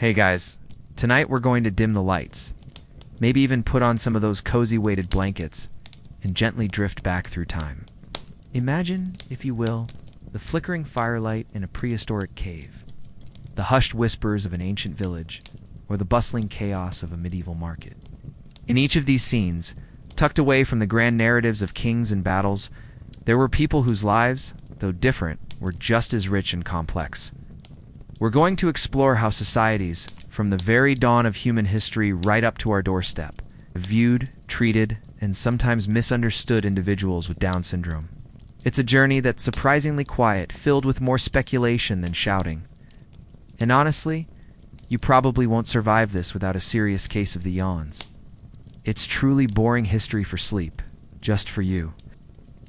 Hey guys, tonight we're going to dim the lights, maybe even put on some of those cozy weighted blankets, and gently drift back through time. Imagine, if you will, the flickering firelight in a prehistoric cave, the hushed whispers of an ancient village, or the bustling chaos of a medieval market. In each of these scenes, tucked away from the grand narratives of kings and battles, there were people whose lives, though different, were just as rich and complex. We're going to explore how societies, from the very dawn of human history right up to our doorstep, viewed, treated, and sometimes misunderstood individuals with Down syndrome. It's a journey that's surprisingly quiet, filled with more speculation than shouting. And honestly, you probably won't survive this without a serious case of the yawns. It's truly boring history for sleep, just for you.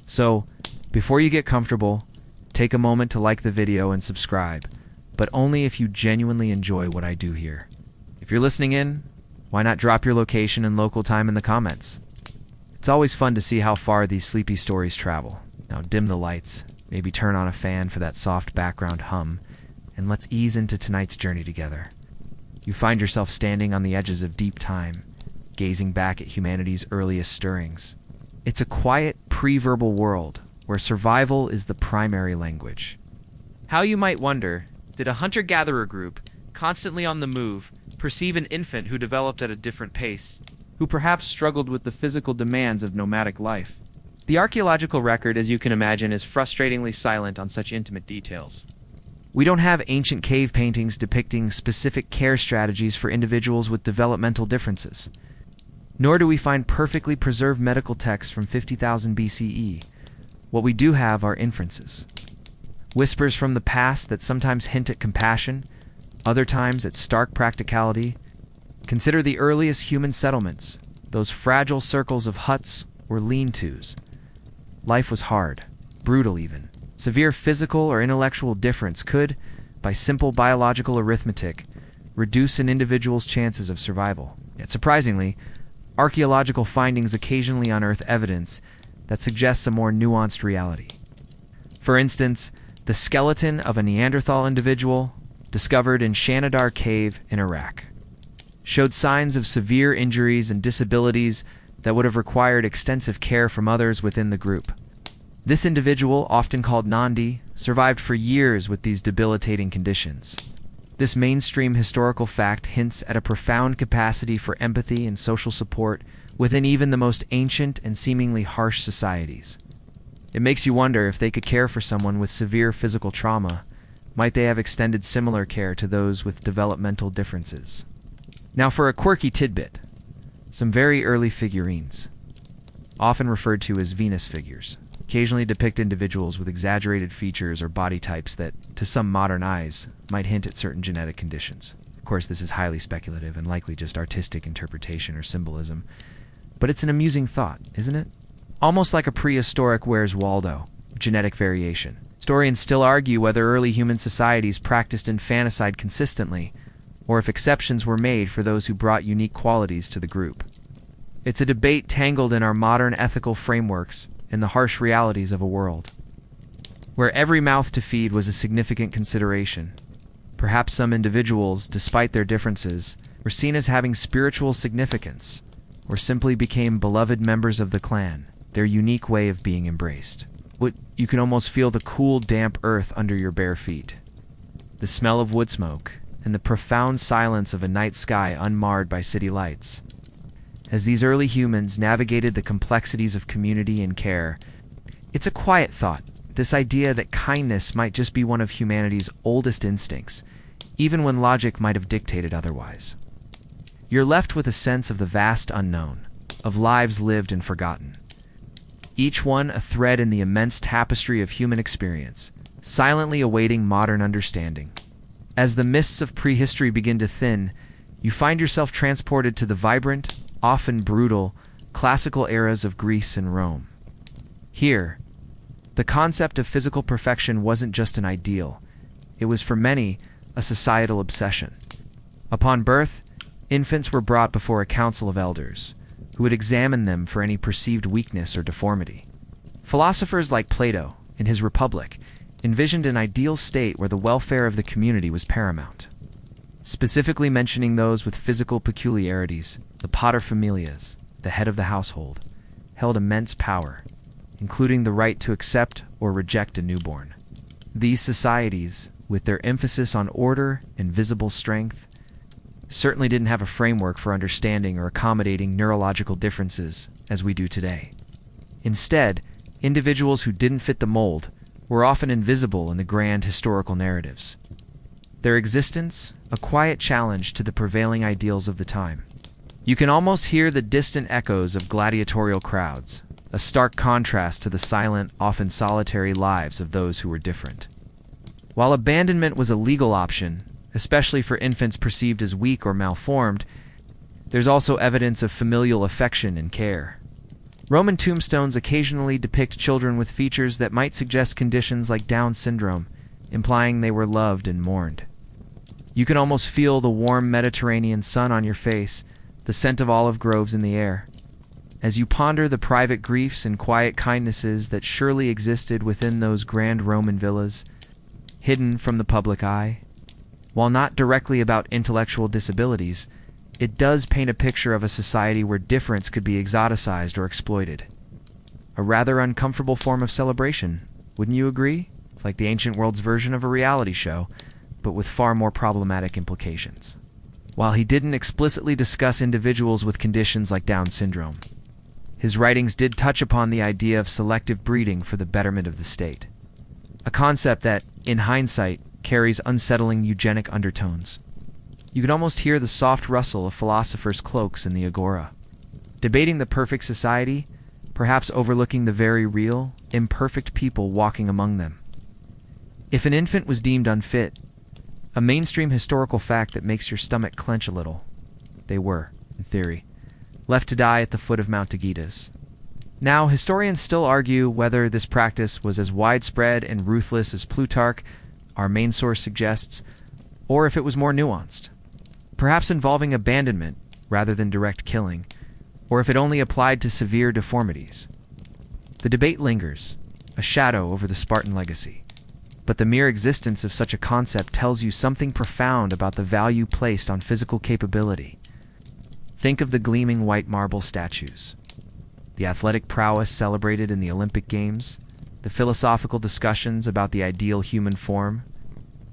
So, before you get comfortable, take a moment to like the video and subscribe, but only if you genuinely enjoy what I do here. If you're listening in, why not drop your location and local time in the comments? It's always fun to see how far these sleepy stories travel. Now dim the lights, maybe turn on a fan for that soft background hum, and let's ease into tonight's journey together. You find yourself standing on the edges of deep time, gazing back at humanity's earliest stirrings. It's a quiet, pre-verbal world where survival is the primary language. How, you might wonder, did a hunter-gatherer group, constantly on the move, perceive an infant who developed at a different pace, who perhaps struggled with the physical demands of nomadic life? The archaeological record, as you can imagine, is frustratingly silent on such intimate details. We don't have ancient cave paintings depicting specific care strategies for individuals with developmental differences. Nor do we find perfectly preserved medical texts from 50,000 BCE. What we do have are inferences. Whispers from the past that sometimes hint at compassion, other times at stark practicality. Consider the earliest human settlements, those fragile circles of huts or lean-tos. Life was hard, brutal even. Severe physical or intellectual difference could, by simple biological arithmetic, reduce an individual's chances of survival. Yet surprisingly, archaeological findings occasionally unearth evidence that suggests a more nuanced reality. For instance, the skeleton of a Neanderthal individual, discovered in Shanidar Cave in Iraq, showed signs of severe injuries and disabilities that would have required extensive care from others within the group. This individual, often called Nandi, survived for years with these debilitating conditions. This mainstream historical fact hints at a profound capacity for empathy and social support within even the most ancient and seemingly harsh societies. It makes you wonder, if they could care for someone with severe physical trauma, might they have extended similar care to those with developmental differences? Now for a quirky tidbit, some very early figurines, often referred to as Venus figures, occasionally depict individuals with exaggerated features or body types that, to some modern eyes, might hint at certain genetic conditions. Of course, this is highly speculative and likely just artistic interpretation or symbolism, but it's an amusing thought, isn't it? Almost like a prehistoric Where's Waldo, genetic variation. Historians still argue whether early human societies practiced infanticide consistently, or if exceptions were made for those who brought unique qualities to the group. It's a debate tangled in our modern ethical frameworks and the harsh realities of a world where every mouth to feed was a significant consideration. Perhaps some individuals, despite their differences, were seen as having spiritual significance, or simply became beloved members of the clan, their unique way of being embraced. You can almost feel the cool, damp earth under your bare feet, the smell of wood smoke, and the profound silence of a night sky unmarred by city lights. As these early humans navigated the complexities of community and care, it's a quiet thought, this idea that kindness might just be one of humanity's oldest instincts, even when logic might have dictated otherwise. You're left with a sense of the vast unknown, of lives lived and forgotten. Each one a thread in the immense tapestry of human experience, silently awaiting modern understanding. As the mists of prehistory begin to thin, you find yourself transported to the vibrant, often brutal, classical eras of Greece and Rome. Here, the concept of physical perfection wasn't just an ideal, it was for many a societal obsession. Upon birth, infants were brought before a council of elders, who would examine them for any perceived weakness or deformity. Philosophers like Plato, in his Republic, envisioned an ideal state where the welfare of the community was paramount. specifically mentioning those with physical peculiarities. The paterfamilias, the head of the household, held immense power, including the right to accept or reject a newborn. These societies, with their emphasis on order and visible strength, certainly didn't have a framework for understanding or accommodating neurological differences as we do today. Instead, individuals who didn't fit the mold were often invisible in the grand historical narratives. Their existence, a quiet challenge to the prevailing ideals of the time. You can almost hear the distant echoes of gladiatorial crowds, a stark contrast to the silent, often solitary lives of those who were different. While abandonment was a legal option, especially for infants perceived as weak or malformed, there's also evidence of familial affection and care. Roman tombstones occasionally depict children with features that might suggest conditions like Down syndrome, implying they were loved and mourned. You can almost feel the warm Mediterranean sun on your face, the scent of olive groves in the air, as you ponder the private griefs and quiet kindnesses that surely existed within those grand Roman villas, hidden from the public eye. While not directly about intellectual disabilities, it does paint a picture of a society where difference could be exoticized or exploited. A rather uncomfortable form of celebration, wouldn't you agree? It's like the ancient world's version of a reality show, but with far more problematic implications. While he didn't explicitly discuss individuals with conditions like Down syndrome, his writings did touch upon the idea of selective breeding for the betterment of the state, a concept that, in hindsight, carries unsettling eugenic undertones. You could almost hear the soft rustle of philosophers' cloaks in the agora, debating the perfect society, perhaps overlooking the very real, imperfect people walking among them. If an infant was deemed unfit, a mainstream historical fact that makes your stomach clench a little, they were, in theory, left to die at the foot of Mount Aegitas. Now, historians still argue whether this practice was as widespread and ruthless as Plutarch, our main source, suggests, or if it was more nuanced, perhaps involving abandonment rather than direct killing, or if it only applied to severe deformities. The debate lingers, a shadow over the Spartan legacy, but the mere existence of such a concept tells you something profound about the value placed on physical capability. Think of the gleaming white marble statues, the athletic prowess celebrated in the Olympic Games, the philosophical discussions about the ideal human form.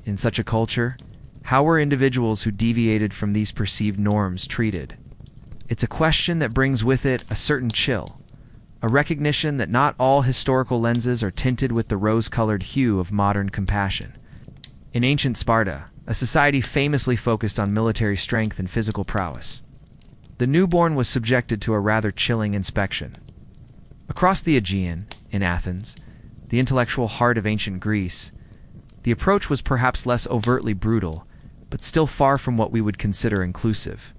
In such a culture, how were individuals who deviated from these perceived norms treated? It's a question that brings with it a certain chill, a recognition that not all historical lenses are tinted with the rose-colored hue of modern compassion. In ancient Sparta, a society famously focused on military strength and physical prowess, the newborn was subjected to a rather chilling inspection. Across the Aegean, in Athens, the intellectual heart of ancient Greece, the approach was perhaps less overtly brutal, but still far from what we would consider inclusive.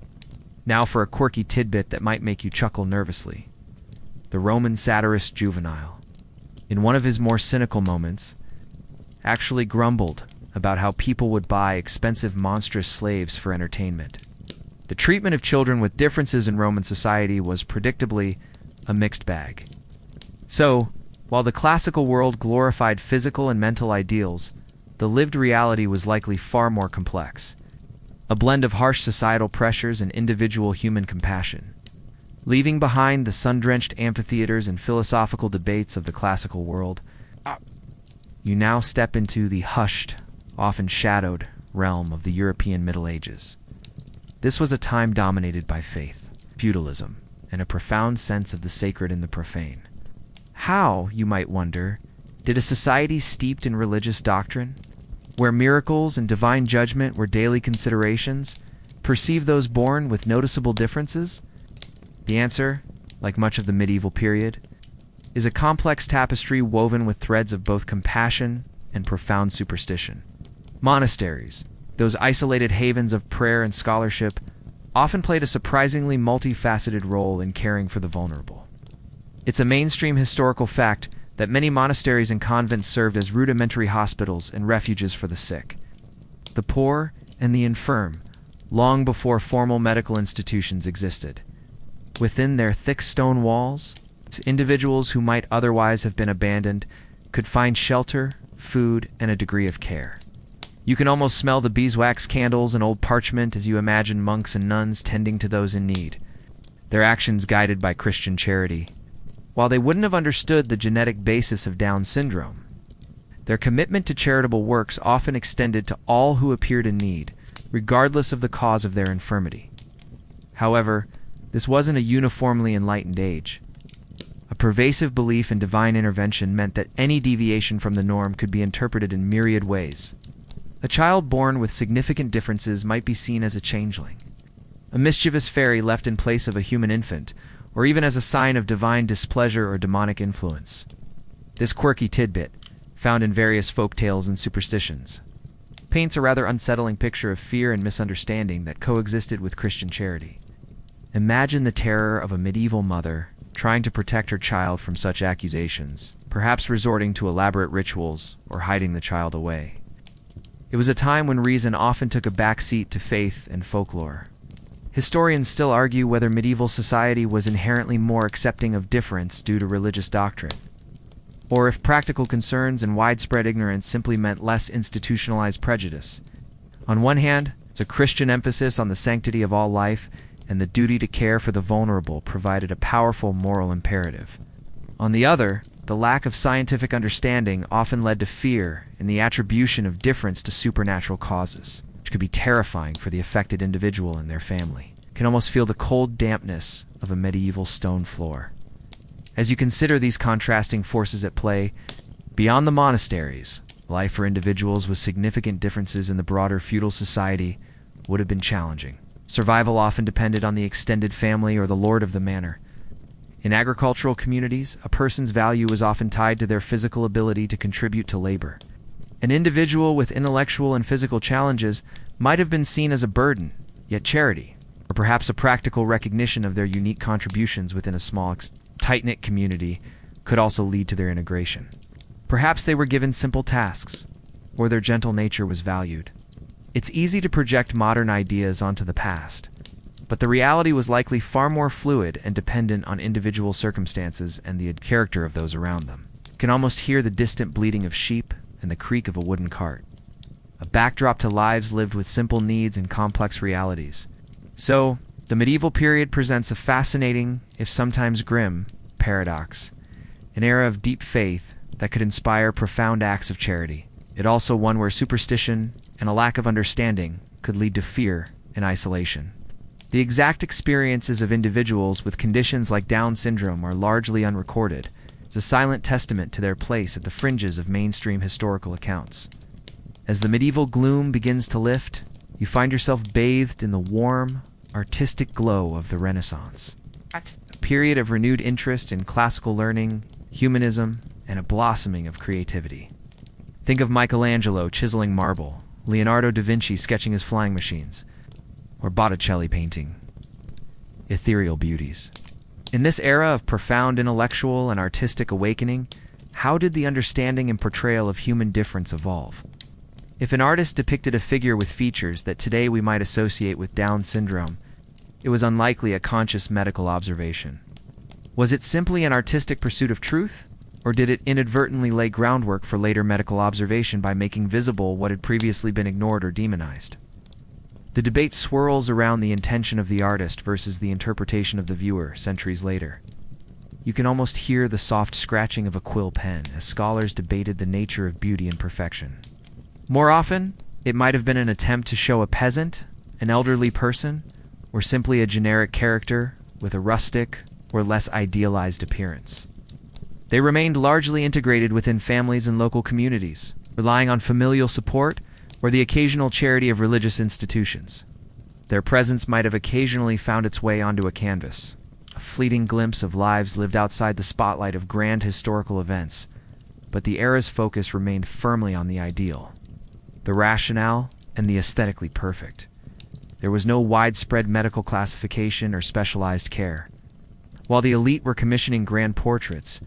Now for a quirky tidbit that might make you chuckle nervously. The Roman satirist Juvenal, in one of his more cynical moments, actually grumbled about how people would buy expensive monstrous slaves for entertainment. The treatment of children with differences in Roman society was predictably a mixed bag. So, while the classical world glorified physical and mental ideals, the lived reality was likely far more complex, a blend of harsh societal pressures and individual human compassion. Leaving behind the sun-drenched amphitheaters and philosophical debates of the classical world, you now step into the hushed, often shadowed, realm of the European Middle Ages. This was a time dominated by faith, feudalism, and a profound sense of the sacred and the profane. How, you might wonder, did a society steeped in religious doctrine, where miracles and divine judgment were daily considerations, perceive those born with noticeable differences? The answer, like much of the medieval period, is a complex tapestry woven with threads of both compassion and profound superstition. Monasteries, those isolated havens of prayer and scholarship, often played a surprisingly multifaceted role in caring for the vulnerable. It's a mainstream historical fact that many monasteries and convents served as rudimentary hospitals and refuges for the sick, the poor, and the infirm, long before formal medical institutions existed. Within their thick stone walls, individuals who might otherwise have been abandoned could find shelter, food, and a degree of care. You can almost smell the beeswax candles and old parchment as you imagine monks and nuns tending to those in need, their actions guided by Christian charity. While they wouldn't have understood the genetic basis of Down syndrome, their commitment to charitable works often extended to all who appeared in need, regardless of the cause of their infirmity. However, this wasn't a uniformly enlightened age. A pervasive belief in divine intervention meant that any deviation from the norm could be interpreted in myriad ways. A child born with significant differences might be seen as a changeling, a mischievous fairy left in place of a human infant, or even as a sign of divine displeasure or demonic influence. This quirky tidbit, found in various folk tales and superstitions, paints a rather unsettling picture of fear and misunderstanding that coexisted with Christian charity. Imagine the terror of a medieval mother trying to protect her child from such accusations, perhaps resorting to elaborate rituals or hiding the child away. It was a time when reason often took a back seat to faith and folklore. Historians still argue whether medieval society was inherently more accepting of difference due to religious doctrine, or if practical concerns and widespread ignorance simply meant less institutionalized prejudice. On one hand, the Christian emphasis on the sanctity of all life and the duty to care for the vulnerable provided a powerful moral imperative. On the other, the lack of scientific understanding often led to fear and the attribution of difference to supernatural causes, which could be terrifying for the affected individual and their family. You can almost feel the cold dampness of a medieval stone floor. As you consider these contrasting forces at play, beyond the monasteries, life for individuals with significant differences in the broader feudal society would have been challenging. Survival often depended on the extended family or the lord of the manor. In agricultural communities, a person's value was often tied to their physical ability to contribute to labor. An individual with intellectual and physical challenges might have been seen as a burden, yet charity, or perhaps a practical recognition of their unique contributions within a small, tight-knit community, could also lead to their integration. Perhaps they were given simple tasks, or their gentle nature was valued. It's easy to project modern ideas onto the past, but the reality was likely far more fluid and dependent on individual circumstances and the character of those around them. You can almost hear the distant bleating of sheep and the creak of a wooden cart, a backdrop to lives lived with simple needs and complex realities. So, the medieval period presents a fascinating, if sometimes grim, paradox, an era of deep faith that could inspire profound acts of charity. It also one where superstition and a lack of understanding could lead to fear and isolation. The exact experiences of individuals with conditions like Down syndrome are largely unrecorded. It's a silent testament to their place at the fringes of mainstream historical accounts. As the medieval gloom begins to lift, you find yourself bathed in the warm, artistic glow of the Renaissance. A period of renewed interest in classical learning, humanism, and a blossoming of creativity. Think of Michelangelo chiseling marble, Leonardo da Vinci sketching his flying machines, or Botticelli painting ethereal beauties. In this era of profound intellectual and artistic awakening, how did the understanding and portrayal of human difference evolve? If an artist depicted a figure with features that today we might associate with Down syndrome, it was unlikely a conscious medical observation. Was it simply an artistic pursuit of truth, or did it inadvertently lay groundwork for later medical observation by making visible what had previously been ignored or demonized? The debate swirls around the intention of the artist versus the interpretation of the viewer centuries later. You can almost hear the soft scratching of a quill pen as scholars debated the nature of beauty and perfection. More often, it might have been an attempt to show a peasant, an elderly person, or simply a generic character with a rustic or less idealized appearance. They remained largely integrated within families and local communities, relying on familial support or the occasional charity of religious institutions. Their presence might have occasionally found its way onto a canvas, a fleeting glimpse of lives lived outside the spotlight of grand historical events, but the era's focus remained firmly on the ideal, the rationale, and the aesthetically perfect. There was no widespread medical classification or specialized care. While the elite were commissioning grand portraits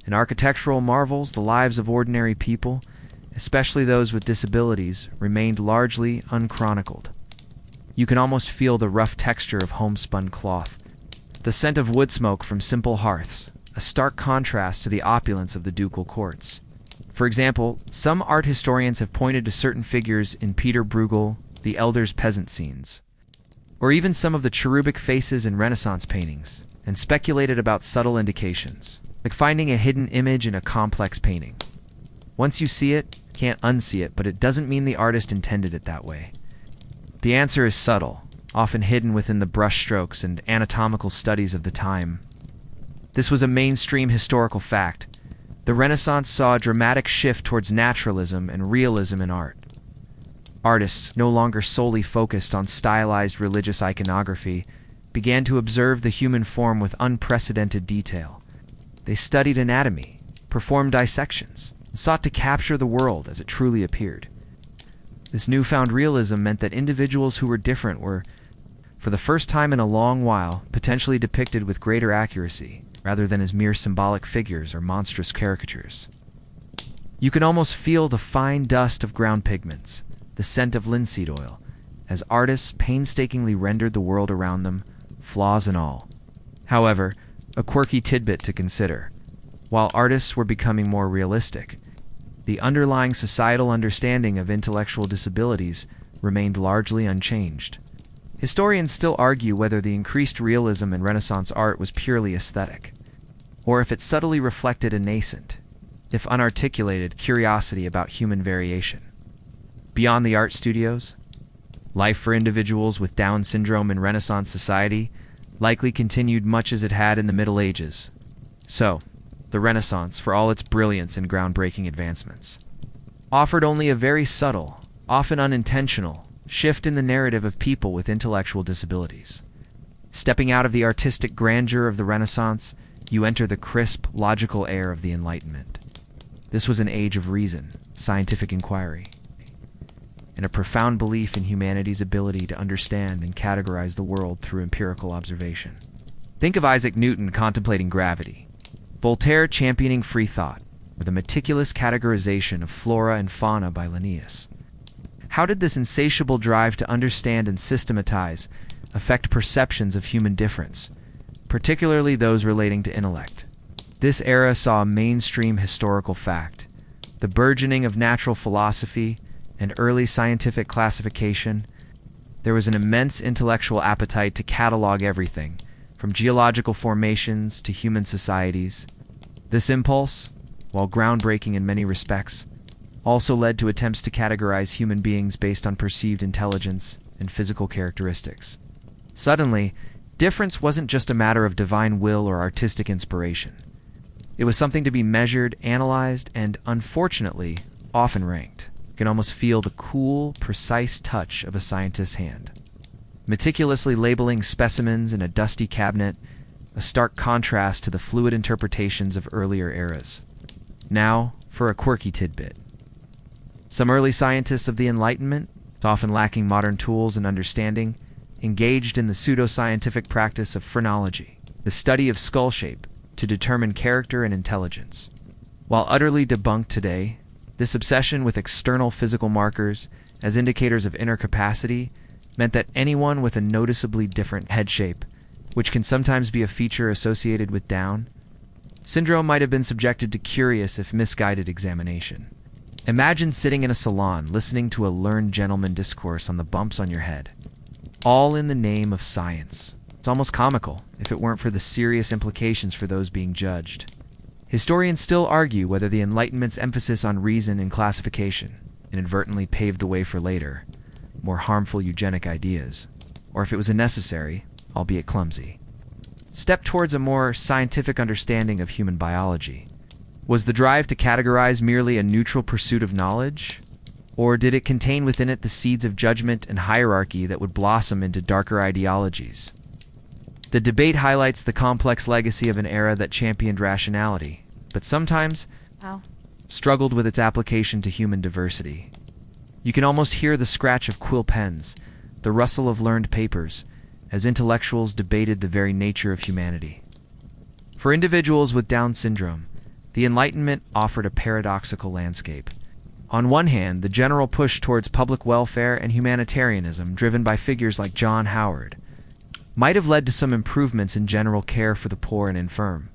and architectural marvels, the lives of ordinary people, especially those with disabilities, remained largely unchronicled. You can almost feel the rough texture of homespun cloth, the scent of wood smoke from simple hearths, a stark contrast to the opulence of the ducal courts. For example, some art historians have pointed to certain figures in Peter Bruegel, the Elder's peasant scenes, or even some of the cherubic faces in Renaissance paintings, and speculated about subtle indications, like finding a hidden image in a complex painting. Once you see it, you can't unsee it, but it doesn't mean the artist intended it that way. The answer is subtle, often hidden within the brushstrokes and anatomical studies of the time. This was a mainstream historical fact. The Renaissance saw a dramatic shift towards naturalism and realism in art. Artists, no longer solely focused on stylized religious iconography, began to observe the human form with unprecedented detail. They studied anatomy, performed dissections, and sought to capture the world as it truly appeared. This newfound realism meant that individuals who were different were, for the first time in a long while, potentially depicted with greater accuracy, rather than as mere symbolic figures or monstrous caricatures. You can almost feel the fine dust of ground pigments, the scent of linseed oil, as artists painstakingly rendered the world around them, flaws and all. However, a quirky tidbit to consider. While artists were becoming more realistic, the underlying societal understanding of intellectual disabilities remained largely unchanged. Historians still argue whether the increased realism in Renaissance art was purely aesthetic, or if it subtly reflected a nascent, if unarticulated, curiosity about human variation. Beyond the art studios, life for individuals with Down syndrome in Renaissance society likely continued much as it had in the Middle Ages. So, the Renaissance, for all its brilliance and groundbreaking advancements, offered only a very subtle, often unintentional, shift in the narrative of people with intellectual disabilities. Stepping out of the artistic grandeur of the Renaissance, you enter the crisp, logical air of the Enlightenment. This was an age of reason, scientific inquiry, and a profound belief in humanity's ability to understand and categorize the world through empirical observation. Think of Isaac Newton contemplating gravity, Voltaire championing free thought, or the meticulous categorization of flora and fauna by Linnaeus. How did this insatiable drive to understand and systematize affect perceptions of human difference, particularly those relating to intellect? This era saw a mainstream historical fact: the burgeoning of natural philosophy and early scientific classification. There was an immense intellectual appetite to catalog everything, from geological formations to human societies. This impulse, while groundbreaking in many respects, also led to attempts to categorize human beings based on perceived intelligence and physical characteristics. Suddenly, difference wasn't just a matter of divine will or artistic inspiration. It was something to be measured, analyzed, and, unfortunately, often ranked. You can almost feel the cool, precise touch of a scientist's hand, meticulously labeling specimens in a dusty cabinet, a stark contrast to the fluid interpretations of earlier eras. Now, for a quirky tidbit. Some early scientists of the Enlightenment, often lacking modern tools and understanding, engaged in the pseudoscientific practice of phrenology, the study of skull shape, to determine character and intelligence. While utterly debunked today, this obsession with external physical markers as indicators of inner capacity meant that anyone with a noticeably different head shape, which can sometimes be a feature associated with Down syndrome, might have been subjected to curious if misguided examination. Imagine sitting in a salon listening to a learned gentleman discourse on the bumps on your head, all in the name of science. It's almost comical if it weren't for the serious implications for those being judged. Historians still argue whether the Enlightenment's emphasis on reason and classification inadvertently paved the way for later, more harmful eugenic ideas, or if it was a necessary, albeit clumsy, step towards a more scientific understanding of human biology. Was the drive to categorize merely a neutral pursuit of knowledge, or did it contain within it the seeds of judgment and hierarchy that would blossom into darker ideologies? The debate highlights the complex legacy of an era that championed rationality, but sometimes struggled with its application to human diversity. You can almost hear the scratch of quill pens, the rustle of learned papers, as intellectuals debated the very nature of humanity. For individuals with Down syndrome, the Enlightenment offered a paradoxical landscape. On one hand, the general push towards public welfare and humanitarianism, driven by figures like John Howard, might have led to some improvements in general care for the poor and infirm.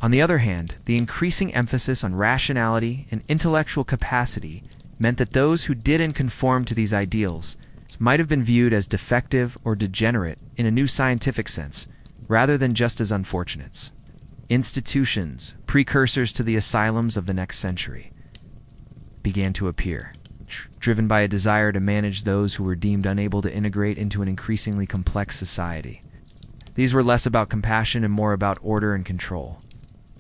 On the other hand, the increasing emphasis on rationality and intellectual capacity meant that those who didn't conform to these ideals might have been viewed as defective or degenerate in a new scientific sense, rather than just as unfortunates. Institutions, precursors to the asylums of the next century, began to appear, driven by a desire to manage those who were deemed unable to integrate into an increasingly complex society. These were less about compassion and more about order and control.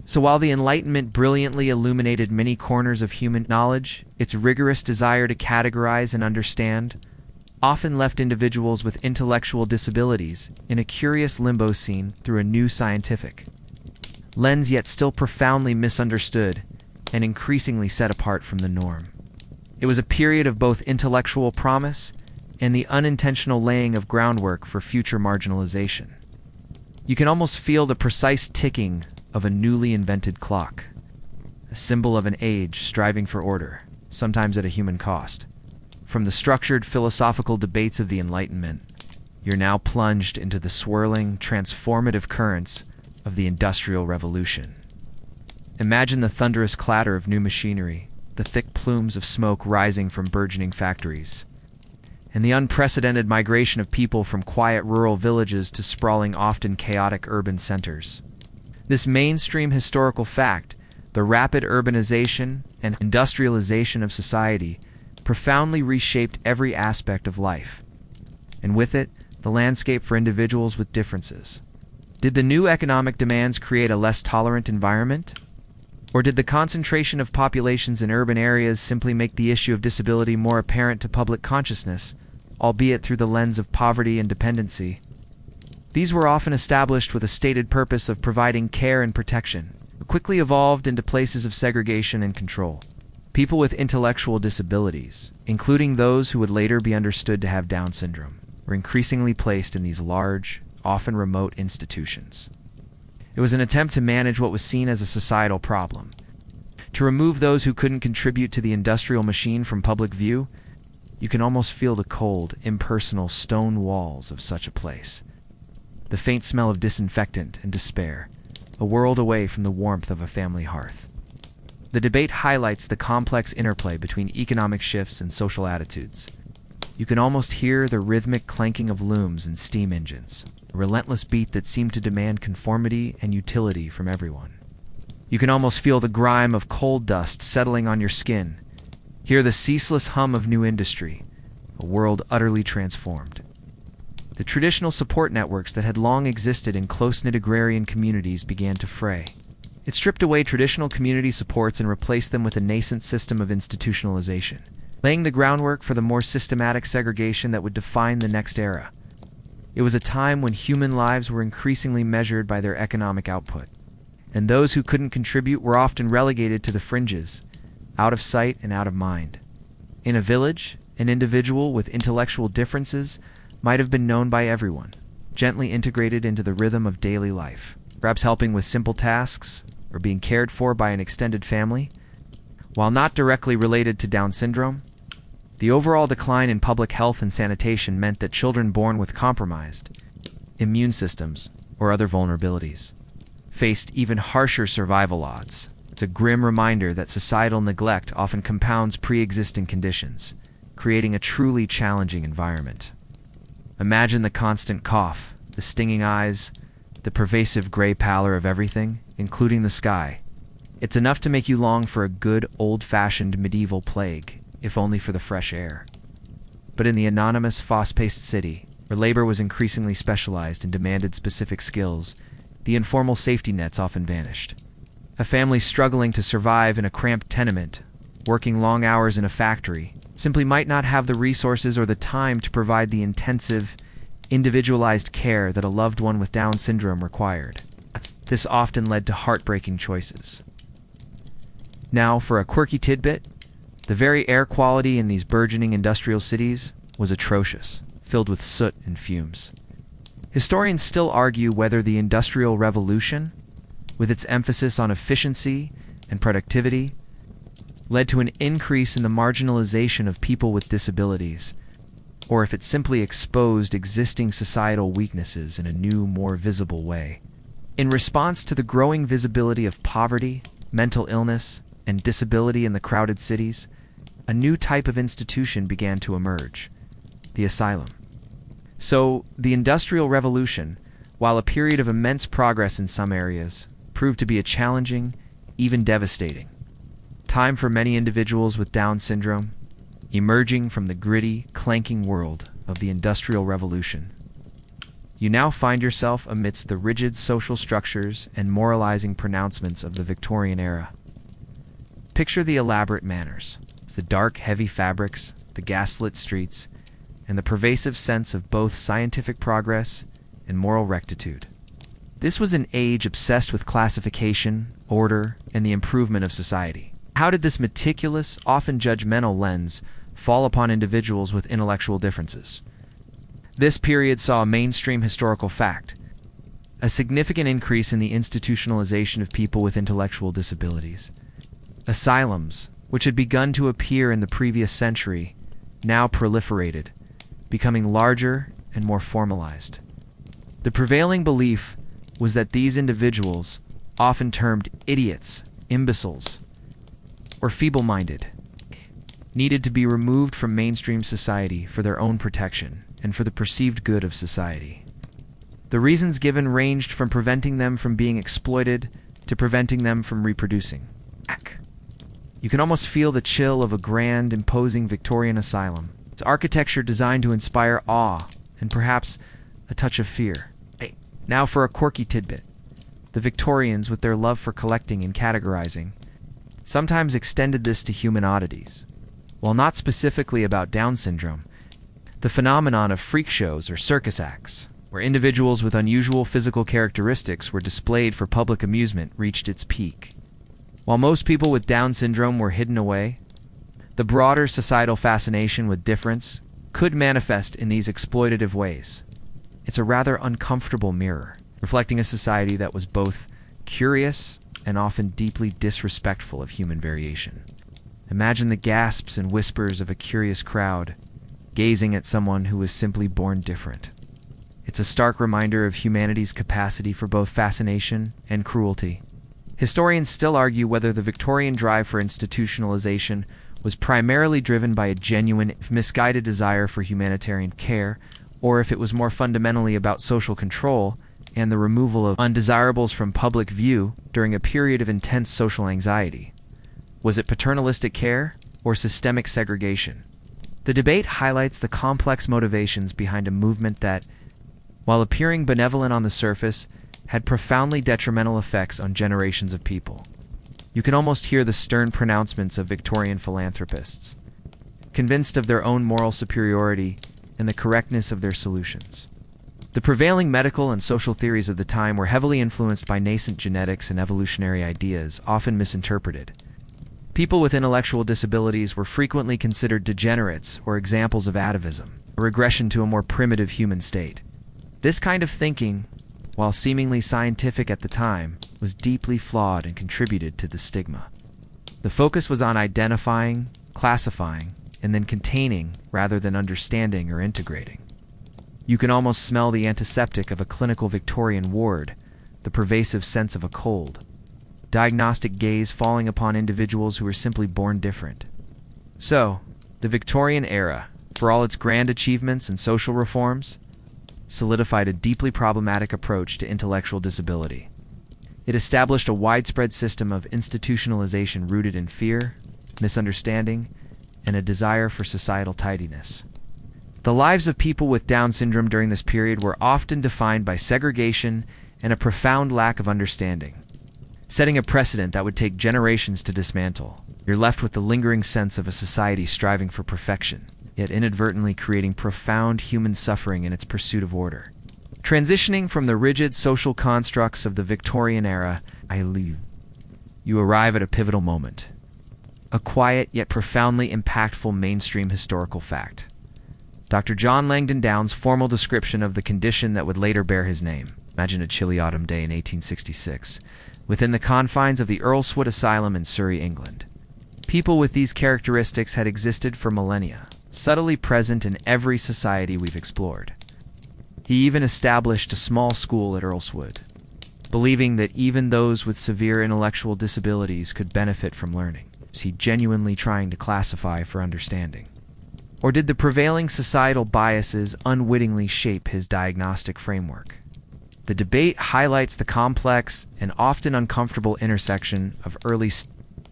So while the Enlightenment brilliantly illuminated many corners of human knowledge, its rigorous desire to categorize and understand often left individuals with intellectual disabilities in a curious limbo scene through a new scientific lens, yet still profoundly misunderstood and increasingly set apart from the norm. It was a period of both intellectual promise and the unintentional laying of groundwork for future marginalization. You can almost feel the precise ticking of a newly invented clock, a symbol of an age striving for order, sometimes at a human cost. From the structured philosophical debates of the Enlightenment, you're now plunged into the swirling, transformative currents of the Industrial Revolution. Imagine the thunderous clatter of new machinery, the thick plumes of smoke rising from burgeoning factories, and the unprecedented migration of people from quiet rural villages to sprawling, often chaotic urban centers. This mainstream historical fact, the rapid urbanization and industrialization of society, profoundly reshaped every aspect of life, and with it, the landscape for individuals with differences. Did the new economic demands create a less tolerant environment? Or did the concentration of populations in urban areas simply make the issue of disability more apparent to public consciousness, albeit through the lens of poverty and dependency? These were often established with a stated purpose of providing care and protection, but quickly evolved into places of segregation and control. People with intellectual disabilities, including those who would later be understood to have Down syndrome, were increasingly placed in these large, often remote institutions. It was an attempt to manage what was seen as a societal problem. To remove those who couldn't contribute to the industrial machine from public view, you can almost feel the cold, impersonal stone walls of such a place. The faint smell of disinfectant and despair, a world away from the warmth of a family hearth. The debate highlights the complex interplay between economic shifts and social attitudes. You can almost hear the rhythmic clanking of looms and steam engines, a relentless beat that seemed to demand conformity and utility from everyone. You can almost feel the grime of coal dust settling on your skin, hear the ceaseless hum of new industry, a world utterly transformed. The traditional support networks that had long existed in close-knit agrarian communities began to fray. It stripped away traditional community supports and replaced them with a nascent system of institutionalization, laying the groundwork for the more systematic segregation that would define the next era. It was a time when human lives were increasingly measured by their economic output, and those who couldn't contribute were often relegated to the fringes, out of sight and out of mind. In a village, an individual with intellectual differences might have been known by everyone, gently integrated into the rhythm of daily life, perhaps helping with simple tasks or being cared for by an extended family. While not directly related to Down syndrome, the overall decline in public health and sanitation meant that children born with compromised immune systems or other vulnerabilities faced even harsher survival odds. It's a grim reminder that societal neglect often compounds pre-existing conditions, creating a truly challenging environment. Imagine the constant cough, the stinging eyes, the pervasive gray pallor of everything, including the sky. It's enough to make you long for a good, old-fashioned medieval plague, if only for the fresh air. But in the anonymous, fast-paced city, where labor was increasingly specialized and demanded specific skills, the informal safety nets often vanished. A family struggling to survive in a cramped tenement, working long hours in a factory, simply might not have the resources or the time to provide the intensive, individualized care that a loved one with Down syndrome required. This often led to heartbreaking choices. Now, for a quirky tidbit, the very air quality in these burgeoning industrial cities was atrocious, filled with soot and fumes. Historians still argue whether the Industrial Revolution, with its emphasis on efficiency and productivity, led to an increase in the marginalization of people with disabilities, or if it simply exposed existing societal weaknesses in a new, more visible way. In response to the growing visibility of poverty, mental illness, and disability in the crowded cities, a new type of institution began to emerge: the asylum. So, the Industrial Revolution, while a period of immense progress in some areas, proved to be a challenging, even devastating time for many individuals with Down syndrome, emerging from the gritty, clanking world of the Industrial Revolution. You now find yourself amidst the rigid social structures and moralizing pronouncements of the Victorian era. Picture the elaborate manners, the dark, heavy fabrics, the gaslit streets, and the pervasive sense of both scientific progress and moral rectitude. This was an age obsessed with classification, order, and the improvement of society. How did this meticulous, often judgmental lens fall upon individuals with intellectual differences? This period saw a mainstream historical fact: a significant increase in the institutionalization of people with intellectual disabilities. Asylums, which had begun to appear in the previous century, now proliferated, becoming larger and more formalized. The prevailing belief was that these individuals, often termed idiots, imbeciles, or feeble-minded, needed to be removed from mainstream society for their own protection and for the perceived good of society. The reasons given ranged from preventing them from being exploited to preventing them from reproducing. You can almost feel the chill of a grand, imposing Victorian asylum, its architecture designed to inspire awe and perhaps a touch of fear. Now for a quirky tidbit. The Victorians, with their love for collecting and categorizing, sometimes extended this to human oddities. While not specifically about Down syndrome, the phenomenon of freak shows or circus acts, where individuals with unusual physical characteristics were displayed for public amusement, reached its peak. While most people with Down syndrome were hidden away, the broader societal fascination with difference could manifest in these exploitative ways. It's a rather uncomfortable mirror, reflecting a society that was both curious and often deeply disrespectful of human variation. Imagine the gasps and whispers of a curious crowd, gazing at someone who was simply born different. It's a stark reminder of humanity's capacity for both fascination and cruelty. Historians still argue whether the Victorian drive for institutionalization was primarily driven by a genuine, if misguided desire for humanitarian care, or if it was more fundamentally about social control and the removal of undesirables from public view during a period of intense social anxiety. Was it paternalistic care or systemic segregation? The debate highlights the complex motivations behind a movement that, while appearing benevolent on the surface, had profoundly detrimental effects on generations of people. You can almost hear the stern pronouncements of Victorian philanthropists, convinced of their own moral superiority and the correctness of their solutions. The prevailing medical and social theories of the time were heavily influenced by nascent genetics and evolutionary ideas, often misinterpreted. People with intellectual disabilities were frequently considered degenerates or examples of atavism, a regression to a more primitive human state. This kind of thinking, while seemingly scientific at the time, was deeply flawed and contributed to the stigma. The focus was on identifying, classifying, and then containing rather than understanding or integrating. You can almost smell the antiseptic of a clinical Victorian ward, the pervasive sense of a cold, diagnostic gaze falling upon individuals who were simply born different. So, the Victorian era, for all its grand achievements and social reforms, solidified a deeply problematic approach to intellectual disability. It established a widespread system of institutionalization rooted in fear, misunderstanding, and a desire for societal tidiness. The lives of people with Down syndrome during this period were often defined by segregation and a profound lack of understanding, setting a precedent that would take generations to dismantle. You're left with the lingering sense of a society striving for perfection, yet inadvertently creating profound human suffering in its pursuit of order. Transitioning from the rigid social constructs of the Victorian era, you arrive at a pivotal moment. A quiet yet profoundly impactful mainstream historical fact. Dr. John Langdon Down's formal description of the condition that would later bear his name. Imagine a chilly autumn day in 1866, within the confines of the Earlswood Asylum in Surrey, England. People with these characteristics had existed for millennia, subtly present in every society we've explored. He even established a small school at Earlswood. believing that even those with severe intellectual disabilities could benefit from learning. Was he genuinely trying to classify for understanding? Or did the prevailing societal biases unwittingly shape his diagnostic framework? The debate highlights the complex and often uncomfortable intersection of early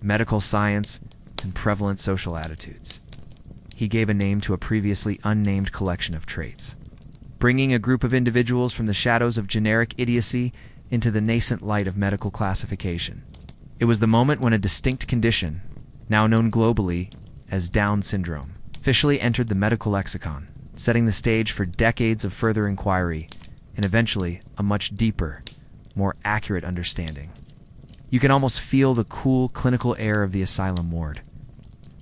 medical science and prevalent social attitudes. He gave a name to a previously unnamed collection of traits, bringing a group of individuals from the shadows of generic idiocy into the nascent light of medical classification. It was the moment when a distinct condition, now known globally as Down syndrome, officially entered the medical lexicon, setting the stage for decades of further inquiry and eventually a much deeper, more accurate understanding. You can almost feel the cool clinical air of the asylum ward,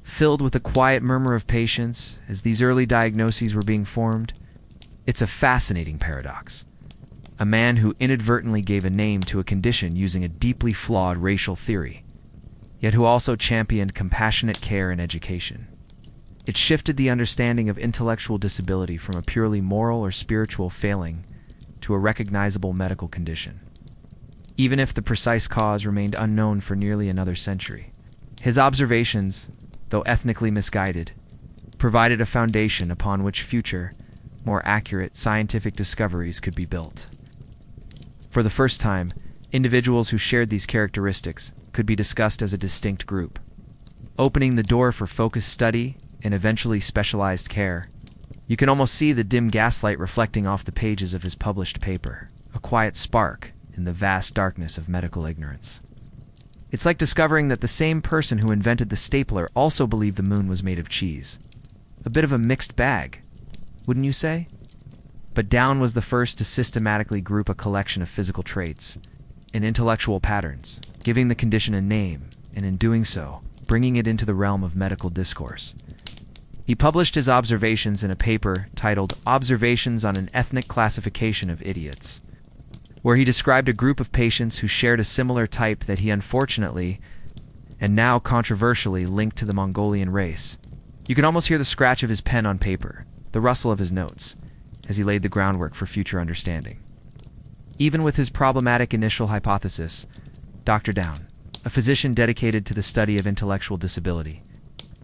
filled with a quiet murmur of patients as these early diagnoses were being formed. It's a fascinating paradox. A man who inadvertently gave a name to a condition using a deeply flawed racial theory, yet who also championed compassionate care and education. It shifted the understanding of intellectual disability from a purely moral or spiritual failing to a recognizable medical condition, even if the precise cause remained unknown for nearly another century. His observations, though ethnically misguided, provided a foundation upon which future, more accurate scientific discoveries could be built. For the first time, individuals who shared these characteristics could be discussed as a distinct group, opening the door for focused study and eventually specialized care. You can almost see the dim gaslight reflecting off the pages of his published paper, a quiet spark in the vast darkness of medical ignorance. It's like discovering that the same person who invented the stapler also believed the moon was made of cheese. A bit of a mixed bag, wouldn't you say? But Down was the first to systematically group a collection of physical traits and intellectual patterns, giving the condition a name, and in doing so, bringing it into the realm of medical discourse. He published his observations in a paper titled Observations on an Ethnic Classification of Idiots, where he described a group of patients who shared a similar type that he unfortunately, and now controversially, linked to the Mongolian race. You can almost hear the scratch of his pen on paper, the rustle of his notes, as he laid the groundwork for future understanding. Even with his problematic initial hypothesis, Dr. Down, a physician dedicated to the study of intellectual disability,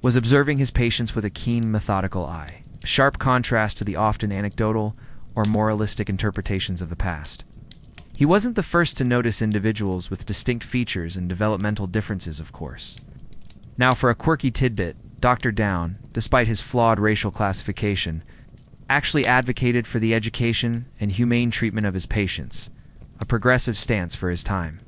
was observing his patients with a keen, methodical eye, a sharp contrast to the often anecdotal or moralistic interpretations of the past. He wasn't the first to notice individuals with distinct features and developmental differences, of course. Now, for a quirky tidbit, Dr. Down, despite his flawed racial classification, actually advocated for the education and humane treatment of his patients, a progressive stance for his time.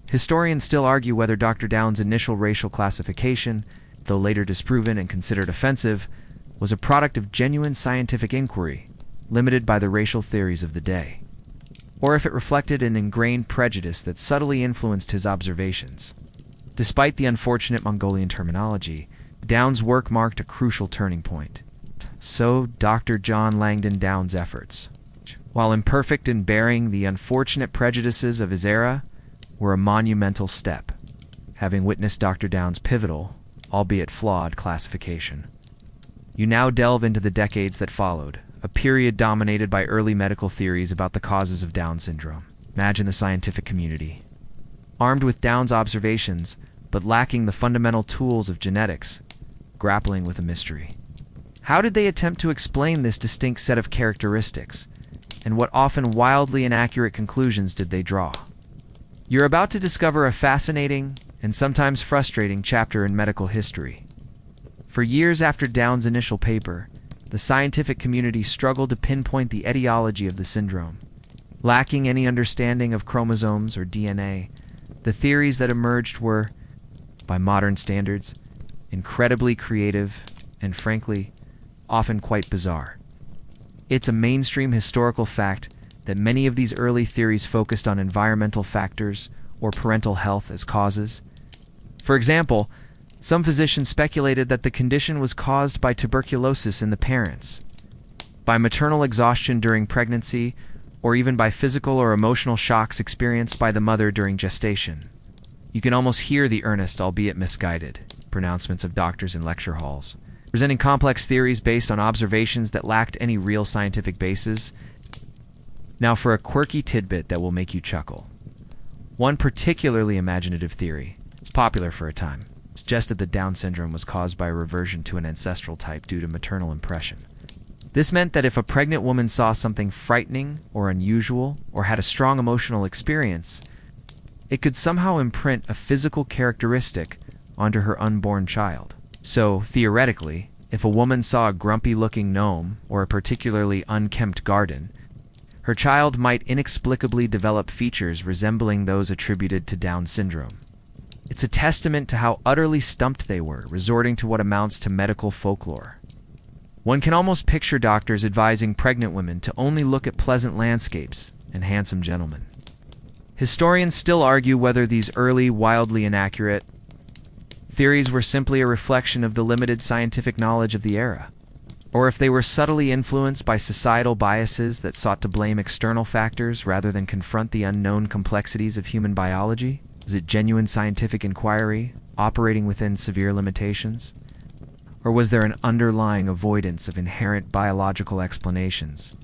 Historians still argue whether Dr. Down's initial racial classification, though later disproven and considered offensive, was a product of genuine scientific inquiry, limited by the racial theories of the day, or if it reflected an ingrained prejudice that subtly influenced his observations. Despite the unfortunate Mongolian terminology, Down's work marked a crucial turning point. So Dr. John Langdon Down's efforts, while imperfect in bearing the unfortunate prejudices of his era, were a monumental step, having witnessed Dr. Down's pivotal, albeit flawed, classification. You now delve into the decades that followed, a period dominated by early medical theories about the causes of Down syndrome. Imagine the scientific community, armed with Down's observations, but lacking the fundamental tools of genetics, grappling with a mystery. How did they attempt to explain this distinct set of characteristics, and what often wildly inaccurate conclusions did they draw? You're about to discover a fascinating and sometimes frustrating chapter in medical history. For years after Down's initial paper, the scientific community struggled to pinpoint the etiology of the syndrome. Lacking any understanding of chromosomes or DNA, the theories that emerged were, by modern standards, incredibly creative and, frankly, often quite bizarre. It's a mainstream historical fact that many of these early theories focused on environmental factors or parental health as causes. For example, some physicians speculated that the condition was caused by tuberculosis in the parents, by maternal exhaustion during pregnancy, or even by physical or emotional shocks experienced by the mother during gestation. You can almost hear the earnest, albeit misguided, pronouncements of doctors in lecture halls, presenting complex theories based on observations that lacked any real scientific basis. Now for a quirky tidbit that will make you chuckle. One particularly imaginative theory, it's popular for a time, suggested that Down syndrome was caused by a reversion to an ancestral type due to maternal impression. This meant that if a pregnant woman saw something frightening or unusual or had a strong emotional experience, it could somehow imprint a physical characteristic onto her unborn child. So, theoretically, if a woman saw a grumpy-looking gnome or a particularly unkempt garden, her child might inexplicably develop features resembling those attributed to Down syndrome. It's a testament to how utterly stumped they were, resorting to what amounts to medical folklore. One can almost picture doctors advising pregnant women to only look at pleasant landscapes and handsome gentlemen. Historians still argue whether these early, wildly inaccurate theories were simply a reflection of the limited scientific knowledge of the era, or if they were subtly influenced by societal biases that sought to blame external factors rather than confront the unknown complexities of human biology. Was it genuine scientific inquiry, operating within severe limitations? Or was there an underlying avoidance of inherent biological explanations,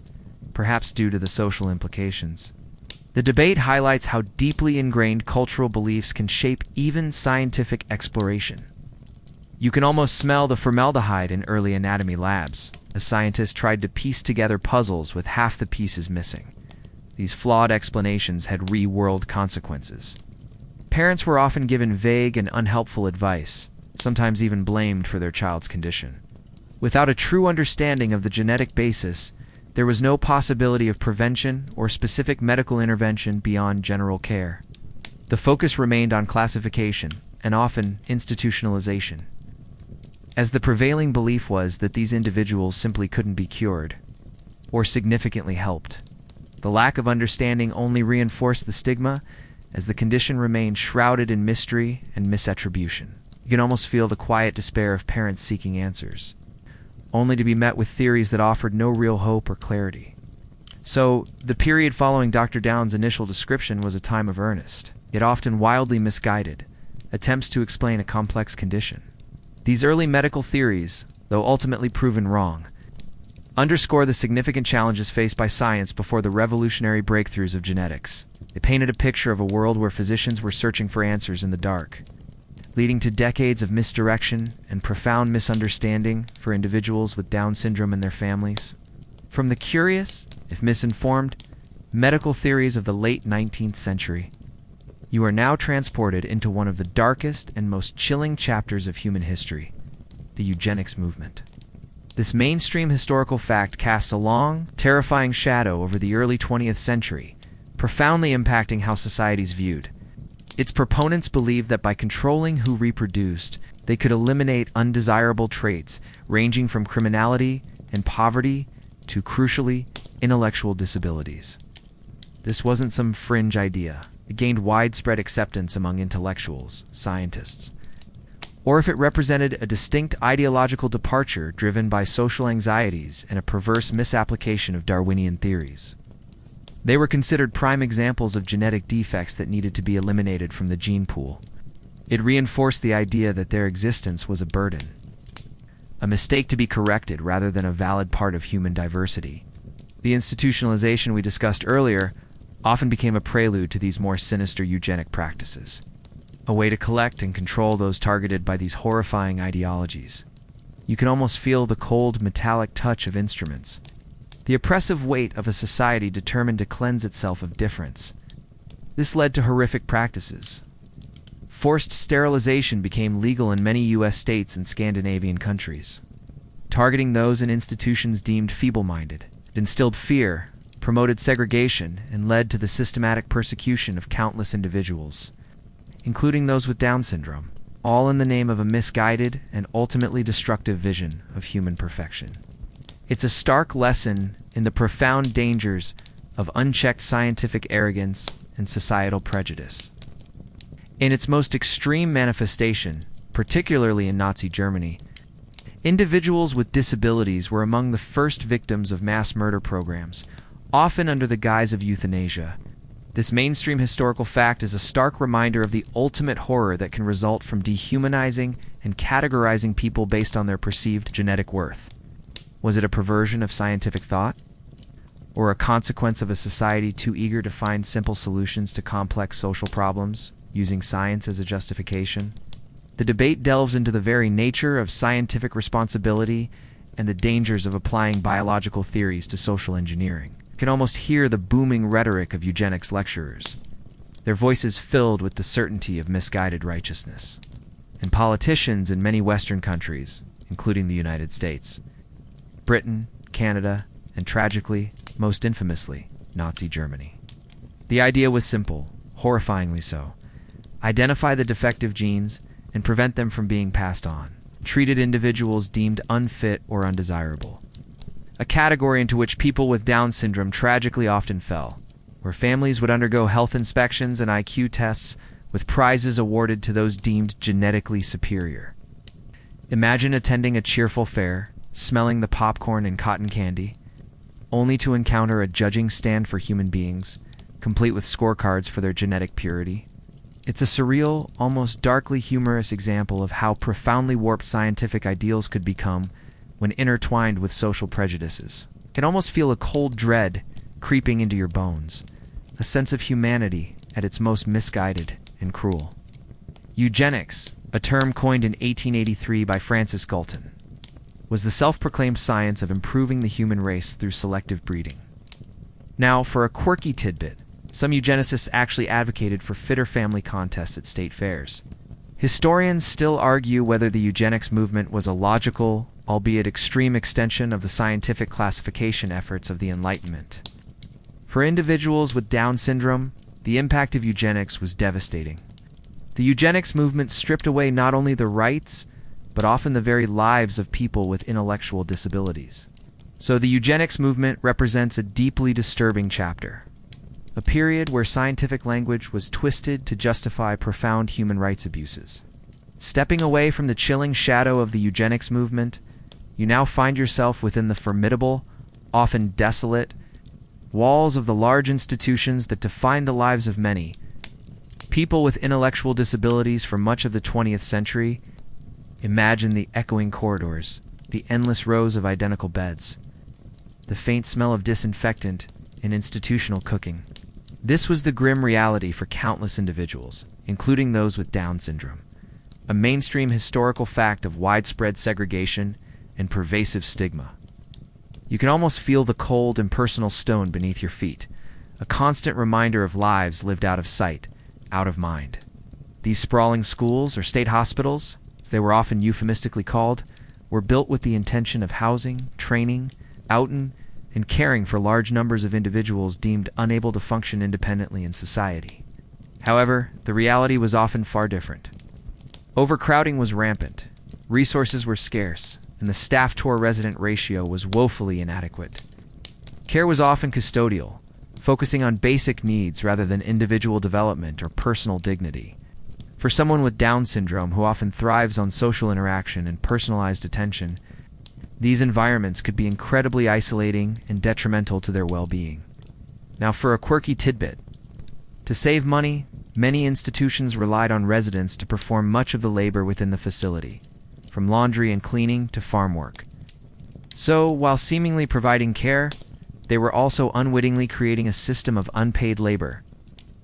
perhaps due to the social implications? The debate highlights how deeply ingrained cultural beliefs can shape even scientific exploration. You can almost smell the formaldehyde in early anatomy labs, as scientists tried to piece together puzzles with half the pieces missing. These flawed explanations had real-world consequences. Parents were often given vague and unhelpful advice, sometimes even blamed for their child's condition. Without a true understanding of the genetic basis, there was no possibility of prevention or specific medical intervention beyond general care. The focus remained on classification and often institutionalization, as the prevailing belief was that these individuals simply couldn't be cured or significantly helped. The lack of understanding only reinforced the stigma, as the condition remained shrouded in mystery and misattribution. You can almost feel the quiet despair of parents seeking answers, only to be met with theories that offered no real hope or clarity. So, the period following Dr. Down's initial description was a time of earnest, yet often wildly misguided, attempts to explain a complex condition. These early medical theories, though ultimately proven wrong, underscore the significant challenges faced by science before the revolutionary breakthroughs of genetics. They painted a picture of a world where physicians were searching for answers in the dark, leading to decades of misdirection and profound misunderstanding for individuals with Down syndrome and their families. From the curious, if misinformed, medical theories of the late 19th century, you are now transported into one of the darkest and most chilling chapters of human history, the eugenics movement. This mainstream historical fact casts a long, terrifying shadow over the early 20th century, profoundly impacting how societies viewed. Its proponents believed that by controlling who reproduced, they could eliminate undesirable traits ranging from criminality and poverty to, crucially, intellectual disabilities. This wasn't some fringe idea. It gained widespread acceptance among intellectuals, scientists, or if it represented a distinct ideological departure driven by social anxieties and a perverse misapplication of Darwinian theories. They were considered prime examples of genetic defects that needed to be eliminated from the gene pool. It reinforced the idea that their existence was a burden, a mistake to be corrected rather than a valid part of human diversity. The institutionalization we discussed earlier often became a prelude to these more sinister eugenic practices, a way to collect and control those targeted by these horrifying ideologies. You can almost feel the cold, metallic touch of instruments, the oppressive weight of a society determined to cleanse itself of difference. This led to horrific practices. Forced sterilization became legal in many U.S. states and Scandinavian countries, targeting those in institutions deemed feeble-minded. It instilled fear, promoted segregation, and led to the systematic persecution of countless individuals, including those with Down syndrome, all in the name of a misguided and ultimately destructive vision of human perfection. It's a stark lesson in the profound dangers of unchecked scientific arrogance and societal prejudice. In its most extreme manifestation, particularly in Nazi Germany, individuals with disabilities were among the first victims of mass murder programs, often under the guise of euthanasia. This mainstream historical fact is a stark reminder of the ultimate horror that can result from dehumanizing and categorizing people based on their perceived genetic worth. Was it a perversion of scientific thought? or a consequence of a society too eager to find simple solutions to complex social problems, using science as a justification? The debate delves into the very nature of scientific responsibility and the dangers of applying biological theories to social engineering. You can almost hear the booming rhetoric of eugenics lecturers, their voices filled with the certainty of misguided righteousness. And politicians in many Western countries, including the United States, Britain, Canada, and tragically, most infamously, Nazi Germany. The idea was simple, horrifyingly so. Identify the defective genes and prevent them from being passed on. Treated individuals deemed unfit or undesirable. A category into which people with Down syndrome tragically often fell, where families would undergo health inspections and IQ tests with prizes awarded to those deemed genetically superior. Imagine attending a cheerful fair, smelling the popcorn and cotton candy, only to encounter a judging stand for human beings, complete with scorecards for their genetic purity. It's a surreal, almost darkly humorous example of how profoundly warped scientific ideals could become when intertwined with social prejudices. You can almost feel a cold dread creeping into your bones, a sense of humanity at its most misguided and cruel. Eugenics, a term coined in 1883 by Francis Galton, was the self-proclaimed science of improving the human race through selective breeding. Now, for a quirky tidbit, some eugenicists actually advocated for fitter family contests at state fairs. Historians still argue whether the eugenics movement was a logical, albeit extreme extension of the scientific classification efforts of the Enlightenment. For individuals with Down syndrome, the impact of eugenics was devastating. The eugenics movement stripped away not only the rights, but often the very lives of people with intellectual disabilities. So the eugenics movement represents a deeply disturbing chapter, a period where scientific language was twisted to justify profound human rights abuses. Stepping away from the chilling shadow of the eugenics movement, you now find yourself within the formidable, often desolate, walls of the large institutions that define the lives of many. People with intellectual disabilities for much of the 20th century. Imagine the echoing corridors, the endless rows of identical beds, the faint smell of disinfectant and institutional cooking. This was the grim reality for countless individuals, including those with Down syndrome, a mainstream historical fact of widespread segregation and pervasive stigma. You can almost feel the cold, impersonal stone beneath your feet, a constant reminder of lives lived out of sight, out of mind. These sprawling schools, or state hospitals, as they were often euphemistically called, were built with the intention of housing, training, outing, and caring for large numbers of individuals deemed unable to function independently in society. However, the reality was often far different. Overcrowding was rampant, resources were scarce, and the staff-to-resident ratio was woefully inadequate. Care was often custodial, focusing on basic needs rather than individual development or personal dignity. For someone with Down syndrome who often thrives on social interaction and personalized attention, these environments could be incredibly isolating and detrimental to their well-being. Now, for a quirky tidbit. To save money, many institutions relied on residents to perform much of the labor within the facility, from laundry and cleaning to farm work. So, while seemingly providing care, they were also unwittingly creating a system of unpaid labor,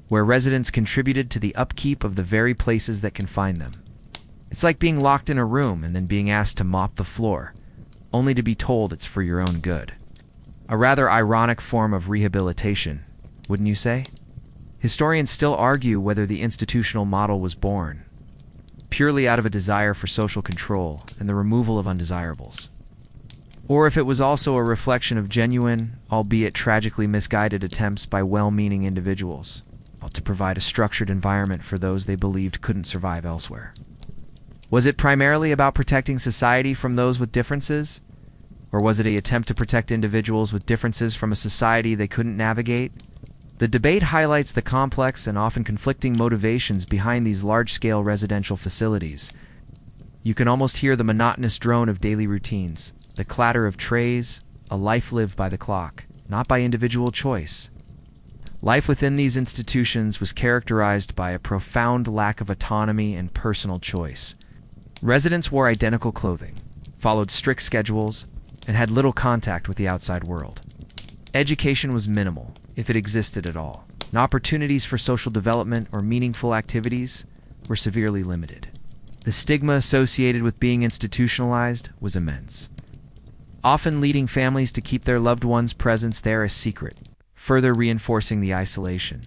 where residents contributed to the upkeep of the very places that confine them. It's like being locked in a room and then being asked to mop the floor, only to be told it's for your own good. A rather ironic form of rehabilitation, wouldn't you say? Historians still argue whether the institutional model was born purely out of a desire for social control and the removal of undesirables, or if it was also a reflection of genuine, albeit tragically misguided attempts by well-meaning individuals to provide a structured environment for those they believed couldn't survive elsewhere. Was it primarily about protecting society from those with differences? Or was it an attempt to protect individuals with differences from a society they couldn't navigate? The debate highlights the complex and often conflicting motivations behind these large-scale residential facilities. You can almost hear the monotonous drone of daily routines, the clatter of trays, a life lived by the clock, not by individual choice. Life within these institutions was characterized by a profound lack of autonomy and personal choice. Residents wore identical clothing, followed strict schedules, and had little contact with the outside world. Education was minimal, if it existed at all, and opportunities for social development or meaningful activities were severely limited. The stigma associated with being institutionalized was immense, often leading families to keep their loved ones' presence there a secret, further reinforcing the isolation.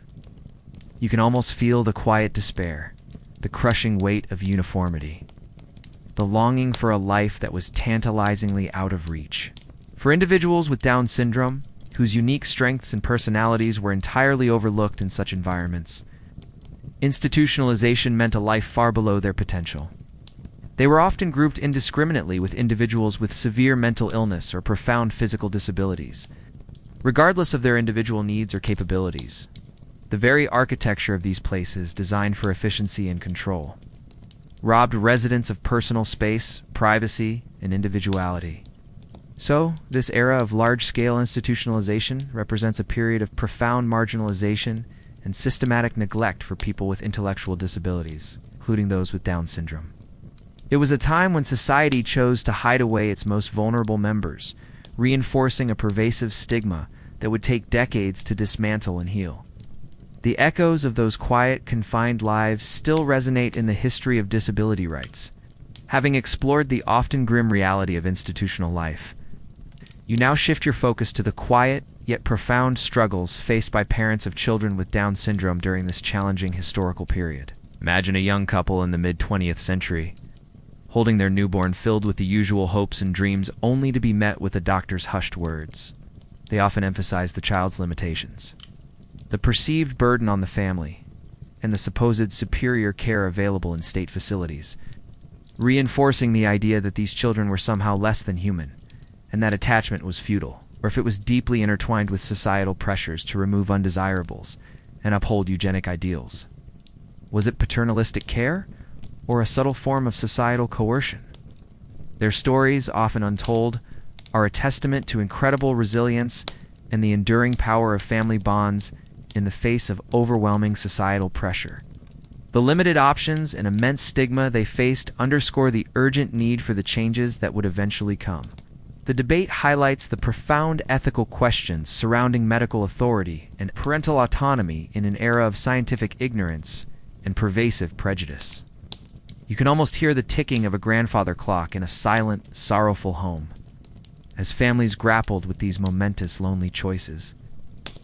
You can almost feel the quiet despair, the crushing weight of uniformity, the longing for a life that was tantalizingly out of reach. For individuals with Down syndrome, whose unique strengths and personalities were entirely overlooked in such environments, institutionalization meant a life far below their potential. They were often grouped indiscriminately with individuals with severe mental illness or profound physical disabilities, regardless of their individual needs or capabilities. The very architecture of these places, designed for efficiency and control, robbed residents of personal space, privacy, and individuality. So, this era of large-scale institutionalization represents a period of profound marginalization and systematic neglect for people with intellectual disabilities, including those with Down syndrome. It was a time when society chose to hide away its most vulnerable members, reinforcing a pervasive stigma that would take decades to dismantle and heal. The echoes of those quiet, confined lives still resonate in the history of disability rights. Having explored the often grim reality of institutional life, you now shift your focus to the quiet, yet profound struggles faced by parents of children with Down syndrome during this challenging historical period. Imagine a young couple in the mid-20th century, holding their newborn filled with the usual hopes and dreams only to be met with a doctor's hushed words. They often emphasize the child's limitations, the perceived burden on the family, and the supposed superior care available in state facilities, reinforcing the idea that these children were somehow less than human, and that attachment was futile, or if it was deeply intertwined with societal pressures to remove undesirables and uphold eugenic ideals. Was it paternalistic care, or a subtle form of societal coercion? Their stories, often untold, are a testament to incredible resilience and the enduring power of family bonds in the face of overwhelming societal pressure. The limited options and immense stigma they faced underscore the urgent need for the changes that would eventually come. The debate highlights the profound ethical questions surrounding medical authority and parental autonomy in an era of scientific ignorance and pervasive prejudice. You can almost hear the ticking of a grandfather clock in a silent, sorrowful home, as families grappled with these momentous, lonely choices.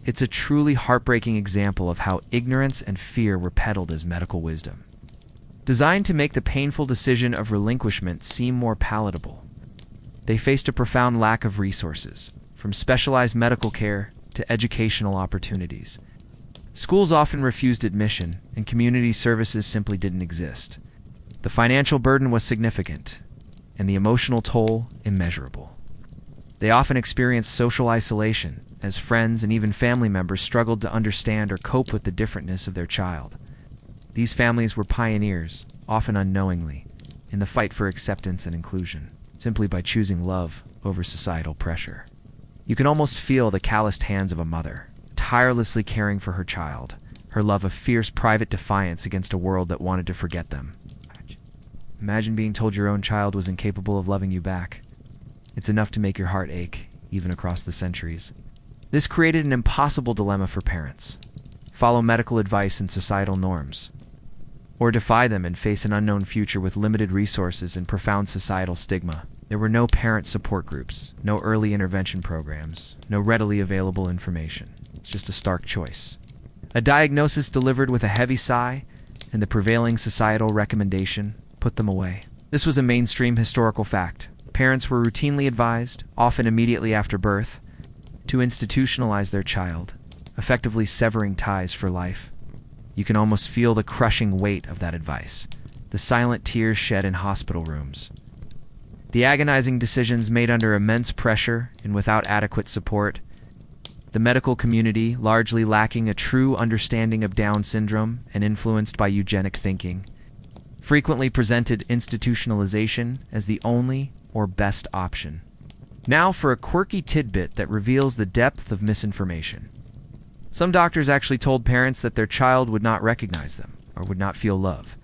It's a truly heartbreaking example of how ignorance and fear were peddled as medical wisdom, designed to make the painful decision of relinquishment seem more palatable. They faced a profound lack of resources, from specialized medical care to educational opportunities. Schools often refused admission, and community services simply didn't exist. The financial burden was significant, and the emotional toll immeasurable. They often experienced social isolation, as friends and even family members struggled to understand or cope with the differentness of their child. These families were pioneers, often unknowingly, in the fight for acceptance and inclusion, simply by choosing love over societal pressure. You can almost feel the calloused hands of a mother, tirelessly caring for her child, her love of fierce private defiance against a world that wanted to forget them. Imagine being told your own child was incapable of loving you back. It's enough to make your heart ache, even across the centuries. This created an impossible dilemma for parents: follow medical advice and societal norms, or defy them and face an unknown future with limited resources and profound societal stigma. There were no parent support groups, no early intervention programs, no readily available information. It's just a stark choice. A diagnosis delivered with a heavy sigh, and the prevailing societal recommendation: put them away. This was a mainstream historical fact. Parents were routinely advised, often immediately after birth, to institutionalize their child, effectively severing ties for life. You can almost feel the crushing weight of that advice, the silent tears shed in hospital rooms, the agonizing decisions made under immense pressure and without adequate support. The medical community, largely lacking a true understanding of Down syndrome and influenced by eugenic thinking, frequently presented institutionalization as the only or best option. Now for a quirky tidbit that reveals the depth of misinformation. Some doctors actually told parents that their child would not recognize them or would not feel love.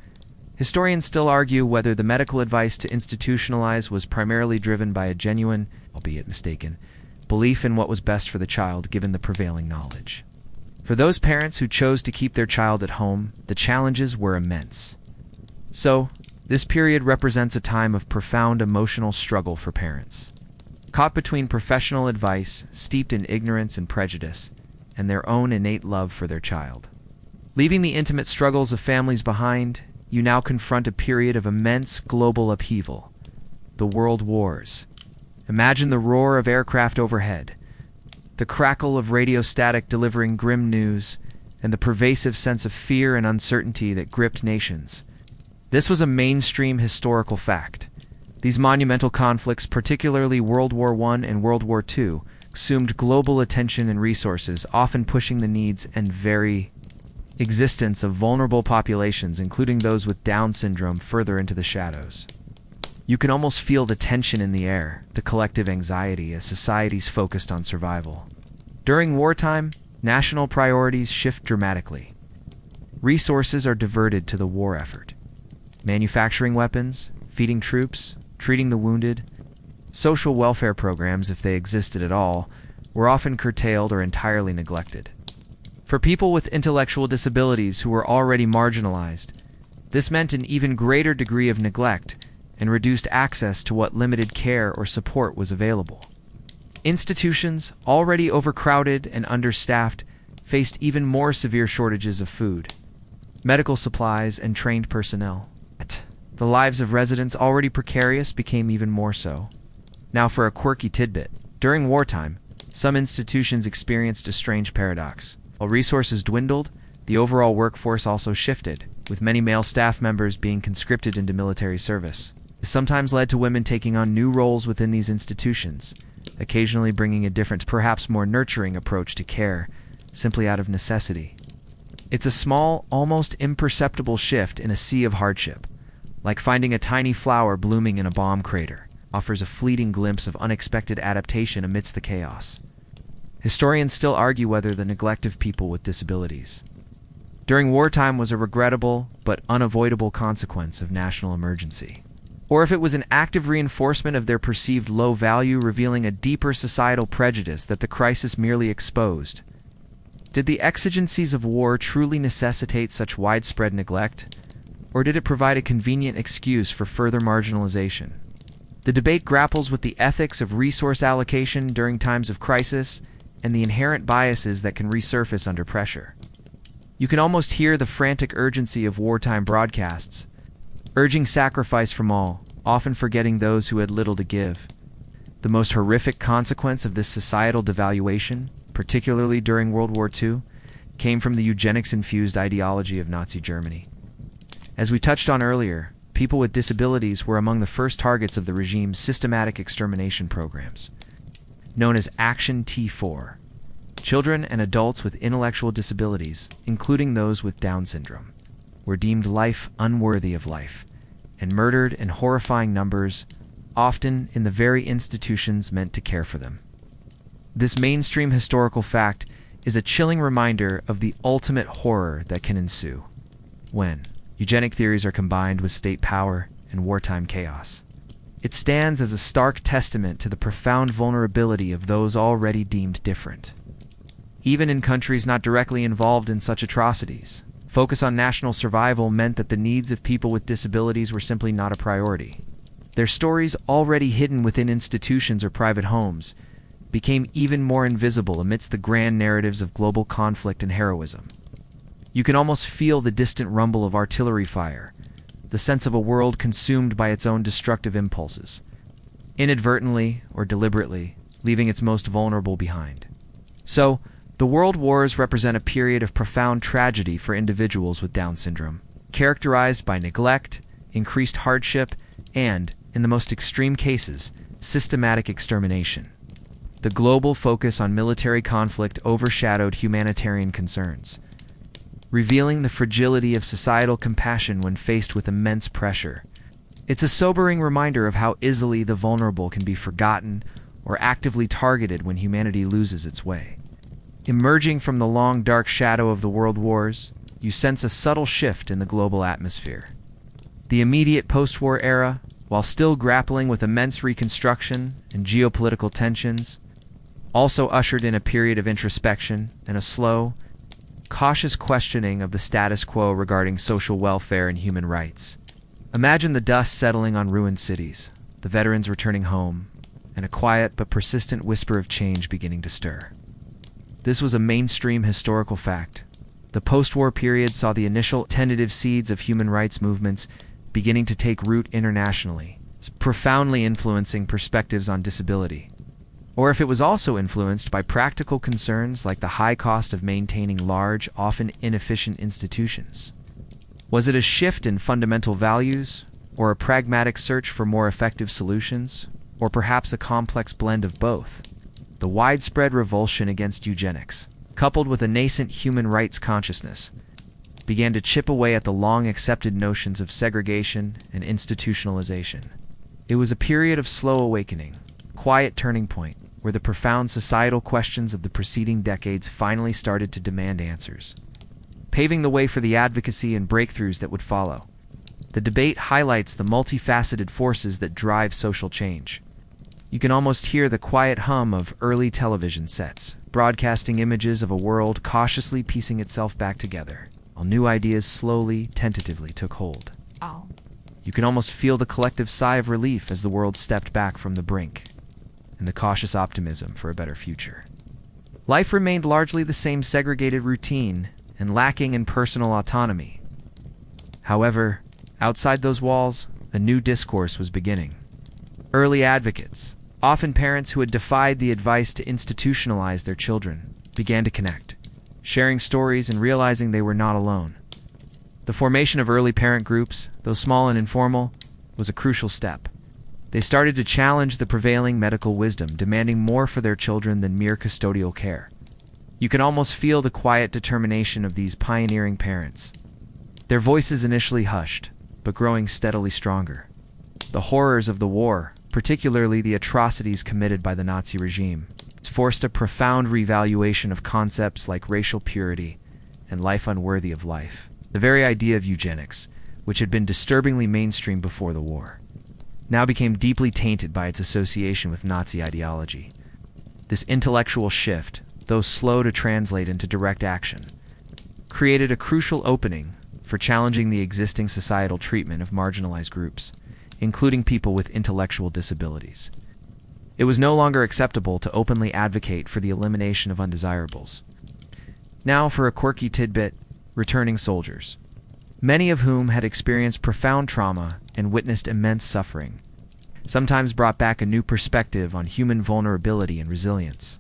Historians still argue whether the medical advice to institutionalize was primarily driven by a genuine, albeit mistaken, belief in what was best for the child given the prevailing knowledge. For those parents who chose to keep their child at home, the challenges were immense. So, this period represents a time of profound emotional struggle for parents. Caught between professional advice, steeped in ignorance and prejudice, and their own innate love for their child. Leaving the intimate struggles of families behind, you now confront a period of immense global upheaval. The World Wars. Imagine the roar of aircraft overhead, the crackle of radio static delivering grim news, and the pervasive sense of fear and uncertainty that gripped nations. This was a mainstream historical fact. These monumental conflicts, particularly World War I and World War II, consumed global attention and resources, often pushing the needs and very existence of vulnerable populations, including those with Down syndrome, further into the shadows. You can almost feel the tension in the air, the collective anxiety as societies focused on survival. During wartime, national priorities shift dramatically. Resources are diverted to the war effort. Manufacturing weapons, feeding troops, treating the wounded, social welfare programs, if they existed at all, were often curtailed or entirely neglected. For people with intellectual disabilities who were already marginalized, this meant an even greater degree of neglect and reduced access to what limited care or support was available. Institutions, already overcrowded and understaffed, faced even more severe shortages of food, medical supplies, and trained personnel. The lives of residents, already precarious, became even more so. Now for a quirky tidbit. During wartime, some institutions experienced a strange paradox. While resources dwindled, the overall workforce also shifted, with many male staff members being conscripted into military service. This sometimes led to women taking on new roles within these institutions, occasionally bringing a different, perhaps more nurturing approach to care, simply out of necessity. It's a small, almost imperceptible shift in a sea of hardship, like finding a tiny flower blooming in a bomb crater, offers a fleeting glimpse of unexpected adaptation amidst the chaos. Historians still argue whether the neglect of people with disabilities during wartime was a regrettable but unavoidable consequence of national emergency, or if it was an active reinforcement of their perceived low value, revealing a deeper societal prejudice that the crisis merely exposed. Did the exigencies of war truly necessitate such widespread neglect, or did it provide a convenient excuse for further marginalization? The debate grapples with the ethics of resource allocation during times of crisis and the inherent biases that can resurface under pressure. You can almost hear the frantic urgency of wartime broadcasts, urging sacrifice from all, often forgetting those who had little to give. The most horrific consequence of this societal devaluation, particularly during World War II, came from the eugenics-infused ideology of Nazi Germany. As we touched on earlier, people with disabilities were among the first targets of the regime's systematic extermination programs, known as Action T4. Children and adults with intellectual disabilities, including those with Down syndrome, were deemed life unworthy of life, and murdered in horrifying numbers, often in the very institutions meant to care for them. This mainstream historical fact is a chilling reminder of the ultimate horror that can ensue when eugenic theories are combined with state power and wartime chaos. It stands as a stark testament to the profound vulnerability of those already deemed different. Even in countries not directly involved in such atrocities, focus on national survival meant that the needs of people with disabilities were simply not a priority. Their stories, already hidden within institutions or private homes, became even more invisible amidst the grand narratives of global conflict and heroism. You can almost feel the distant rumble of artillery fire, the sense of a world consumed by its own destructive impulses, inadvertently or deliberately, leaving its most vulnerable behind. So, the World Wars represent a period of profound tragedy for individuals with Down syndrome, characterized by neglect, increased hardship, and, in the most extreme cases, systematic extermination. The global focus on military conflict overshadowed humanitarian concerns, revealing the fragility of societal compassion when faced with immense pressure. It's a sobering reminder of how easily the vulnerable can be forgotten or actively targeted when humanity loses its way. Emerging from the long, dark shadow of the World Wars, you sense a subtle shift in the global atmosphere. The immediate post-war era, while still grappling with immense reconstruction and geopolitical tensions, also ushered in a period of introspection and a slow, cautious questioning of the status quo regarding social welfare and human rights. Imagine the dust settling on ruined cities, the veterans returning home, and a quiet but persistent whisper of change beginning to stir. This was a mainstream historical fact. The post-war period saw the initial tentative seeds of human rights movements beginning to take root internationally, profoundly influencing perspectives on disability. Or if it was also influenced by practical concerns like the high cost of maintaining large, often inefficient institutions. Was it a shift in fundamental values, or a pragmatic search for more effective solutions, or perhaps a complex blend of both? The widespread revulsion against eugenics, coupled with a nascent human rights consciousness, began to chip away at the long-accepted notions of segregation and institutionalization. It was a period of slow awakening, quiet turning point, where the profound societal questions of the preceding decades finally started to demand answers, paving the way for the advocacy and breakthroughs that would follow. The debate highlights the multifaceted forces that drive social change. You can almost hear the quiet hum of early television sets, broadcasting images of a world cautiously piecing itself back together, while new ideas slowly, tentatively took hold. Oh. You can almost feel the collective sigh of relief as the world stepped back from the brink, and the cautious optimism for a better future. Life remained largely the same segregated routine and lacking in personal autonomy. However, outside those walls, a new discourse was beginning. Early advocates, often parents who had defied the advice to institutionalize their children, began to connect, sharing stories and realizing they were not alone. The formation of early parent groups, though small and informal, was a crucial step. They started to challenge the prevailing medical wisdom, demanding more for their children than mere custodial care. You can almost feel the quiet determination of these pioneering parents. Their voices initially hushed, but growing steadily stronger. The horrors of the war, particularly the atrocities committed by the Nazi regime, forced a profound reevaluation of concepts like racial purity and life unworthy of life. The very idea of eugenics, which had been disturbingly mainstream before the war, now became deeply tainted by its association with Nazi ideology. This intellectual shift, though slow to translate into direct action, created a crucial opening for challenging the existing societal treatment of marginalized groups, including people with intellectual disabilities. It was no longer acceptable to openly advocate for the elimination of undesirables. Now for a quirky tidbit, returning soldiers, many of whom had experienced profound trauma and witnessed immense suffering, sometimes brought back a new perspective on human vulnerability and resilience.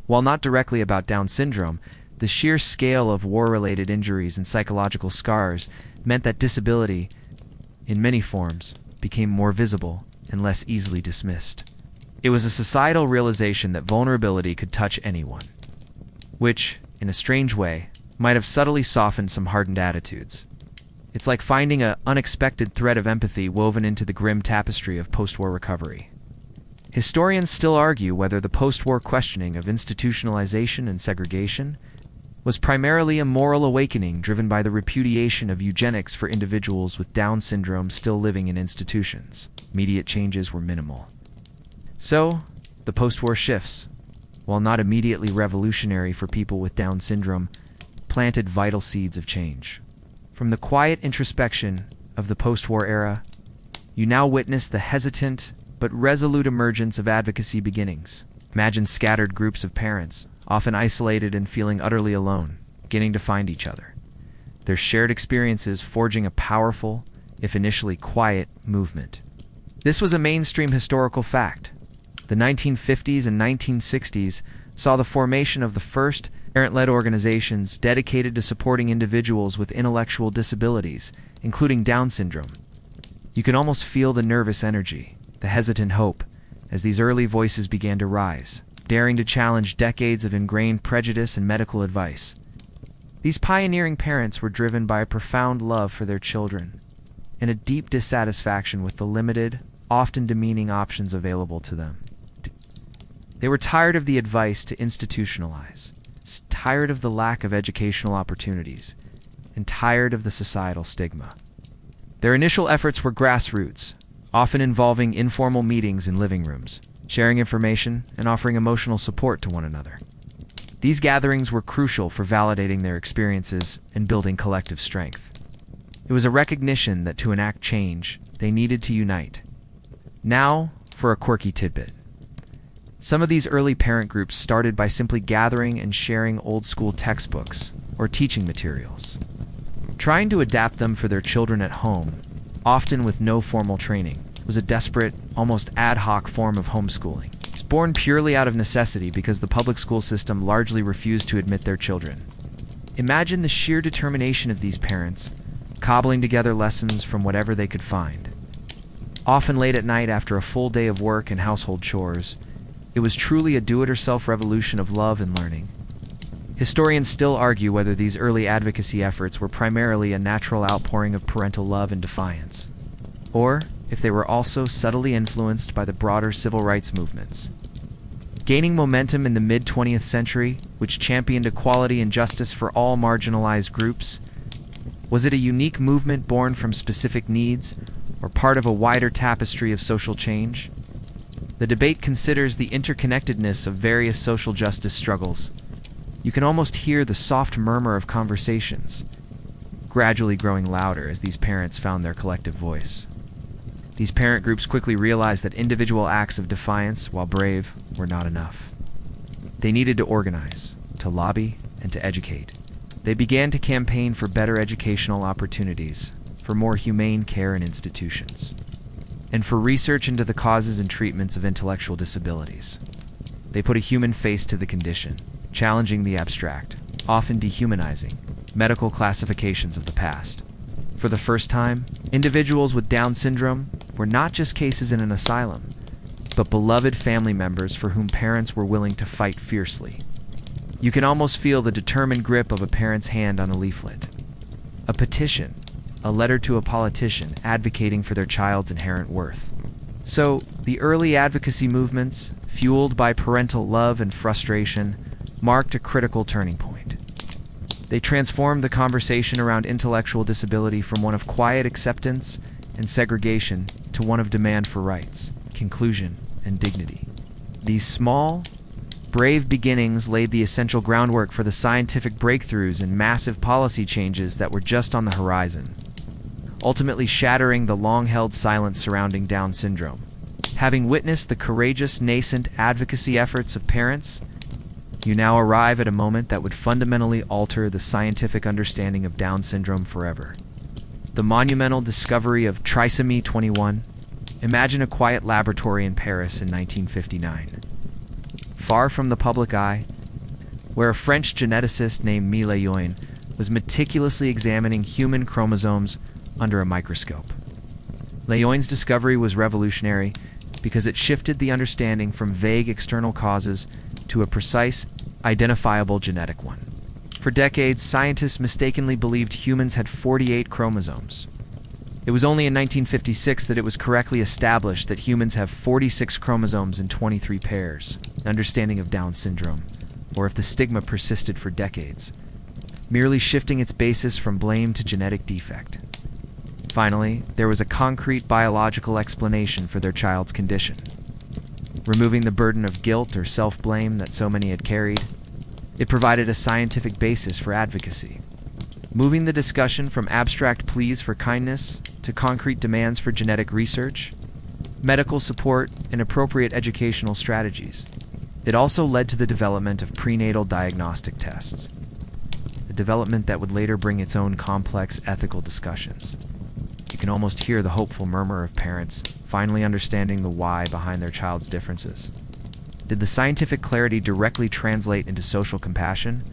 While not directly about Down syndrome, the sheer scale of war-related injuries and psychological scars meant that disability, in many forms, became more visible and less easily dismissed. It was a societal realization that vulnerability could touch anyone, which, in a strange way, might have subtly softened some hardened attitudes. It's like finding an unexpected thread of empathy woven into the grim tapestry of post-war recovery. Historians still argue whether the post-war questioning of institutionalization and segregation was primarily a moral awakening driven by the repudiation of eugenics for individuals with Down syndrome still living in institutions. Immediate changes were minimal. So, the post-war shifts, while not immediately revolutionary for people with Down syndrome, planted vital seeds of change. From the quiet introspection of the post-war era, you now witness the hesitant but resolute emergence of advocacy beginnings. Imagine scattered groups of parents, often isolated and feeling utterly alone, beginning to find each other. Their shared experiences forging a powerful, if initially quiet, movement. This was a mainstream historical fact. The 1950s and 1960s saw the formation of the first parent-led organizations dedicated to supporting individuals with intellectual disabilities, including Down syndrome. You can almost feel the nervous energy, the hesitant hope, as these early voices began to rise, daring to challenge decades of ingrained prejudice and medical advice. These pioneering parents were driven by a profound love for their children and a deep dissatisfaction with the limited, often demeaning options available to them. They were tired of the advice to institutionalize, tired of the lack of educational opportunities, and tired of the societal stigma. Their initial efforts were grassroots, often involving informal meetings in living rooms, sharing information, and offering emotional support to one another. These gatherings were crucial for validating their experiences and building collective strength. It was a recognition that to enact change, they needed to unite. Now, for a quirky tidbit. Some of these early parent groups started by simply gathering and sharing old-school textbooks or teaching materials, trying to adapt them for their children at home, often with no formal training, was a desperate, almost ad hoc form of homeschooling. It's born purely out of necessity because the public school system largely refused to admit their children. Imagine the sheer determination of these parents, cobbling together lessons from whatever they could find. Often late at night after a full day of work and household chores, it was truly a do-it-yourself revolution of love and learning. Historians still argue whether these early advocacy efforts were primarily a natural outpouring of parental love and defiance, or if they were also subtly influenced by the broader civil rights movements. Gaining momentum in the mid-20th century, which championed equality and justice for all marginalized groups, was it a unique movement born from specific needs, or part of a wider tapestry of social change? The debate considers the interconnectedness of various social justice struggles. You can almost hear the soft murmur of conversations, gradually growing louder as these parents found their collective voice. These parent groups quickly realized that individual acts of defiance, while brave, were not enough. They needed to organize, to lobby, and to educate. They began to campaign for better educational opportunities, for more humane care in institutions, and for research into the causes and treatments of intellectual disabilities. They put a human face to the condition, challenging the abstract, often dehumanizing, medical classifications of the past. For the first time, individuals with Down syndrome were not just cases in an asylum, but beloved family members for whom parents were willing to fight fiercely. You can almost feel the determined grip of a parent's hand on a leaflet. A petition, a letter to a politician advocating for their child's inherent worth. So, the early advocacy movements, fueled by parental love and frustration, marked a critical turning point. They transformed the conversation around intellectual disability from one of quiet acceptance and segregation to one of demand for rights, inclusion, and dignity. These small, brave beginnings laid the essential groundwork for the scientific breakthroughs and massive policy changes that were just on the horizon, ultimately shattering the long-held silence surrounding Down syndrome. Having witnessed the courageous, nascent advocacy efforts of parents, you now arrive at a moment that would fundamentally alter the scientific understanding of Down syndrome forever. The monumental discovery of trisomy 21. Imagine a quiet laboratory in Paris in 1959. Far from the public eye, where a French geneticist named Mille Yoin was meticulously examining human chromosomes under a microscope. Leyoin's discovery was revolutionary because it shifted the understanding from vague external causes to a precise, identifiable genetic one. For decades, scientists mistakenly believed humans had 48 chromosomes. It was only in 1956 that it was correctly established that humans have 46 chromosomes in 23 pairs, an understanding of Down syndrome, or if the stigma persisted for decades, merely shifting its basis from blame to genetic defect. Finally, there was a concrete biological explanation for their child's condition. Removing the burden of guilt or self-blame that so many had carried, it provided a scientific basis for advocacy, moving the discussion from abstract pleas for kindness to concrete demands for genetic research, medical support, and appropriate educational strategies. It also led to the development of prenatal diagnostic tests, a development that would later bring its own complex ethical discussions. You can almost hear the hopeful murmur of parents finally understanding the why behind their child's differences. Did the scientific clarity directly translate into social compassion,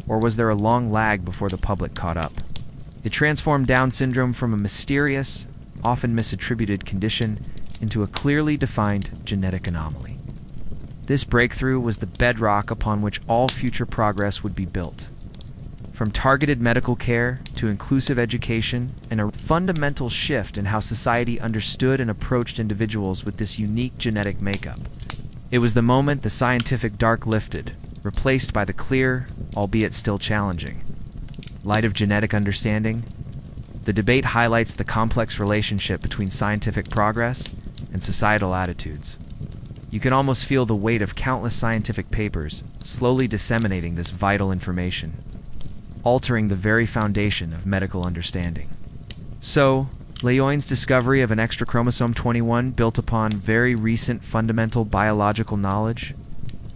or was there a long lag before the public caught up? It transformed Down syndrome from a mysterious, often misattributed condition into a clearly defined genetic anomaly. This breakthrough was the bedrock upon which all future progress would be built. From targeted medical care to inclusive education and a fundamental shift in how society understood and approached individuals with this unique genetic makeup. It was the moment the scientific dark lifted, replaced by the clear, albeit still challenging, light of genetic understanding. The debate highlights the complex relationship between scientific progress and societal attitudes. You can almost feel the weight of countless scientific papers slowly disseminating this vital information, altering the very foundation of medical understanding. So, Lejeun's discovery of an extra chromosome 21 built upon very recent fundamental biological knowledge,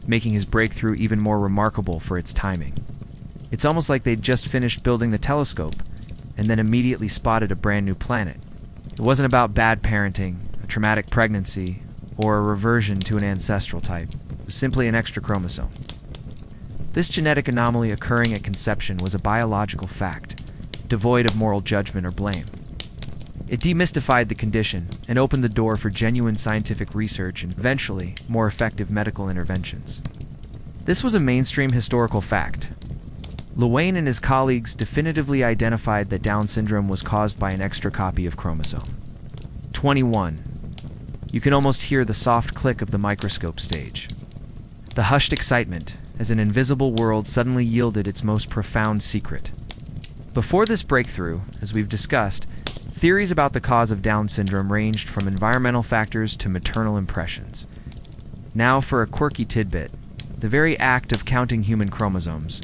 making his breakthrough even more remarkable for its timing. It's almost like they'd just finished building the telescope and then immediately spotted a brand new planet. It wasn't about bad parenting, a traumatic pregnancy, or a reversion to an ancestral type. It was simply an extra chromosome. This genetic anomaly occurring at conception was a biological fact, devoid of moral judgment or blame. It demystified the condition and opened the door for genuine scientific research and, eventually, more effective medical interventions. This was a mainstream historical fact. Lejeune and his colleagues definitively identified that Down syndrome was caused by an extra copy of chromosome 21. You can almost hear the soft click of the microscope stage. The hushed excitement as an invisible world suddenly yielded its most profound secret. Before this breakthrough, as we've discussed, theories about the cause of Down syndrome ranged from environmental factors to maternal impressions. Now for a quirky tidbit, the very act of counting human chromosomes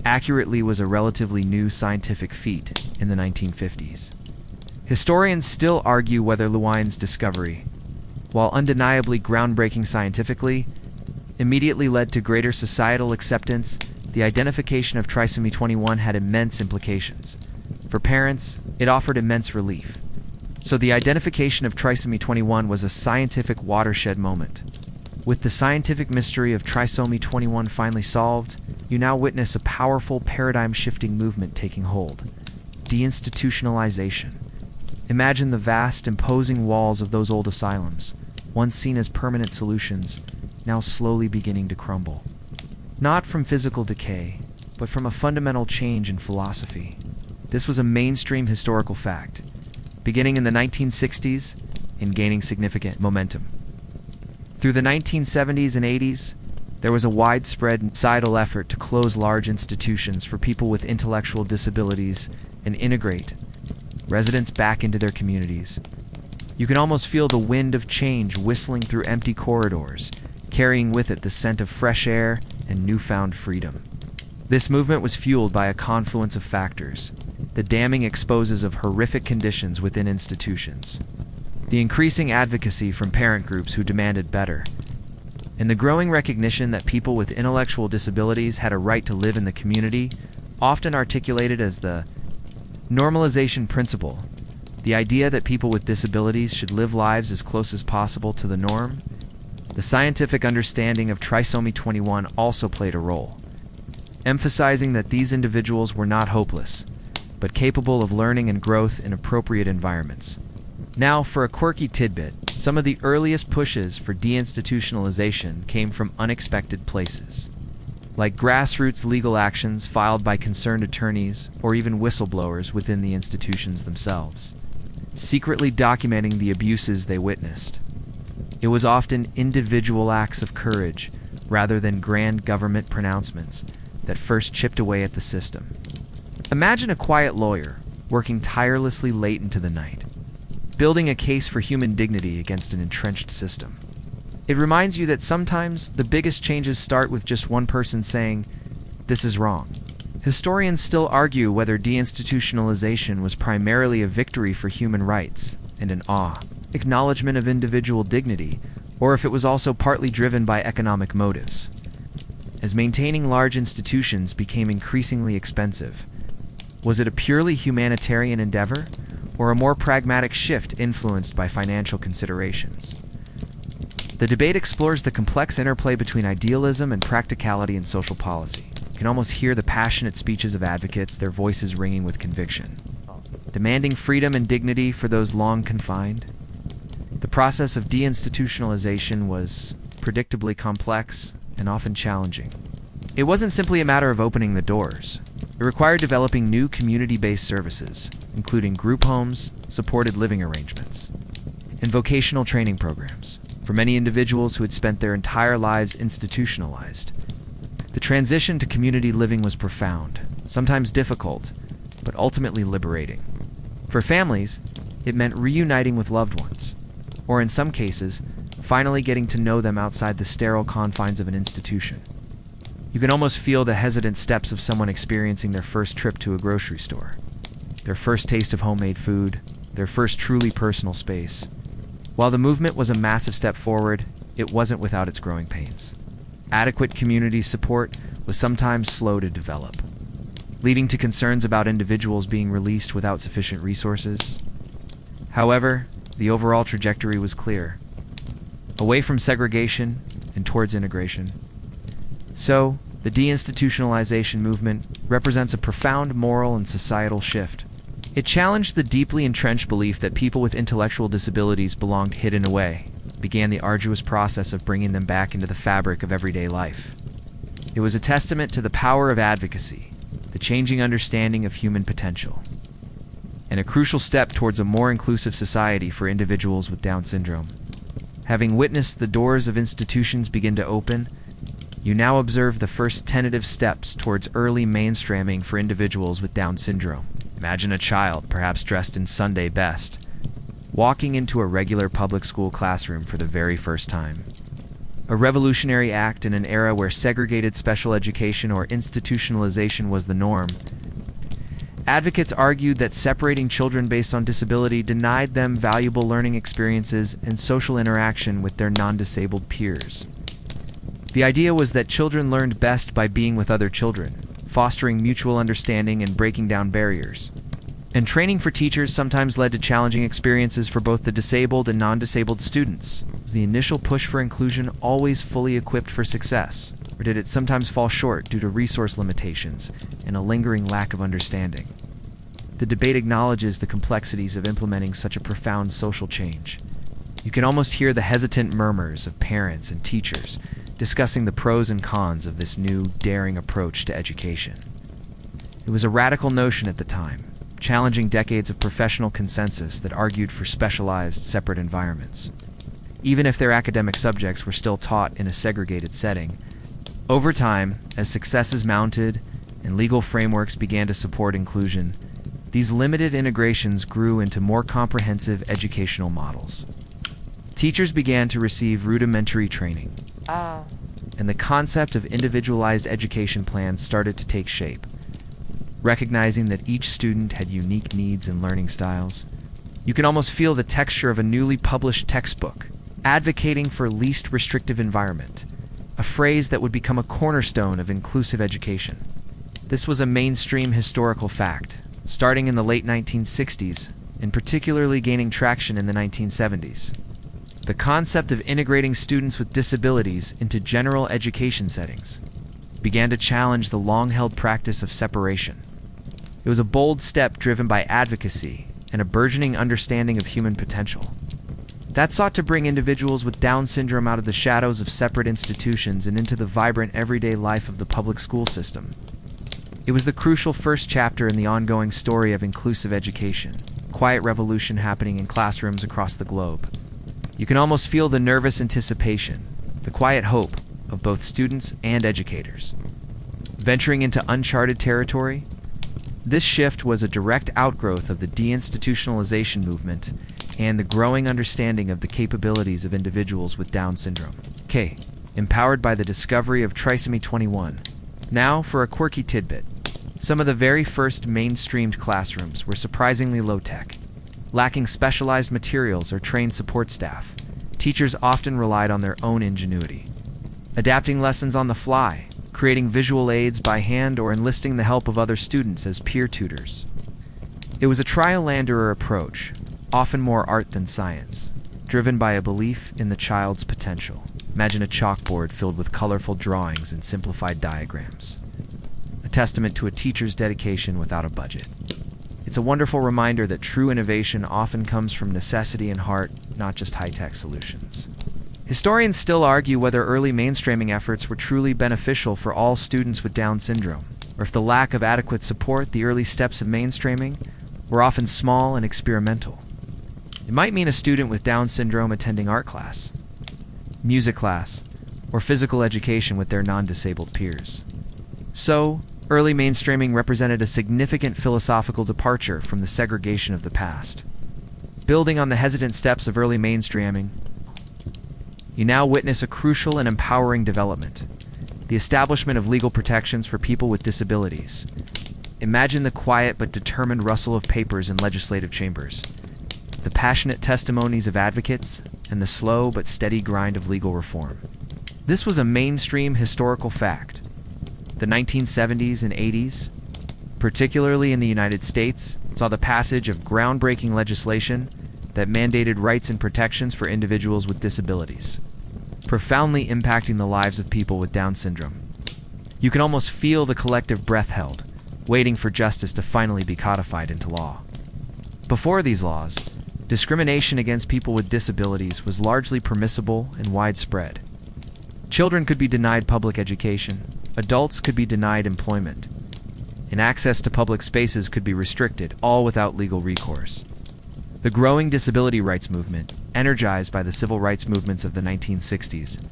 accurately was a relatively new scientific feat in the 1950s. Historians still argue whether Lejeun's discovery, while undeniably groundbreaking scientifically, immediately led to greater societal acceptance. The identification of trisomy 21 had immense implications. For parents, it offered immense relief. So the identification of trisomy 21 was a scientific watershed moment. With the scientific mystery of trisomy 21 finally solved, you now witness a powerful paradigm-shifting movement taking hold. Deinstitutionalization. Imagine the vast, imposing walls of those old asylums, once seen as permanent solutions, now slowly beginning to crumble. Not from physical decay, but from a fundamental change in philosophy. This was a mainstream historical fact, beginning in the 1960s and gaining significant momentum. Through the 1970s and 80s, there was a widespread societal effort to close large institutions for people with intellectual disabilities and integrate residents back into their communities. You can almost feel the wind of change whistling through empty corridors, carrying with it the scent of fresh air and newfound freedom. This movement was fueled by a confluence of factors: the damning exposes of horrific conditions within institutions, the increasing advocacy from parent groups who demanded better, and the growing recognition that people with intellectual disabilities had a right to live in the community, often articulated as the normalization principle, the idea that people with disabilities should live lives as close as possible to the norm. The scientific understanding of trisomy 21 also played a role, emphasizing that these individuals were not hopeless, but capable of learning and growth in appropriate environments. Now, for a quirky tidbit, some of the earliest pushes for deinstitutionalization came from unexpected places, like grassroots legal actions filed by concerned attorneys or even whistleblowers within the institutions themselves, secretly documenting the abuses they witnessed. It was often individual acts of courage, rather than grand government pronouncements, that first chipped away at the system. Imagine a quiet lawyer working tirelessly late into the night, building a case for human dignity against an entrenched system. It reminds you that sometimes the biggest changes start with just one person saying, "This is wrong." Historians still argue whether deinstitutionalization was primarily a victory for human rights and an acknowledgement of individual dignity, or if it was also partly driven by economic motives. As maintaining large institutions became increasingly expensive, was it a purely humanitarian endeavor, or a more pragmatic shift influenced by financial considerations? The debate explores the complex interplay between idealism and practicality in social policy. You can almost hear the passionate speeches of advocates, their voices ringing with conviction, demanding freedom and dignity for those long confined. The process of deinstitutionalization was predictably complex and often challenging. It wasn't simply a matter of opening the doors. It required developing new community-based services, including group homes, supported living arrangements, and vocational training programs for many individuals who had spent their entire lives institutionalized. The transition to community living was profound, sometimes difficult, but ultimately liberating. For families, it meant reuniting with loved ones, or in some cases, finally getting to know them outside the sterile confines of an institution. You can almost feel the hesitant steps of someone experiencing their first trip to a grocery store, their first taste of homemade food, their first truly personal space. While the movement was a massive step forward, it wasn't without its growing pains. Adequate community support was sometimes slow to develop, leading to concerns about individuals being released without sufficient resources. However, the overall trajectory was clear, away from segregation and towards integration. So, the deinstitutionalization movement represents a profound moral and societal shift. It challenged the deeply entrenched belief that people with intellectual disabilities belonged hidden away, began the arduous process of bringing them back into the fabric of everyday life. It was a testament to the power of advocacy, the changing understanding of human potential, and a crucial step towards a more inclusive society for individuals with Down syndrome. Having witnessed the doors of institutions begin to open, you now observe the first tentative steps towards early mainstreaming for individuals with Down syndrome. Imagine a child, perhaps dressed in Sunday best, walking into a regular public school classroom for the very first time. A revolutionary act in an era where segregated special education or institutionalization was the norm. Advocates argued that separating children based on disability denied them valuable learning experiences and social interaction with their non-disabled peers. The idea was that children learned best by being with other children, fostering mutual understanding and breaking down barriers. And training for teachers sometimes led to challenging experiences for both the disabled and non-disabled students. Was the initial push for inclusion always fully equipped for success, or did it sometimes fall short due to resource limitations and a lingering lack of understanding? The debate acknowledges the complexities of implementing such a profound social change. You can almost hear the hesitant murmurs of parents and teachers discussing the pros and cons of this new, daring approach to education. It was a radical notion at the time, challenging decades of professional consensus that argued for specialized, separate environments. Even if their academic subjects were still taught in a segregated setting, over time, as successes mounted and legal frameworks began to support inclusion, these limited integrations grew into more comprehensive educational models. Teachers began to receive rudimentary training, and the concept of individualized education plans started to take shape. Recognizing that each student had unique needs and learning styles, you can almost feel the texture of a newly published textbook, advocating for least restrictive environment, a phrase that would become a cornerstone of inclusive education. This was a mainstream historical fact, starting in the late 1960s and particularly gaining traction in the 1970s. The concept of integrating students with disabilities into general education settings began to challenge the long-held practice of separation. It was a bold step driven by advocacy and a burgeoning understanding of human potential that sought to bring individuals with Down syndrome out of the shadows of separate institutions and into the vibrant everyday life of the public school system. It was the crucial first chapter in the ongoing story of inclusive education, a quiet revolution happening in classrooms across the globe. You can almost feel the nervous anticipation, the quiet hope of both students and educators. Venturing into uncharted territory, this shift was a direct outgrowth of the deinstitutionalization movement and the growing understanding of the capabilities of individuals with Down syndrome. Empowered by the discovery of trisomy 21. Now for a quirky tidbit. Some of the very first mainstreamed classrooms were surprisingly low-tech. Lacking specialized materials or trained support staff, teachers often relied on their own ingenuity, adapting lessons on the fly, creating visual aids by hand, or enlisting the help of other students as peer tutors. It was a trial-and-error approach, often more art than science, driven by a belief in the child's potential. Imagine a chalkboard filled with colorful drawings and simplified diagrams, a testament to a teacher's dedication without a budget. It's a wonderful reminder that true innovation often comes from necessity and heart, not just high-tech solutions. Historians still argue whether early mainstreaming efforts were truly beneficial for all students with Down syndrome, or if the lack of adequate support, the early steps of mainstreaming, were often small and experimental. It might mean a student with Down syndrome attending art class, music class, or physical education with their non-disabled peers. So, early mainstreaming represented a significant philosophical departure from the segregation of the past. Building on the hesitant steps of early mainstreaming, you now witness a crucial and empowering development: the establishment of legal protections for people with disabilities. Imagine the quiet but determined rustle of papers in legislative chambers, the passionate testimonies of advocates, and the slow but steady grind of legal reform. This was a mainstream historical fact. The 1970s and 80s, particularly in the United States, saw the passage of groundbreaking legislation that mandated rights and protections for individuals with disabilities, profoundly impacting the lives of people with Down syndrome. You can almost feel the collective breath held, waiting for justice to finally be codified into law. Before these laws, discrimination against people with disabilities was largely permissible and widespread. Children could be denied public education, adults could be denied employment, and access to public spaces could be restricted, all without legal recourse. The growing disability rights movement, energized by the civil rights movements of the 1960s,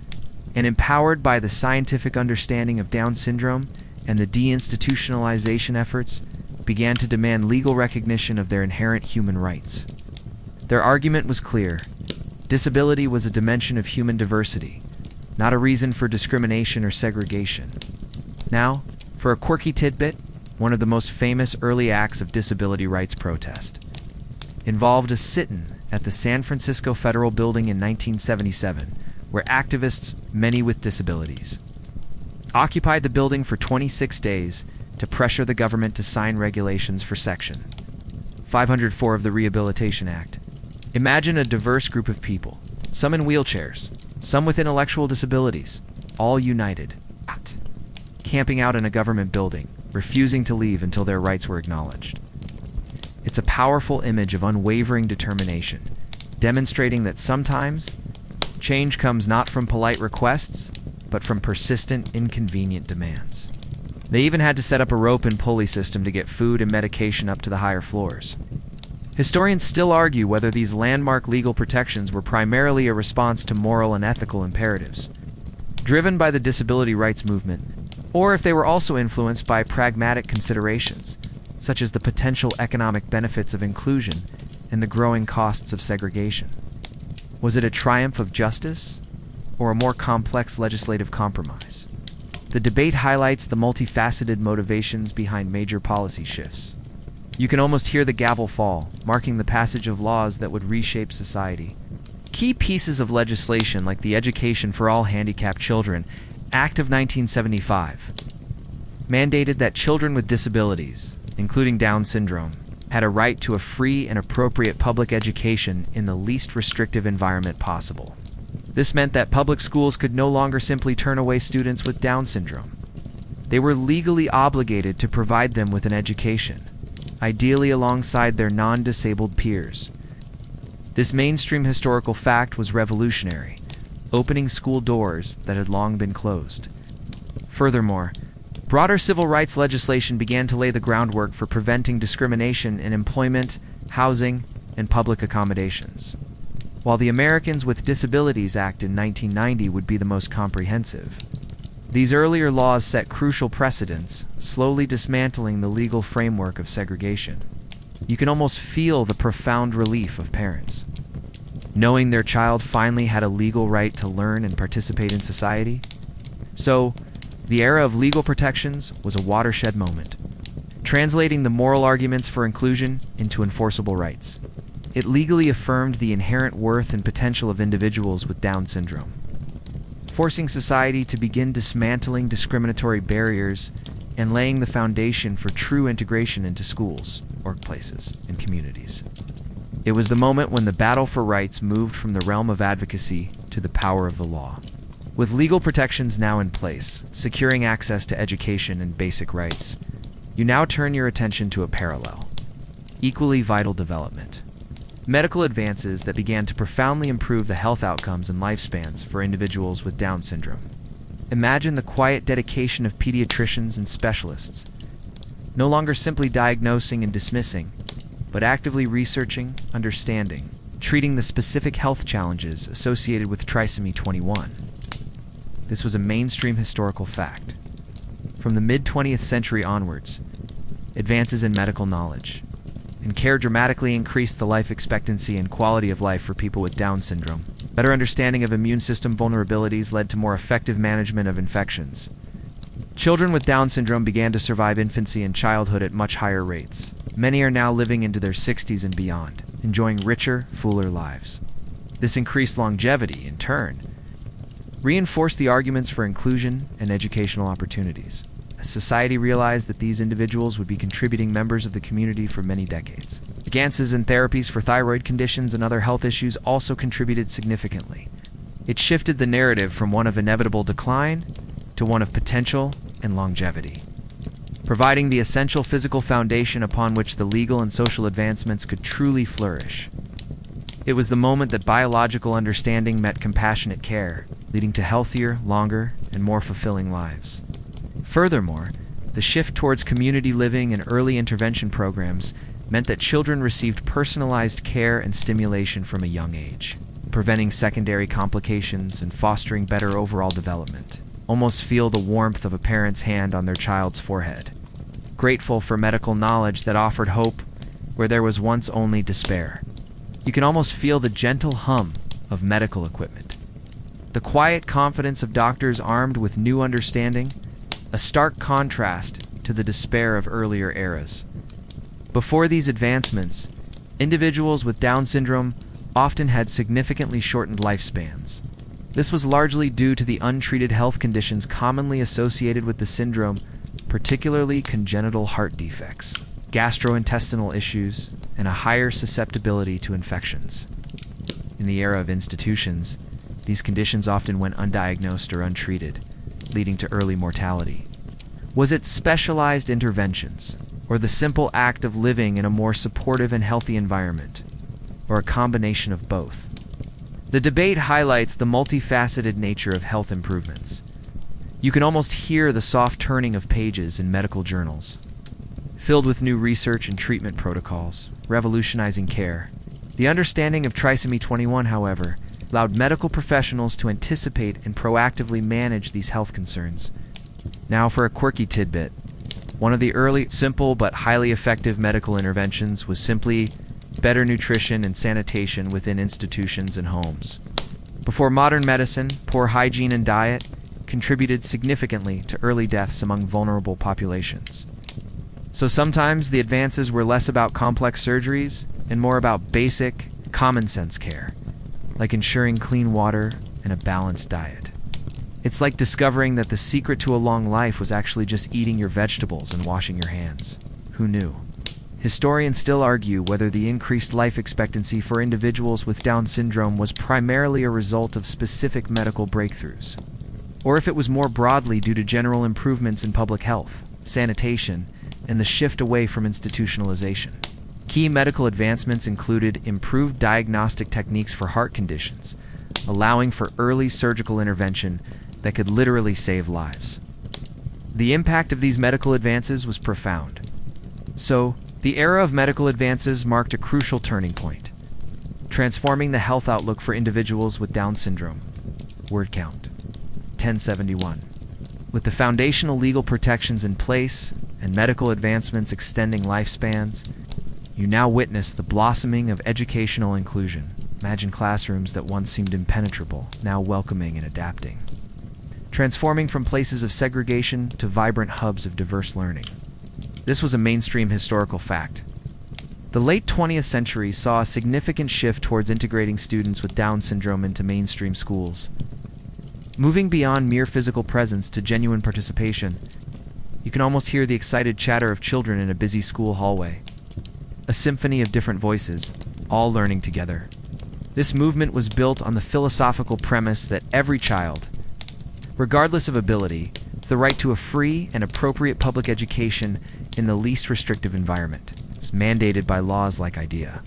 and empowered by the scientific understanding of Down syndrome and the deinstitutionalization efforts, began to demand legal recognition of their inherent human rights. Their argument was clear: disability was a dimension of human diversity, not a reason for discrimination or segregation. Now, for a quirky tidbit, one of the most famous early acts of disability rights protest involved a sit-in at the San Francisco Federal Building in 1977, where activists, many with disabilities, occupied the building for 26 days to pressure the government to sign regulations for Section 504 of the Rehabilitation Act. Imagine a diverse group of people, some in wheelchairs, some with intellectual disabilities, all united, camping out in a government building, refusing to leave until their rights were acknowledged. It's a powerful image of unwavering determination, demonstrating that sometimes change comes not from polite requests, but from persistent, inconvenient demands. They even had to set up a rope and pulley system to get food and medication up to the higher floors. Historians still argue whether these landmark legal protections were primarily a response to moral and ethical imperatives driven by the disability rights movement, or if they were also influenced by pragmatic considerations, such as the potential economic benefits of inclusion and the growing costs of segregation. Was it a triumph of justice, or a more complex legislative compromise? The debate highlights the multifaceted motivations behind major policy shifts. You can almost hear the gavel fall, marking the passage of laws that would reshape society. Key pieces of legislation like the Education for All Handicapped Children Act of 1975 mandated that children with disabilities, including Down syndrome, had a right to a free and appropriate public education in the least restrictive environment possible. This meant that public schools could no longer simply turn away students with Down syndrome. They were legally obligated to provide them with an education, ideally alongside their non-disabled peers. This mainstream historical fact was revolutionary, opening school doors that had long been closed. Furthermore, broader civil rights legislation began to lay the groundwork for preventing discrimination in employment, housing, and public accommodations. While the Americans with Disabilities Act in 1990 would be the most comprehensive, these earlier laws set crucial precedents, slowly dismantling the legal framework of segregation. You can almost feel the profound relief of parents, knowing their child finally had a legal right to learn and participate in society. So, the era of legal protections was a watershed moment, translating the moral arguments for inclusion into enforceable rights. It legally affirmed the inherent worth and potential of individuals with Down syndrome, forcing society to begin dismantling discriminatory barriers and laying the foundation for true integration into schools, workplaces, and communities. It was the moment when the battle for rights moved from the realm of advocacy to the power of the law. With legal protections now in place, securing access to education and basic rights, you now turn your attention to a parallel, equally vital development: medical advances that began to profoundly improve the health outcomes and lifespans for individuals with Down syndrome. Imagine the quiet dedication of pediatricians and specialists, no longer simply diagnosing and dismissing, but actively researching, understanding, treating the specific health challenges associated with trisomy 21. This was a mainstream historical fact. From the mid-20th century onwards, advances in medical knowledge and care dramatically increased the life expectancy and quality of life for people with Down syndrome. Better understanding of immune system vulnerabilities led to more effective management of infections. Children with Down syndrome began to survive infancy and childhood at much higher rates. Many are now living into their 60s and beyond, enjoying richer, fuller lives. This increased longevity, in turn, reinforced the arguments for inclusion and educational opportunities, as society realized that these individuals would be contributing members of the community for many decades. Advances in therapies for thyroid conditions and other health issues also contributed significantly. It shifted the narrative from one of inevitable decline to one of potential and longevity, providing the essential physical foundation upon which the legal and social advancements could truly flourish. It was the moment that biological understanding met compassionate care, leading to healthier, longer, and more fulfilling lives. Furthermore, the shift towards community living and early intervention programs meant that children received personalized care and stimulation from a young age, preventing secondary complications and fostering better overall development. Almost feel the warmth of a parent's hand on their child's forehead. Grateful for medical knowledge that offered hope where there was once only despair. You can almost feel the gentle hum of medical equipment. The quiet confidence of doctors armed with new understanding, a stark contrast to the despair of earlier eras. Before these advancements, individuals with Down syndrome often had significantly shortened lifespans. This was largely due to the untreated health conditions commonly associated with the syndrome, particularly congenital heart defects, gastrointestinal issues, and a higher susceptibility to infections. In the era of institutions, these conditions often went undiagnosed or untreated, leading to early mortality. Was it specialized interventions, or the simple act of living in a more supportive and healthy environment, or a combination of both? The debate highlights the multifaceted nature of health improvements. You can almost hear the soft turning of pages in medical journals, filled with new research and treatment protocols, revolutionizing care. The understanding of trisomy 21, however, allowed medical professionals to anticipate and proactively manage these health concerns. Now for a quirky tidbit. One of the early, simple but highly effective medical interventions was simply better nutrition and sanitation within institutions and homes. Before modern medicine, poor hygiene and diet contributed significantly to early deaths among vulnerable populations. So sometimes the advances were less about complex surgeries and more about basic, common-sense care, like ensuring clean water and a balanced diet. It's like discovering that the secret to a long life was actually just eating your vegetables and washing your hands. Who knew? Historians still argue whether the increased life expectancy for individuals with Down syndrome was primarily a result of specific medical breakthroughs, or if it was more broadly due to general improvements in public health, sanitation, and the shift away from institutionalization. Key medical advancements included improved diagnostic techniques for heart conditions, allowing for early surgical intervention that could literally save lives. The impact of these medical advances was profound. So, the era of medical advances marked a crucial turning point, transforming the health outlook for individuals with Down syndrome. Word count: 1071. With the foundational legal protections in place and medical advancements extending lifespans, you now witness the blossoming of educational inclusion. Imagine classrooms that once seemed impenetrable, now welcoming and adapting, transforming from places of segregation to vibrant hubs of diverse learning. This was a mainstream historical fact. The late 20th century saw a significant shift towards integrating students with Down syndrome into mainstream schools. Moving beyond mere physical presence to genuine participation, you can almost hear the excited chatter of children in a busy school hallway. A symphony of different voices, all learning together. This movement was built on the philosophical premise that every child, regardless of ability, has the right to a free and appropriate public education in the least restrictive environment. It's mandated by laws like IDEA.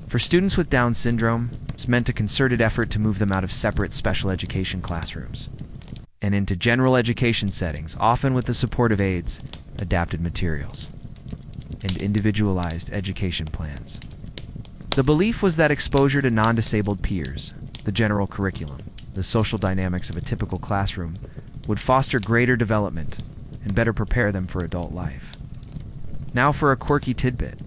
For students with Down syndrome, it's meant a concerted effort to move them out of separate special education classrooms and into general education settings, often with the support of aides, adapted materials, and individualized education plans. The belief was that exposure to non-disabled peers, the general curriculum, the social dynamics of a typical classroom, would foster greater development and better prepare them for adult life. Now for a quirky tidbit.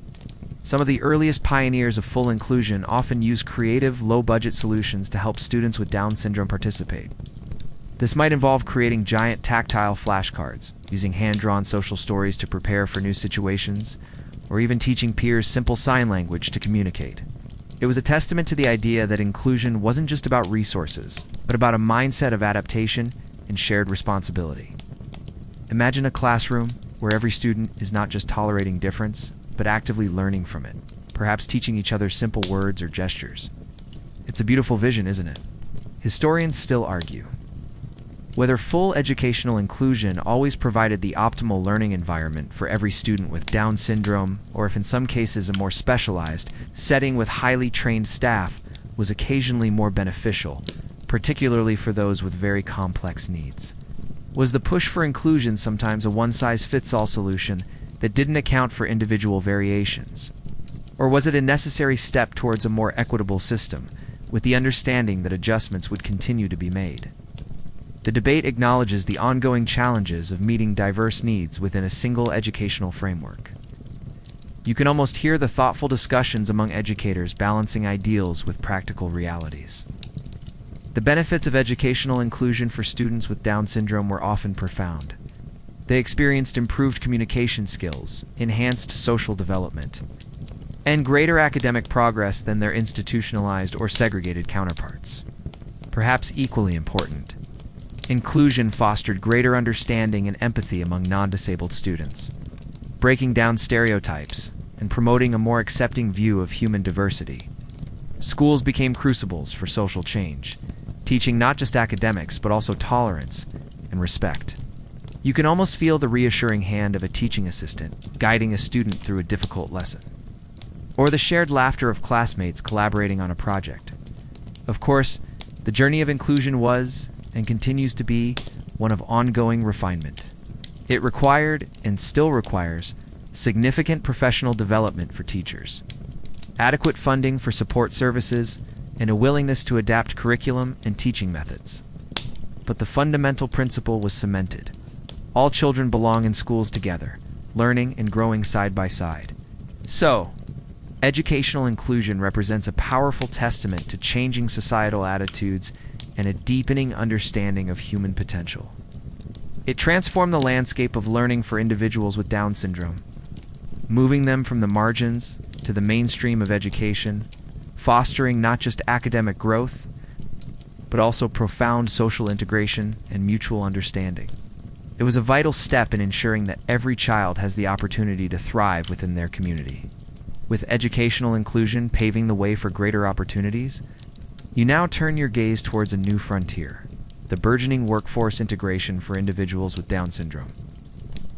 Some of the earliest pioneers of full inclusion often used creative, low-budget solutions to help students with Down syndrome participate. This might involve creating giant tactile flashcards, using hand-drawn social stories to prepare for new situations, or even teaching peers simple sign language to communicate. It was a testament to the idea that inclusion wasn't just about resources, but about a mindset of adaptation and shared responsibility. Imagine a classroom where every student is not just tolerating difference, but actively learning from it, perhaps teaching each other simple words or gestures. It's a beautiful vision, isn't it? Historians still argue whether full educational inclusion always provided the optimal learning environment for every student with Down syndrome, or if in some cases a more specialized setting with highly trained staff was occasionally more beneficial, particularly for those with very complex needs. Was the push for inclusion sometimes a one-size-fits-all solution that didn't account for individual variations? Or was it a necessary step towards a more equitable system, with the understanding that adjustments would continue to be made? The debate acknowledges the ongoing challenges of meeting diverse needs within a single educational framework. You can almost hear the thoughtful discussions among educators balancing ideals with practical realities. The benefits of educational inclusion for students with Down syndrome were often profound. They experienced improved communication skills, enhanced social development, and greater academic progress than their institutionalized or segregated counterparts. Perhaps equally important, inclusion fostered greater understanding and empathy among non-disabled students, breaking down stereotypes and promoting a more accepting view of human diversity. Schools became crucibles for social change, teaching not just academics but also tolerance and respect. You can almost feel the reassuring hand of a teaching assistant guiding a student through a difficult lesson, or the shared laughter of classmates collaborating on a project. Of course, the journey of inclusion was, and continues to be, one of ongoing refinement. It required, and still requires, significant professional development for teachers, adequate funding for support services, and a willingness to adapt curriculum and teaching methods. But the fundamental principle was cemented. All children belong in schools together, learning and growing side by side. So, educational inclusion represents a powerful testament to changing societal attitudes and a deepening understanding of human potential. It transformed the landscape of learning for individuals with Down syndrome, moving them from the margins to the mainstream of education, fostering not just academic growth, but also profound social integration and mutual understanding. It was a vital step in ensuring that every child has the opportunity to thrive within their community. With educational inclusion paving the way for greater opportunities, you now turn your gaze towards a new frontier, the burgeoning workforce integration for individuals with Down syndrome.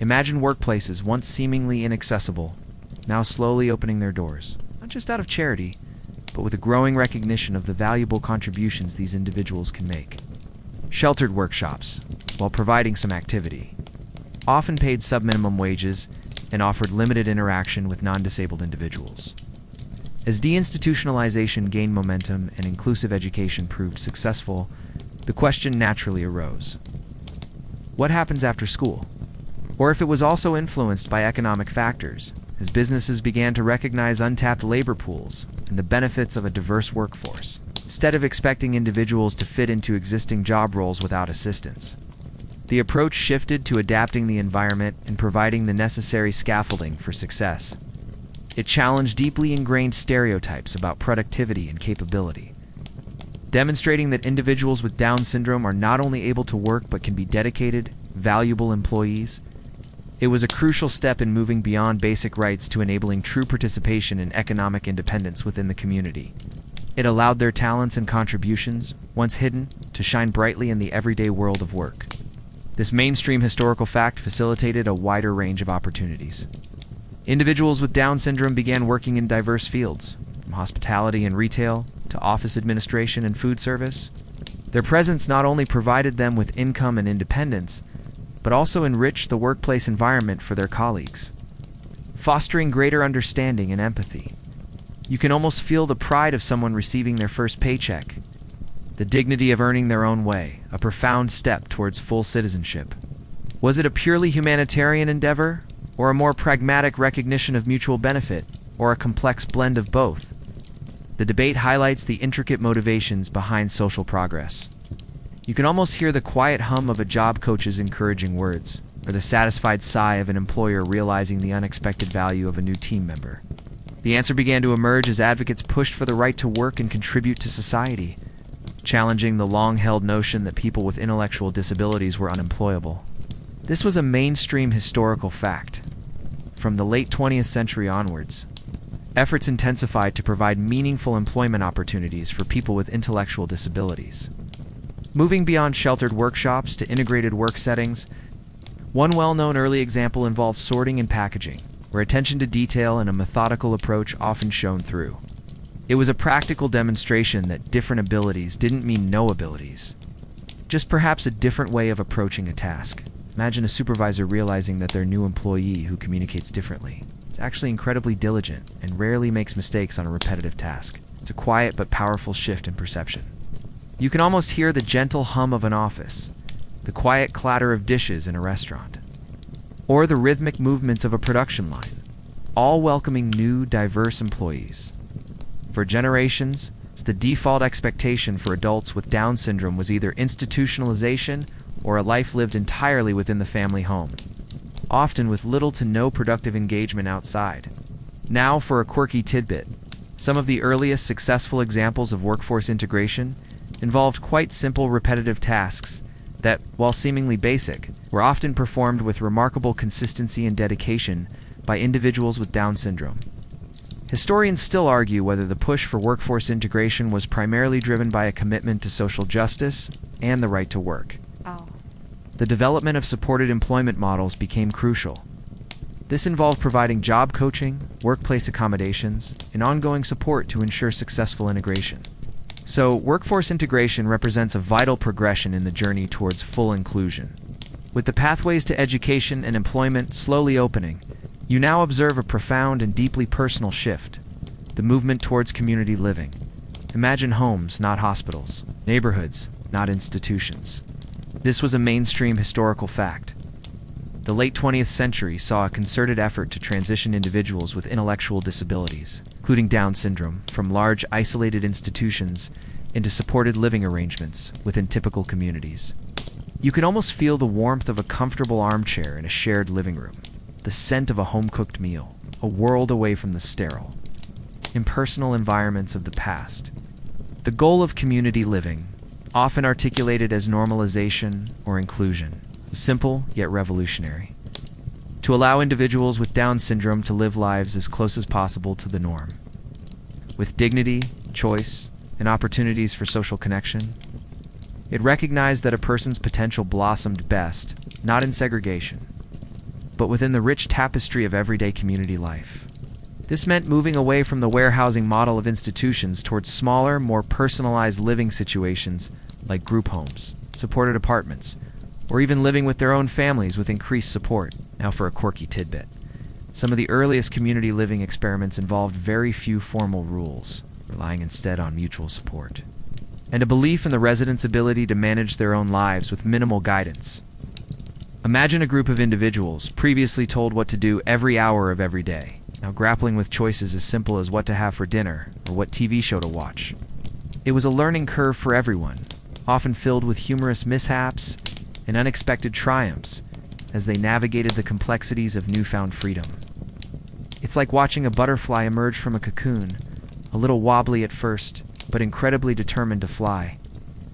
Imagine workplaces once seemingly inaccessible, now slowly opening their doors, not just out of charity, but with a growing recognition of the valuable contributions these individuals can make. Sheltered workshops, while providing some activity, often paid sub-minimum wages and offered limited interaction with non-disabled individuals. As deinstitutionalization gained momentum and inclusive education proved successful, the question naturally arose: what happens after school? Or if it was also influenced by economic factors, as businesses began to recognize untapped labor pools and the benefits of a diverse workforce, instead of expecting individuals to fit into existing job roles without assistance. The approach shifted to adapting the environment and providing the necessary scaffolding for success. It challenged deeply ingrained stereotypes about productivity and capability, demonstrating that individuals with Down syndrome are not only able to work but can be dedicated, valuable employees. It was a crucial step in moving beyond basic rights to enabling true participation and economic independence within the community. It allowed their talents and contributions, once hidden, to shine brightly in the everyday world of work. This mainstream historical fact facilitated a wider range of opportunities. Individuals with Down syndrome began working in diverse fields, from hospitality and retail to office administration and food service. Their presence not only provided them with income and independence, but also enriched the workplace environment for their colleagues, fostering greater understanding and empathy. You can almost feel the pride of someone receiving their first paycheck, the dignity of earning their own way, a profound step towards full citizenship. Was it a purely humanitarian endeavor, or a more pragmatic recognition of mutual benefit? or a complex blend of both. The debate highlights the intricate motivations behind social progress. You can almost hear the quiet hum of a job coach's encouraging words, or the satisfied sigh of an employer realizing the unexpected value of a new team member. The answer began to emerge as advocates pushed for the right to work and contribute to society, challenging the long-held notion that people with intellectual disabilities were unemployable. This was a mainstream historical fact. From the late 20th century onwards, efforts intensified to provide meaningful employment opportunities for people with intellectual disabilities. Moving beyond sheltered workshops to integrated work settings, one well-known early example involved sorting and packaging, where attention to detail and a methodical approach often shone through. It was a practical demonstration that different abilities didn't mean no abilities, just perhaps a different way of approaching a task. Imagine a supervisor realizing that their new employee who communicates differently is actually incredibly diligent and rarely makes mistakes on a repetitive task. It's a quiet but powerful shift in perception. You can almost hear the gentle hum of an office, the quiet clatter of dishes in a restaurant, or the rhythmic movements of a production line, all welcoming new, diverse employees. For generations, the default expectation for adults with Down syndrome was either institutionalization or a life lived entirely within the family home, often with little to no productive engagement outside. Now for a quirky tidbit. Some of the earliest successful examples of workforce integration involved quite simple repetitive tasks that, while seemingly basic, were often performed with remarkable consistency and dedication by individuals with Down syndrome. Historians still argue whether the push for workforce integration was primarily driven by a commitment to social justice and the right to work. The development of supported employment models became crucial. This involved providing job coaching, workplace accommodations, and ongoing support to ensure successful integration. So, workforce integration represents a vital progression in the journey towards full inclusion. With the pathways to education and employment slowly opening, you now observe a profound and deeply personal shift, the movement towards community living. Imagine homes, not hospitals, neighborhoods, not institutions. This was a mainstream historical fact. The late 20th century saw a concerted effort to transition individuals with intellectual disabilities, including Down syndrome, from large isolated institutions into supported living arrangements within typical communities. You can almost feel the warmth of a comfortable armchair in a shared living room, the scent of a home-cooked meal, a world away from the sterile, impersonal environments of the past. The goal of community living, often articulated as normalization or inclusion, was simple yet revolutionary: to allow individuals with Down syndrome to live lives as close as possible to the norm, with dignity, choice, and opportunities for social connection. It recognized that a person's potential blossomed best, not in segregation, but within the rich tapestry of everyday community life. This meant moving away from the warehousing model of institutions towards smaller, more personalized living situations like group homes, supported apartments, or even living with their own families with increased support. Now for a quirky tidbit. Some of the earliest community living experiments involved very few formal rules, relying instead on mutual support, and a belief in the residents' ability to manage their own lives with minimal guidance. Imagine a group of individuals previously told what to do every hour of every day, now grappling with choices as simple as what to have for dinner or what TV show to watch. It was a learning curve for everyone, often filled with humorous mishaps and unexpected triumphs as they navigated the complexities of newfound freedom. It's like watching a butterfly emerge from a cocoon, a little wobbly at first, but incredibly determined to fly.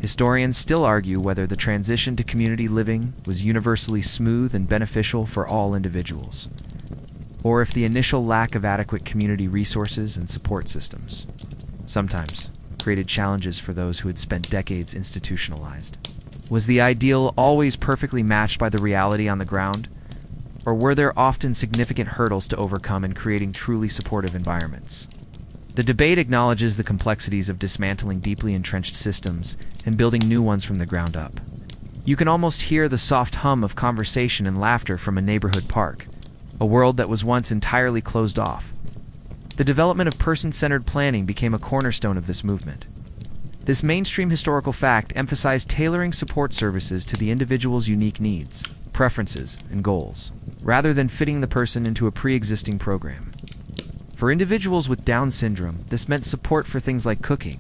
Historians still argue whether the transition to community living was universally smooth and beneficial for all individuals, or if the initial lack of adequate community resources and support systems sometimes created challenges for those who had spent decades institutionalized. Was the ideal always perfectly matched by the reality on the ground, or were there often significant hurdles to overcome in creating truly supportive environments? The debate acknowledges the complexities of dismantling deeply entrenched systems and building new ones from the ground up. You can almost hear the soft hum of conversation and laughter from a neighborhood park, a world that was once entirely closed off. The development of person-centered planning became a cornerstone of this movement. This mainstream historical fact emphasized tailoring support services to the individual's unique needs, preferences, and goals, rather than fitting the person into a pre-existing program. For individuals with Down syndrome, this meant support for things like cooking,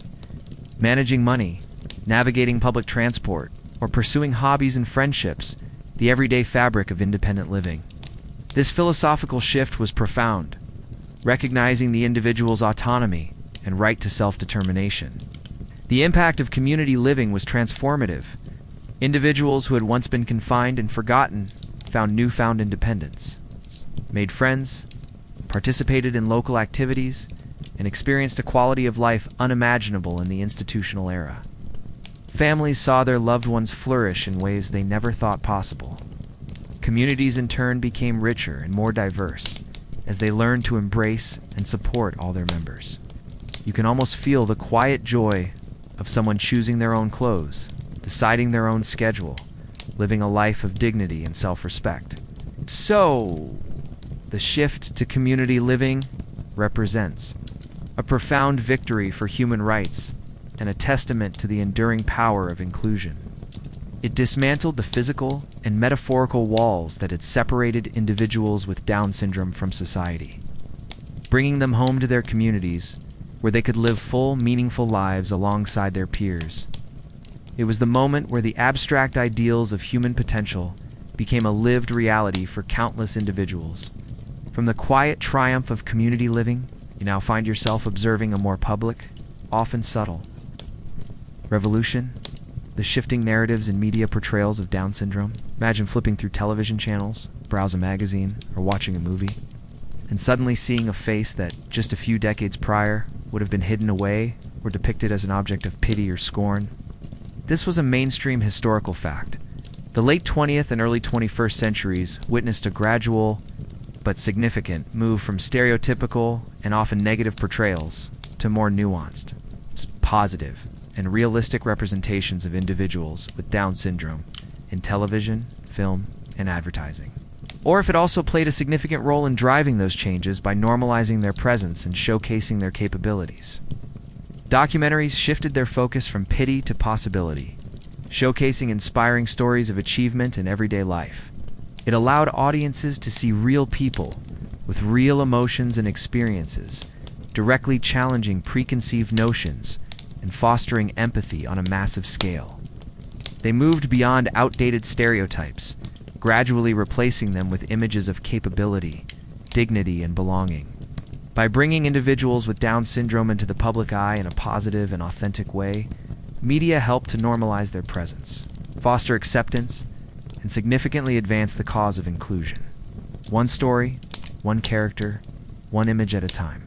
managing money, navigating public transport, or pursuing hobbies and friendships, the everyday fabric of independent living. This philosophical shift was profound, recognizing the individual's autonomy and right to self-determination. The impact of community living was transformative. Individuals who had once been confined and forgotten found newfound independence, made friends, participated in local activities, and experienced a quality of life unimaginable in the institutional era. Families saw their loved ones flourish in ways they never thought possible. Communities in turn became richer and more diverse as they learned to embrace and support all their members. You can almost feel the quiet joy of someone choosing their own clothes, deciding their own schedule, living a life of dignity and self-respect. So, the shift to community living represents a profound victory for human rights and a testament to the enduring power of inclusion. It dismantled the physical and metaphorical walls that had separated individuals with Down syndrome from society, bringing them home to their communities where they could live full, meaningful lives alongside their peers. It was the moment where the abstract ideals of human potential became a lived reality for countless individuals. From the quiet triumph of community living, you now find yourself observing a more public, often subtle, revolution, the shifting narratives and media portrayals of Down syndrome. Imagine flipping through television channels, browse a magazine, or watching a movie, and suddenly seeing a face that, just a few decades prior, would have been hidden away or depicted as an object of pity or scorn. This was a mainstream historical fact. The late 20th and early 21st centuries witnessed a gradual but significant move from stereotypical and often negative portrayals to more nuanced, positive, and realistic representations of individuals with Down syndrome in television, film, and advertising. Or if it also played a significant role in driving those changes by normalizing their presence and showcasing their capabilities. Documentaries shifted their focus from pity to possibility, showcasing inspiring stories of achievement in everyday life. It allowed audiences to see real people with real emotions and experiences, directly challenging preconceived notions and fostering empathy on a massive scale. They moved beyond outdated stereotypes, gradually replacing them with images of capability, dignity, and belonging. By bringing individuals with Down syndrome into the public eye in a positive and authentic way, media helped to normalize their presence, foster acceptance, and significantly advance the cause of inclusion. One story, one character, one image at a time.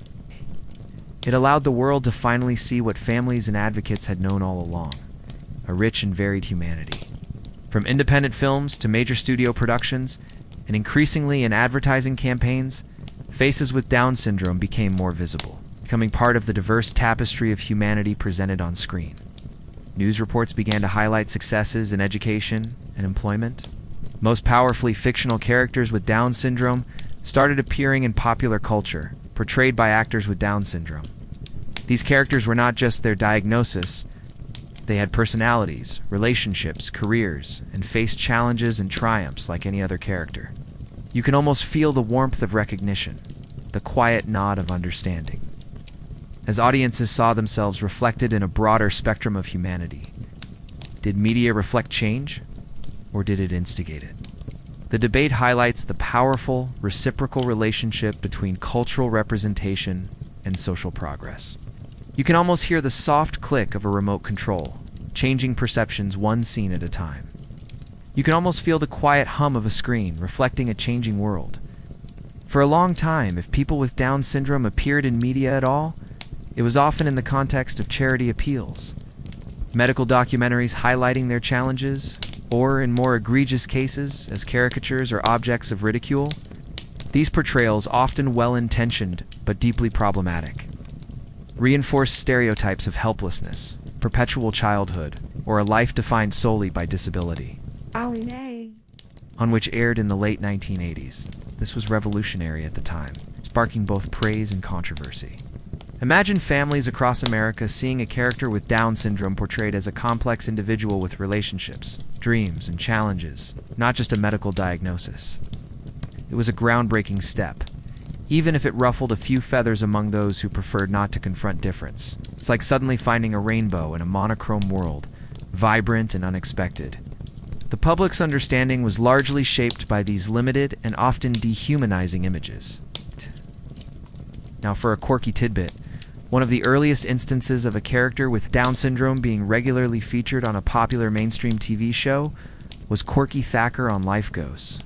It allowed the world to finally see what families and advocates had known all along, a rich and varied humanity. From independent films to major studio productions, and increasingly in advertising campaigns, faces with Down syndrome became more visible, becoming part of the diverse tapestry of humanity presented on screen. News reports began to highlight successes in education and employment. Most powerfully, fictional characters with Down syndrome started appearing in popular culture, portrayed by actors with Down syndrome. These characters were not just their diagnosis. They had personalities, relationships, careers, and faced challenges and triumphs like any other character. You can almost feel the warmth of recognition, the quiet nod of understanding, as audiences saw themselves reflected in a broader spectrum of humanity. Did media reflect change, or did it instigate it? The debate highlights the powerful, reciprocal relationship between cultural representation and social progress. You can almost hear the soft click of a remote control, changing perceptions one scene at a time. You can almost feel the quiet hum of a screen, reflecting a changing world. For a long time, if people with Down syndrome appeared in media at all, it was often in the context of charity appeals, medical documentaries highlighting their challenges, or, in more egregious cases, as caricatures or objects of ridicule. These portrayals, often well-intentioned but deeply problematic, reinforced stereotypes of helplessness, perpetual childhood, or a life defined solely by disability. Oh, nay. On which aired in the late 1980s. This was revolutionary at the time, sparking both praise and controversy. Imagine families across America seeing a character with Down syndrome portrayed as a complex individual with relationships, dreams, and challenges, not just a medical diagnosis. It was a groundbreaking step. even if it ruffled a few feathers among those who preferred not to confront difference. It's like suddenly finding a rainbow in a monochrome world, vibrant and unexpected. The public's understanding was largely shaped by these limited and often dehumanizing images. Now for a quirky tidbit, one of the earliest instances of a character with Down syndrome being regularly featured on a popular mainstream TV show was Corky Thacker on Life Goes.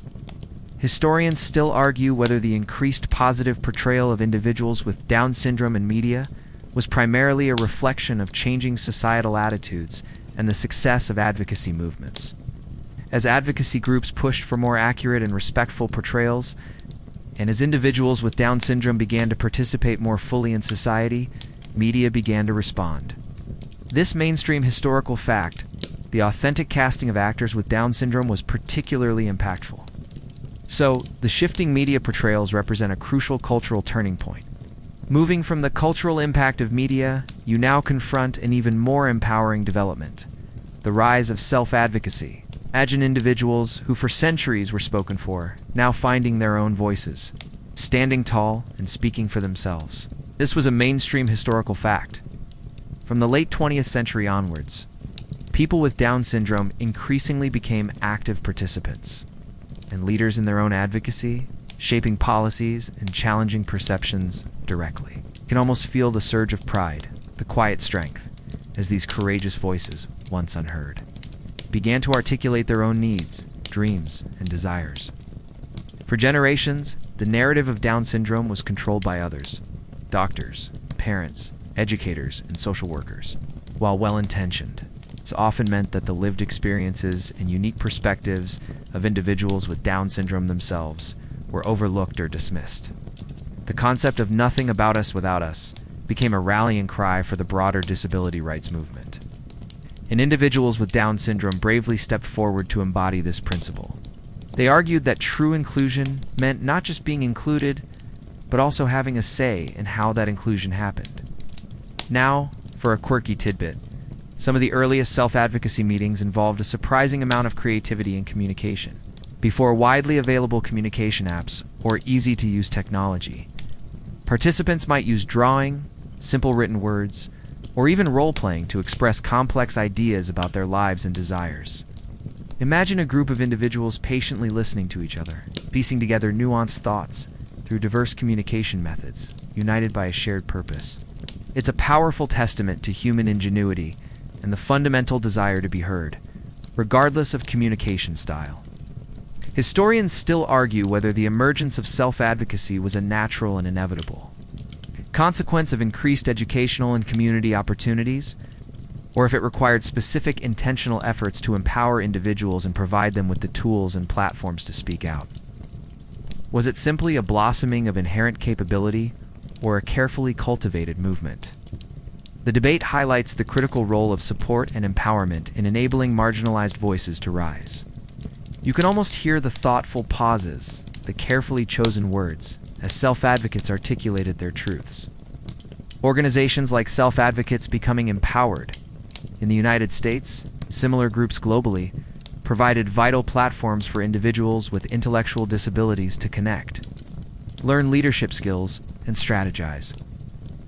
Historians still argue whether the increased positive portrayal of individuals with Down syndrome in media was primarily a reflection of changing societal attitudes and the success of advocacy movements. As advocacy groups pushed for more accurate and respectful portrayals, and as individuals with Down syndrome began to participate more fully in society, media began to respond. This mainstream historical fact, the authentic casting of actors with Down syndrome, was particularly impactful. So, the shifting media portrayals represent a crucial cultural turning point. Moving from the cultural impact of media, you now confront an even more empowering development: the rise of self-advocacy. Imagine individuals who for centuries were spoken for, now finding their own voices, standing tall and speaking for themselves. This was a mainstream historical fact. From the late 20th century onwards, people with Down syndrome increasingly became active participants and leaders in their own advocacy, shaping policies and challenging perceptions directly. You can almost feel the surge of pride, the quiet strength, as these courageous voices, once unheard, began to articulate their own needs, dreams, and desires. For generations, the narrative of Down syndrome was controlled by others: doctors, parents, educators, and social workers. While well-intentioned, this often meant that the lived experiences and unique perspectives of individuals with Down syndrome themselves were overlooked or dismissed. The concept of "nothing about us without us" became a rallying cry for the broader disability rights movement. And individuals with Down syndrome bravely stepped forward to embody this principle. They argued that true inclusion meant not just being included, but also having a say in how that inclusion happened. Now, for a quirky tidbit, some of the earliest self-advocacy meetings involved a surprising amount of creativity and communication. Before widely available communication apps or easy-to-use technology, participants might use drawing, simple written words, or even role-playing to express complex ideas about their lives and desires. Imagine a group of individuals patiently listening to each other, piecing together nuanced thoughts through diverse communication methods, united by a shared purpose. It's a powerful testament to human ingenuity and the fundamental desire to be heard, regardless of communication style. Historians still argue whether the emergence of self-advocacy was a natural and inevitable consequence of increased educational and community opportunities, or if it required specific intentional efforts to empower individuals and provide them with the tools and platforms to speak out. Was it simply a blossoming of inherent capability, or a carefully cultivated movement? The debate highlights the critical role of support and empowerment in enabling marginalized voices to rise. You can almost hear the thoughtful pauses, the carefully chosen words, as self-advocates articulated their truths. Organizations like Self-Advocates Becoming Empowered in the United States, similar groups globally, provided vital platforms for individuals with intellectual disabilities to connect, learn leadership skills, and strategize.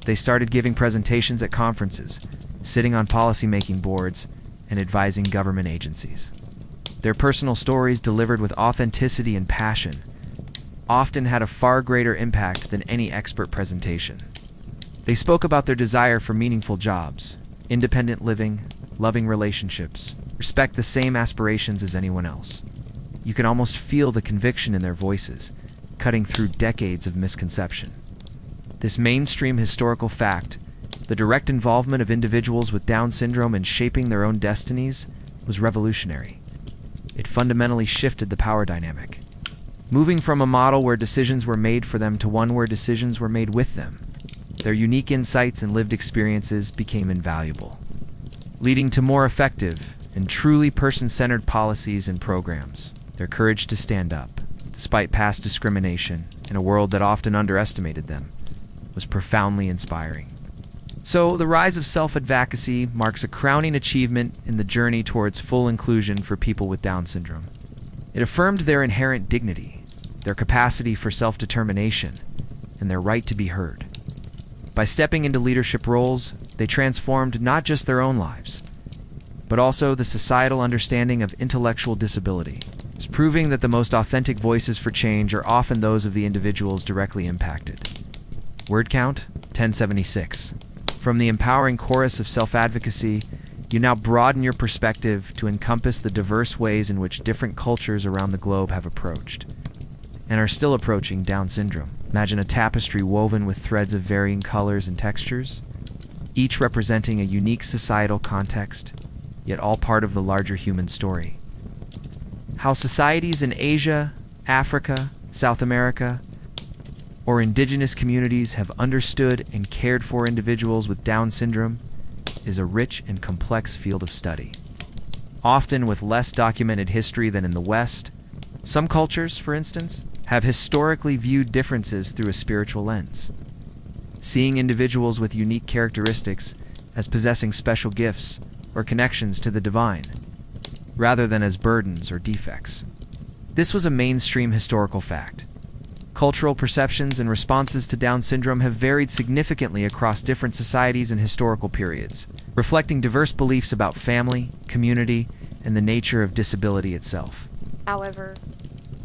They started giving presentations at conferences, sitting on policy-making boards, and advising government agencies. Their personal stories, delivered with authenticity and passion, often had a far greater impact than any expert presentation. They spoke about their desire for meaningful jobs, independent living, loving relationships, respect the same aspirations as anyone else. You can almost feel the conviction in their voices, cutting through decades of misconception. This mainstream historical fact, the direct involvement of individuals with Down syndrome in shaping their own destinies, was revolutionary. It fundamentally shifted the power dynamic, moving from a model where decisions were made for them to one where decisions were made with them. Their unique insights and lived experiences became invaluable, leading to more effective and truly person-centered policies and programs. Their courage to stand up, despite past discrimination in a world that often underestimated them, was profoundly inspiring. So, the rise of self-advocacy marks a crowning achievement in the journey towards full inclusion for people with Down syndrome. It affirmed their inherent dignity, their capacity for self-determination, and their right to be heard. By stepping into leadership roles, they transformed not just their own lives, but also the societal understanding of intellectual disability, proving that the most authentic voices for change are often those of the individuals directly impacted. Word count, 1076. From the empowering chorus of self-advocacy, you now broaden your perspective to encompass the diverse ways in which different cultures around the globe have approached, and are still approaching Down syndrome. Imagine a tapestry woven with threads of varying colors and textures, each representing a unique societal context, yet all part of the larger human story. How societies in Asia, Africa, South America, or indigenous communities have understood and cared for individuals with Down syndrome is a rich and complex field of study. Often with less documented history than in the West, some cultures, for instance, have historically viewed differences through a spiritual lens, seeing individuals with unique characteristics as possessing special gifts or connections to the divine, rather than as burdens or defects. This was a mainstream historical fact. Cultural perceptions and responses to Down syndrome have varied significantly across different societies and historical periods, reflecting diverse beliefs about family, community, and the nature of disability itself. However,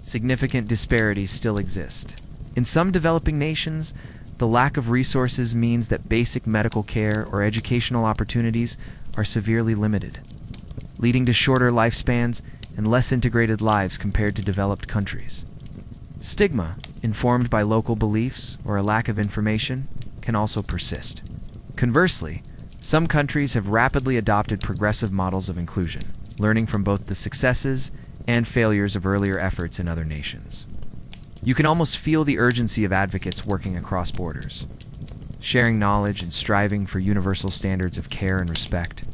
significant disparities still exist. In some developing nations, the lack of resources means that basic medical care or educational opportunities are severely limited, leading to shorter lifespans and less integrated lives compared to developed countries. Stigma, informed by local beliefs or a lack of information, can also persist. Conversely, some countries have rapidly adopted progressive models of inclusion, learning from both the successes and failures of earlier efforts in other nations. You can almost feel the urgency of advocates working across borders, sharing knowledge and striving for universal standards of care and respect.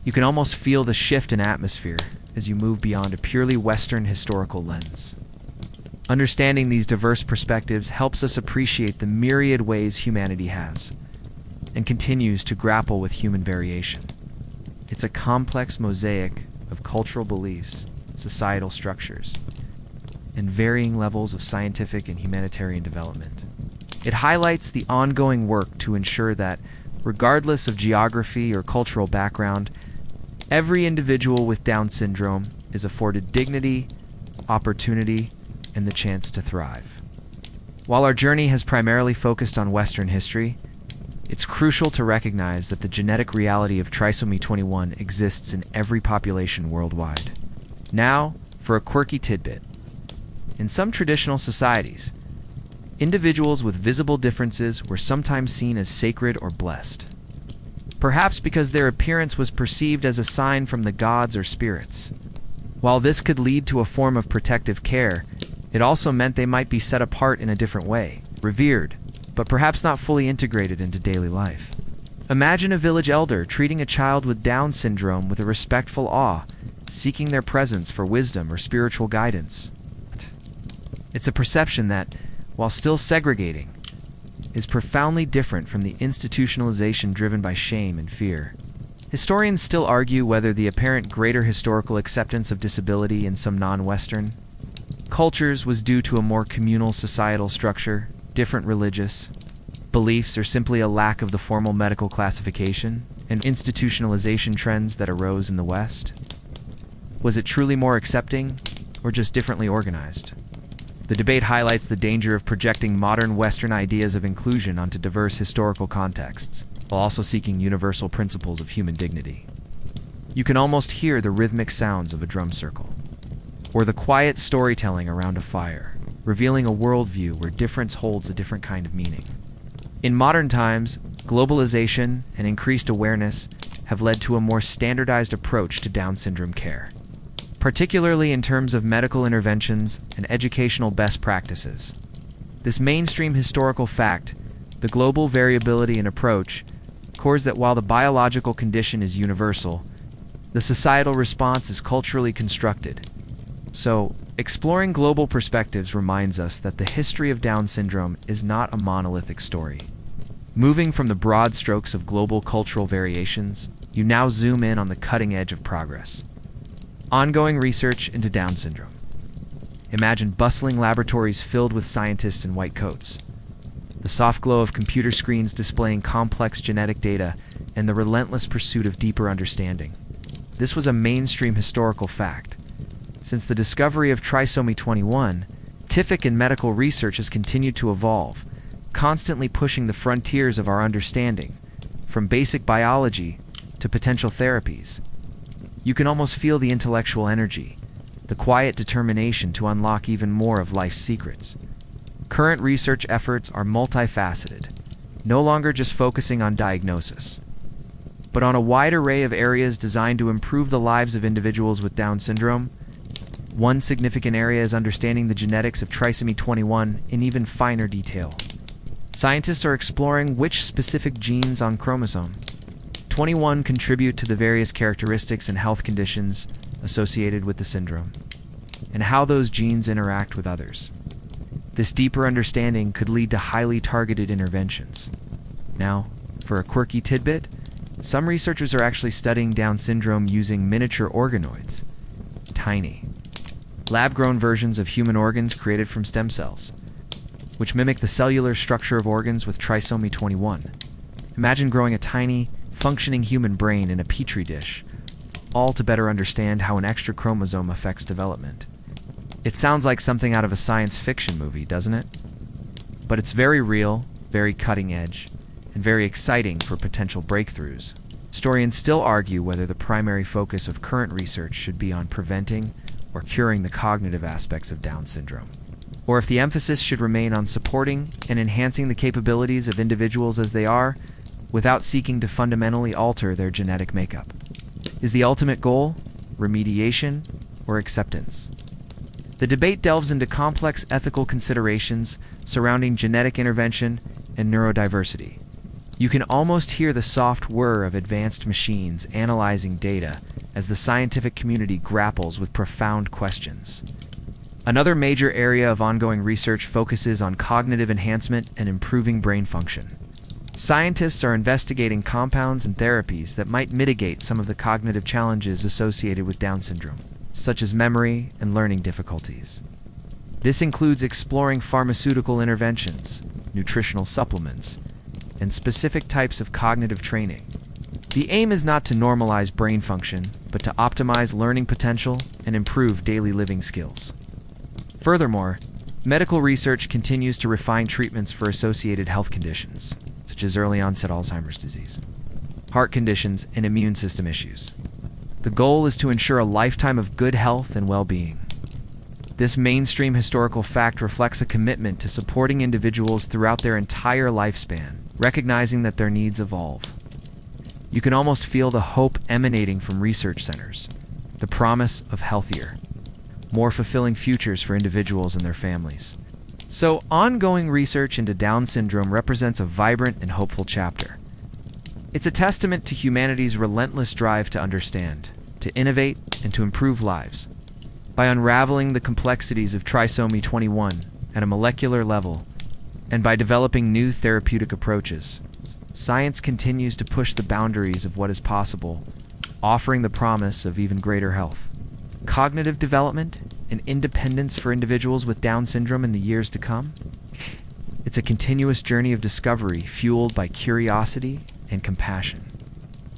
You can almost feel the shift in atmosphere as you move beyond a purely Western historical lens. Understanding these diverse perspectives helps us appreciate the myriad ways humanity has and continues to grapple with human variation. It's a complex mosaic of cultural beliefs, societal structures, and varying levels of scientific and humanitarian development. It highlights the ongoing work to ensure that, regardless of geography or cultural background, every individual with Down syndrome is afforded dignity, opportunity, and the chance to thrive. While our journey has primarily focused on Western history, it's crucial to recognize that the genetic reality of trisomy 21 exists in every population worldwide. Now, for a quirky tidbit. In some traditional societies, individuals with visible differences were sometimes seen as sacred or blessed, perhaps because their appearance was perceived as a sign from the gods or spirits. While this could lead to a form of protective care, it also meant they might be set apart in a different way, revered, but perhaps not fully integrated into daily life. Imagine a village elder treating a child with Down syndrome with a respectful awe, seeking their presence for wisdom or spiritual guidance. It's a perception that, while still segregating, is profoundly different from the institutionalization driven by shame and fear. Historians still argue whether the apparent greater historical acceptance of disability in some non-Western cultures was due to a more communal societal structure, different religious beliefs, or simply a lack of the formal medical classification and institutionalization trends that arose in the West. Was it truly more accepting, or just differently organized? The debate highlights the danger of projecting modern Western ideas of inclusion onto diverse historical contexts, while also seeking universal principles of human dignity. You can almost hear the rhythmic sounds of a drum circle, or the quiet storytelling around a fire, revealing a worldview where difference holds a different kind of meaning. In modern times, globalization and increased awareness have led to a more standardized approach to Down syndrome care, particularly in terms of medical interventions and educational best practices. This mainstream historical fact, the global variability in approach, cores that while the biological condition is universal, the societal response is culturally constructed. So, exploring global perspectives reminds us that the history of Down syndrome is not a monolithic story. Moving from the broad strokes of global cultural variations, you now zoom in on the cutting edge of progress. Ongoing research into Down syndrome. Imagine bustling laboratories filled with scientists in white coats, the soft glow of computer screens displaying complex genetic data, and the relentless pursuit of deeper understanding. This was a mainstream historical fact. Since the discovery of trisomy 21, scientific and medical research has continued to evolve, constantly pushing the frontiers of our understanding, from basic biology to potential therapies. You can almost feel the intellectual energy, the quiet determination to unlock even more of life's secrets. Current research efforts are multifaceted, no longer just focusing on diagnosis, but on a wide array of areas designed to improve the lives of individuals with Down syndrome. One significant area is understanding the genetics of trisomy 21 in even finer detail. Scientists are exploring which specific genes on chromosome 21 contribute to the various characteristics and health conditions associated with the syndrome, and how those genes interact with others. This deeper understanding could lead to highly targeted interventions. Now, for a quirky tidbit, some researchers are actually studying Down syndrome using miniature organoids, tiny, lab-grown versions of human organs created from stem cells, which mimic the cellular structure of organs with trisomy 21. Imagine growing a tiny, functioning human brain in a petri dish, all to better understand how an extra chromosome affects development. It sounds like something out of a science fiction movie, doesn't it? But it's very real, very cutting edge, and very exciting for potential breakthroughs. Historians still argue whether the primary focus of current research should be on preventing or curing the cognitive aspects of Down syndrome, or if the emphasis should remain on supporting and enhancing the capabilities of individuals as they are, without seeking to fundamentally alter their genetic makeup. Is the ultimate goal remediation or acceptance? The debate delves into complex ethical considerations surrounding genetic intervention and neurodiversity. You can almost hear the soft whir of advanced machines analyzing data as the scientific community grapples with profound questions. Another major area of ongoing research focuses on cognitive enhancement and improving brain function. Scientists are investigating compounds and therapies that might mitigate some of the cognitive challenges associated with Down syndrome, such as memory and learning difficulties. This includes exploring pharmaceutical interventions, nutritional supplements, and specific types of cognitive training. The aim is not to normalize brain function, but to optimize learning potential and improve daily living skills. Furthermore, medical research continues to refine treatments for associated health conditions, such as early-onset Alzheimer's disease, heart conditions, and immune system issues. The goal is to ensure a lifetime of good health and well-being. This mainstream historical fact reflects a commitment to supporting individuals throughout their entire lifespan, recognizing that their needs evolve. You can almost feel the hope emanating from research centers, the promise of healthier, more fulfilling futures for individuals and their families. So, ongoing research into Down syndrome represents a vibrant and hopeful chapter. It's a testament to humanity's relentless drive to understand, to innovate, and to improve lives. By unraveling the complexities of trisomy 21 at a molecular level, and by developing new therapeutic approaches, science continues to push the boundaries of what is possible, offering the promise of even greater health, cognitive development, and independence for individuals with Down syndrome in the years to come. It's a continuous journey of discovery fueled by curiosity and compassion.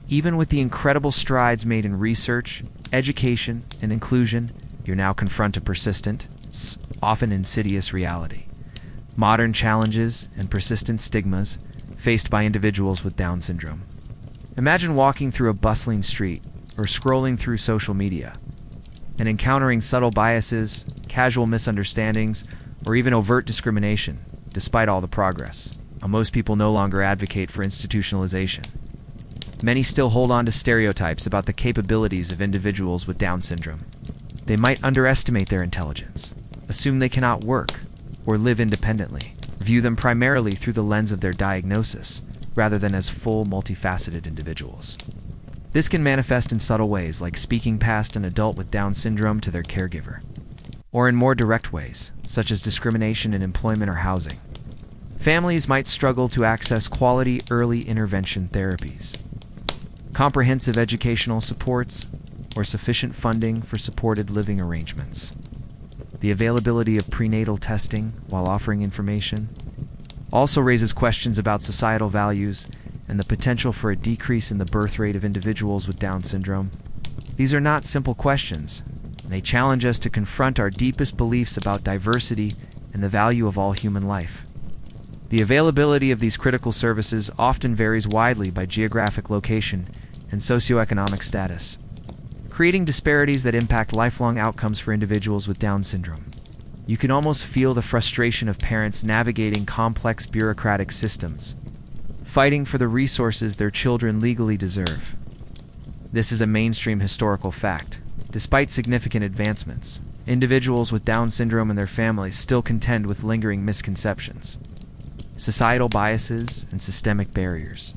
Even with the incredible strides made in research, education, and inclusion, you're now confronted a persistent, often insidious reality. Modern challenges and persistent stigmas faced by individuals with Down syndrome. Imagine walking through a bustling street or scrolling through social media and encountering subtle biases, casual misunderstandings, or even overt discrimination, despite all the progress. Most people no longer advocate for institutionalization. Many still hold on to stereotypes about the capabilities of individuals with Down syndrome. They might underestimate their intelligence, assume they cannot work or live independently, view them primarily through the lens of their diagnosis, rather than as full, multifaceted individuals. This can manifest in subtle ways, like speaking past an adult with Down syndrome to their caregiver, or in more direct ways, such as discrimination in employment or housing. Families might struggle to access quality early intervention therapies, comprehensive educational supports, or sufficient funding for supported living arrangements. The availability of prenatal testing while offering information, also raises questions about societal values and the potential for a decrease in the birth rate of individuals with Down syndrome. These are not simple questions. They challenge us to confront our deepest beliefs about diversity and the value of all human life. The availability of these critical services often varies widely by geographic location and socioeconomic status, creating disparities that impact lifelong outcomes for individuals with Down syndrome. You can almost feel the frustration of parents navigating complex bureaucratic systems, fighting for the resources their children legally deserve. This is a mainstream historical fact. Despite significant advancements, individuals with Down syndrome and their families still contend with lingering misconceptions, societal biases, and systemic barriers.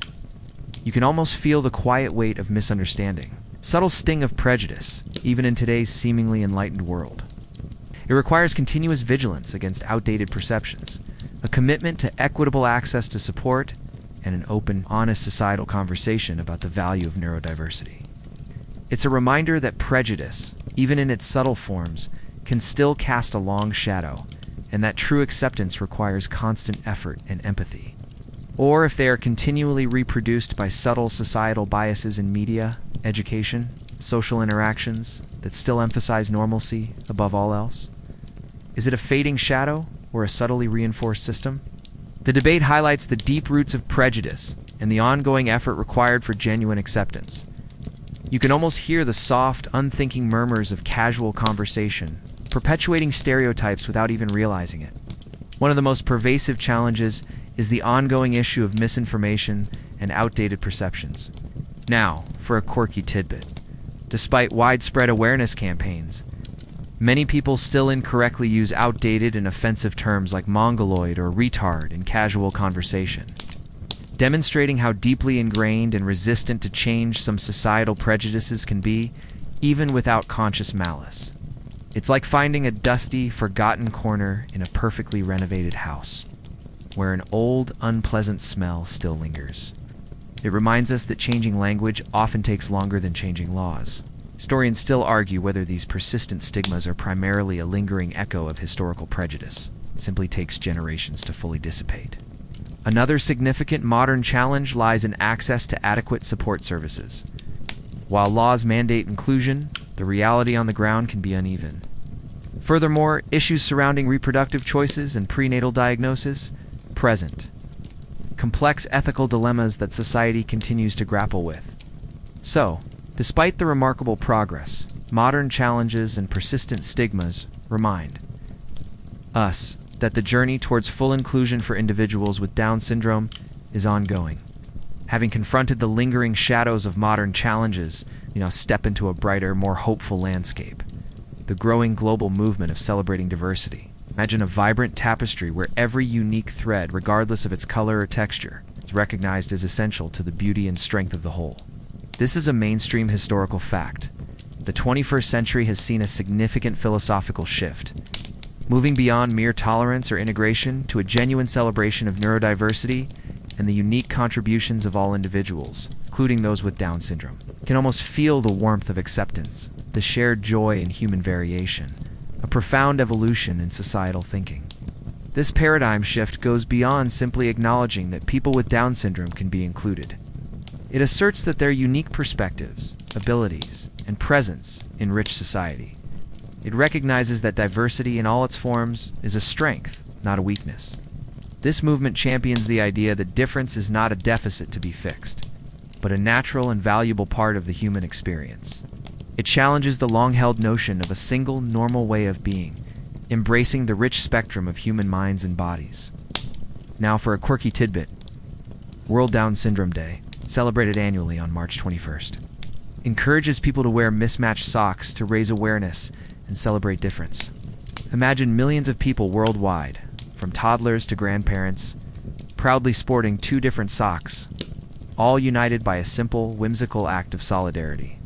You can almost feel the quiet weight of misunderstanding, subtle sting of prejudice, even in today's seemingly enlightened world. It requires continuous vigilance against outdated perceptions, a commitment to equitable access to support, and an open, honest societal conversation about the value of neurodiversity. It's a reminder that prejudice, even in its subtle forms, can still cast a long shadow, and that true acceptance requires constant effort and empathy. Or if they are continually reproduced by subtle societal biases in media, education, social interactions that still emphasize normalcy above all else? Is it a fading shadow or a subtly reinforced system? The debate highlights the deep roots of prejudice and the ongoing effort required for genuine acceptance. You can almost hear the soft, unthinking murmurs of casual conversation, perpetuating stereotypes without even realizing it. One of the most pervasive challenges is the ongoing issue of misinformation and outdated perceptions. Now, for a quirky tidbit. Despite widespread awareness campaigns, many people still incorrectly use outdated and offensive terms like mongoloid or retard in casual conversation, demonstrating how deeply ingrained and resistant to change some societal prejudices can be, even without conscious malice. It's like finding a dusty, forgotten corner in a perfectly renovated house, where an old, unpleasant smell still lingers. It reminds us that changing language often takes longer than changing laws. Historians still argue whether these persistent stigmas are primarily a lingering echo of historical prejudice. It simply takes generations to fully dissipate. Another significant modern challenge lies in access to adequate support services. While laws mandate inclusion, the reality on the ground can be uneven. Furthermore, issues surrounding reproductive choices and prenatal diagnosis present. Complex ethical dilemmas that society continues to grapple with. So, despite the remarkable progress, modern challenges and persistent stigmas remind us that the journey towards full inclusion for individuals with Down syndrome is ongoing. Having confronted the lingering shadows of modern challenges, we now step into a brighter, more hopeful landscape. The growing global movement of celebrating diversity. Imagine a vibrant tapestry where every unique thread, regardless of its color or texture, is recognized as essential to the beauty and strength of the whole. This is a mainstream historical fact. The 21st century has seen a significant philosophical shift, moving beyond mere tolerance or integration to a genuine celebration of neurodiversity and the unique contributions of all individuals, including those with Down syndrome. You can almost feel the warmth of acceptance, the shared joy in human variation, a profound evolution in societal thinking. This paradigm shift goes beyond simply acknowledging that people with Down syndrome can be included. It asserts that their unique perspectives, abilities, and presence enrich society. It recognizes that diversity in all its forms is a strength, not a weakness. This movement champions the idea that difference is not a deficit to be fixed, but a natural and valuable part of the human experience. It challenges the long-held notion of a single, normal way of being, embracing the rich spectrum of human minds and bodies. Now for a quirky tidbit. World Down Syndrome Day, celebrated annually on March 21st, encourages people to wear mismatched socks to raise awareness and celebrate difference. Imagine millions of people worldwide, from toddlers to grandparents, proudly sporting two different socks, all united by a simple, whimsical act of solidarity.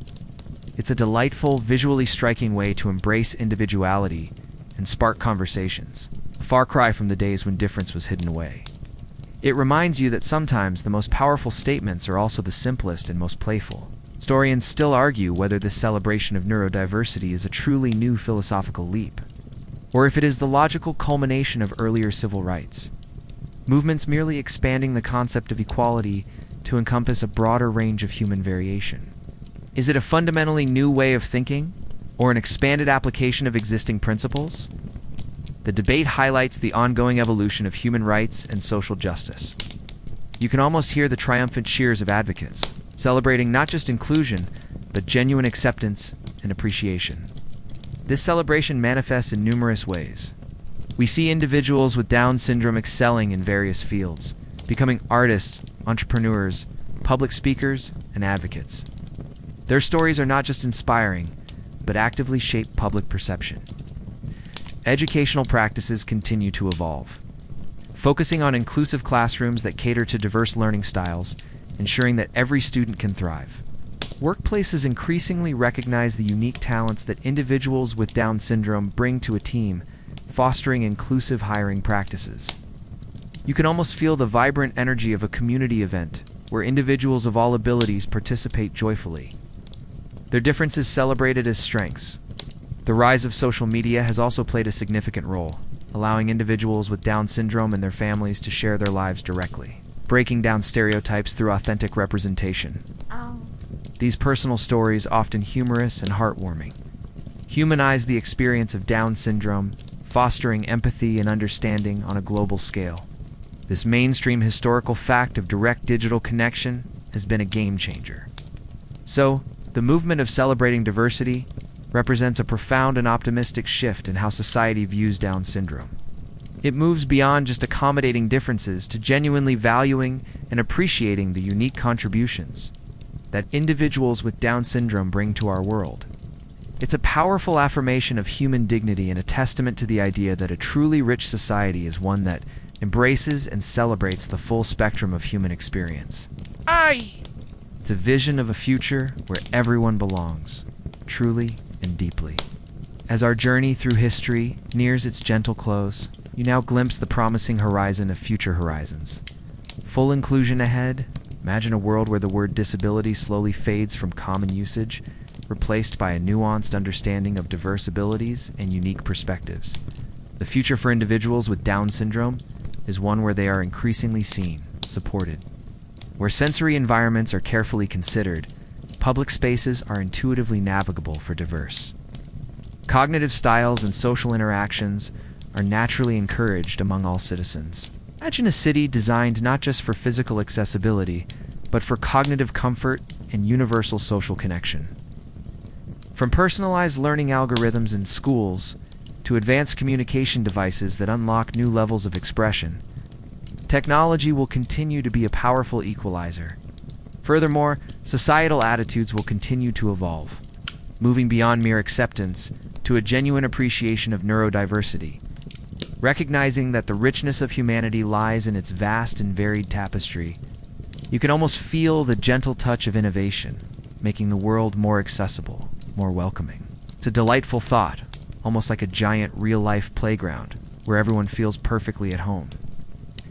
It's a delightful, visually striking way to embrace individuality and spark conversations, a far cry from the days when difference was hidden away. It reminds you that sometimes the most powerful statements are also the simplest and most playful. Historians still argue whether this celebration of neurodiversity is a truly new philosophical leap, or if it is the logical culmination of earlier civil rights movements merely expanding the concept of equality to encompass a broader range of human variation. Is it a fundamentally new way of thinking, or an expanded application of existing principles? The debate highlights the ongoing evolution of human rights and social justice. You can almost hear the triumphant cheers of advocates, celebrating not just inclusion, but genuine acceptance and appreciation. This celebration manifests in numerous ways. We see individuals with Down syndrome excelling in various fields, becoming artists, entrepreneurs, public speakers, and advocates. Their stories are not just inspiring, but actively shape public perception. Educational practices continue to evolve, focusing on inclusive classrooms that cater to diverse learning styles, ensuring that every student can thrive. Workplaces increasingly recognize the unique talents that individuals with Down syndrome bring to a team, fostering inclusive hiring practices. You can almost feel the vibrant energy of a community event, where individuals of all abilities participate joyfully. Their differences celebrated as strengths. The rise of social media has also played a significant role, allowing individuals with Down syndrome and their families to share their lives directly, breaking down stereotypes through authentic representation. These personal stories, often humorous and heartwarming, humanize the experience of Down syndrome, fostering empathy and understanding on a global scale. This mainstream historical fact of direct digital connection has been a game changer. So, the movement of celebrating diversity represents a profound and optimistic shift in how society views Down syndrome. It moves beyond just accommodating differences to genuinely valuing and appreciating the unique contributions that individuals with Down syndrome bring to our world. It's a powerful affirmation of human dignity and a testament to the idea that a truly rich society is one that embraces and celebrates the full spectrum of human experience. It's a vision of a future where everyone belongs, truly and deeply. As our journey through history nears its gentle close, you now glimpse the promising horizon of future horizons. Full inclusion ahead. Imagine a world where the word disability slowly fades from common usage, replaced by a nuanced understanding of diverse abilities and unique perspectives. The future for individuals with Down syndrome is one where they are increasingly seen, supported. Where sensory environments are carefully considered, public spaces are intuitively navigable for diverse. Cognitive styles and social interactions are naturally encouraged among all citizens. Imagine a city designed not just for physical accessibility, but for cognitive comfort and universal social connection. From personalized learning algorithms in schools to advanced communication devices that unlock new levels of expression, technology will continue to be a powerful equalizer. Furthermore, societal attitudes will continue to evolve, moving beyond mere acceptance to a genuine appreciation of neurodiversity. Recognizing that the richness of humanity lies in its vast and varied tapestry, you can almost feel the gentle touch of innovation, making the world more accessible, more welcoming. It's a delightful thought, almost like a giant real-life playground where everyone feels perfectly at home.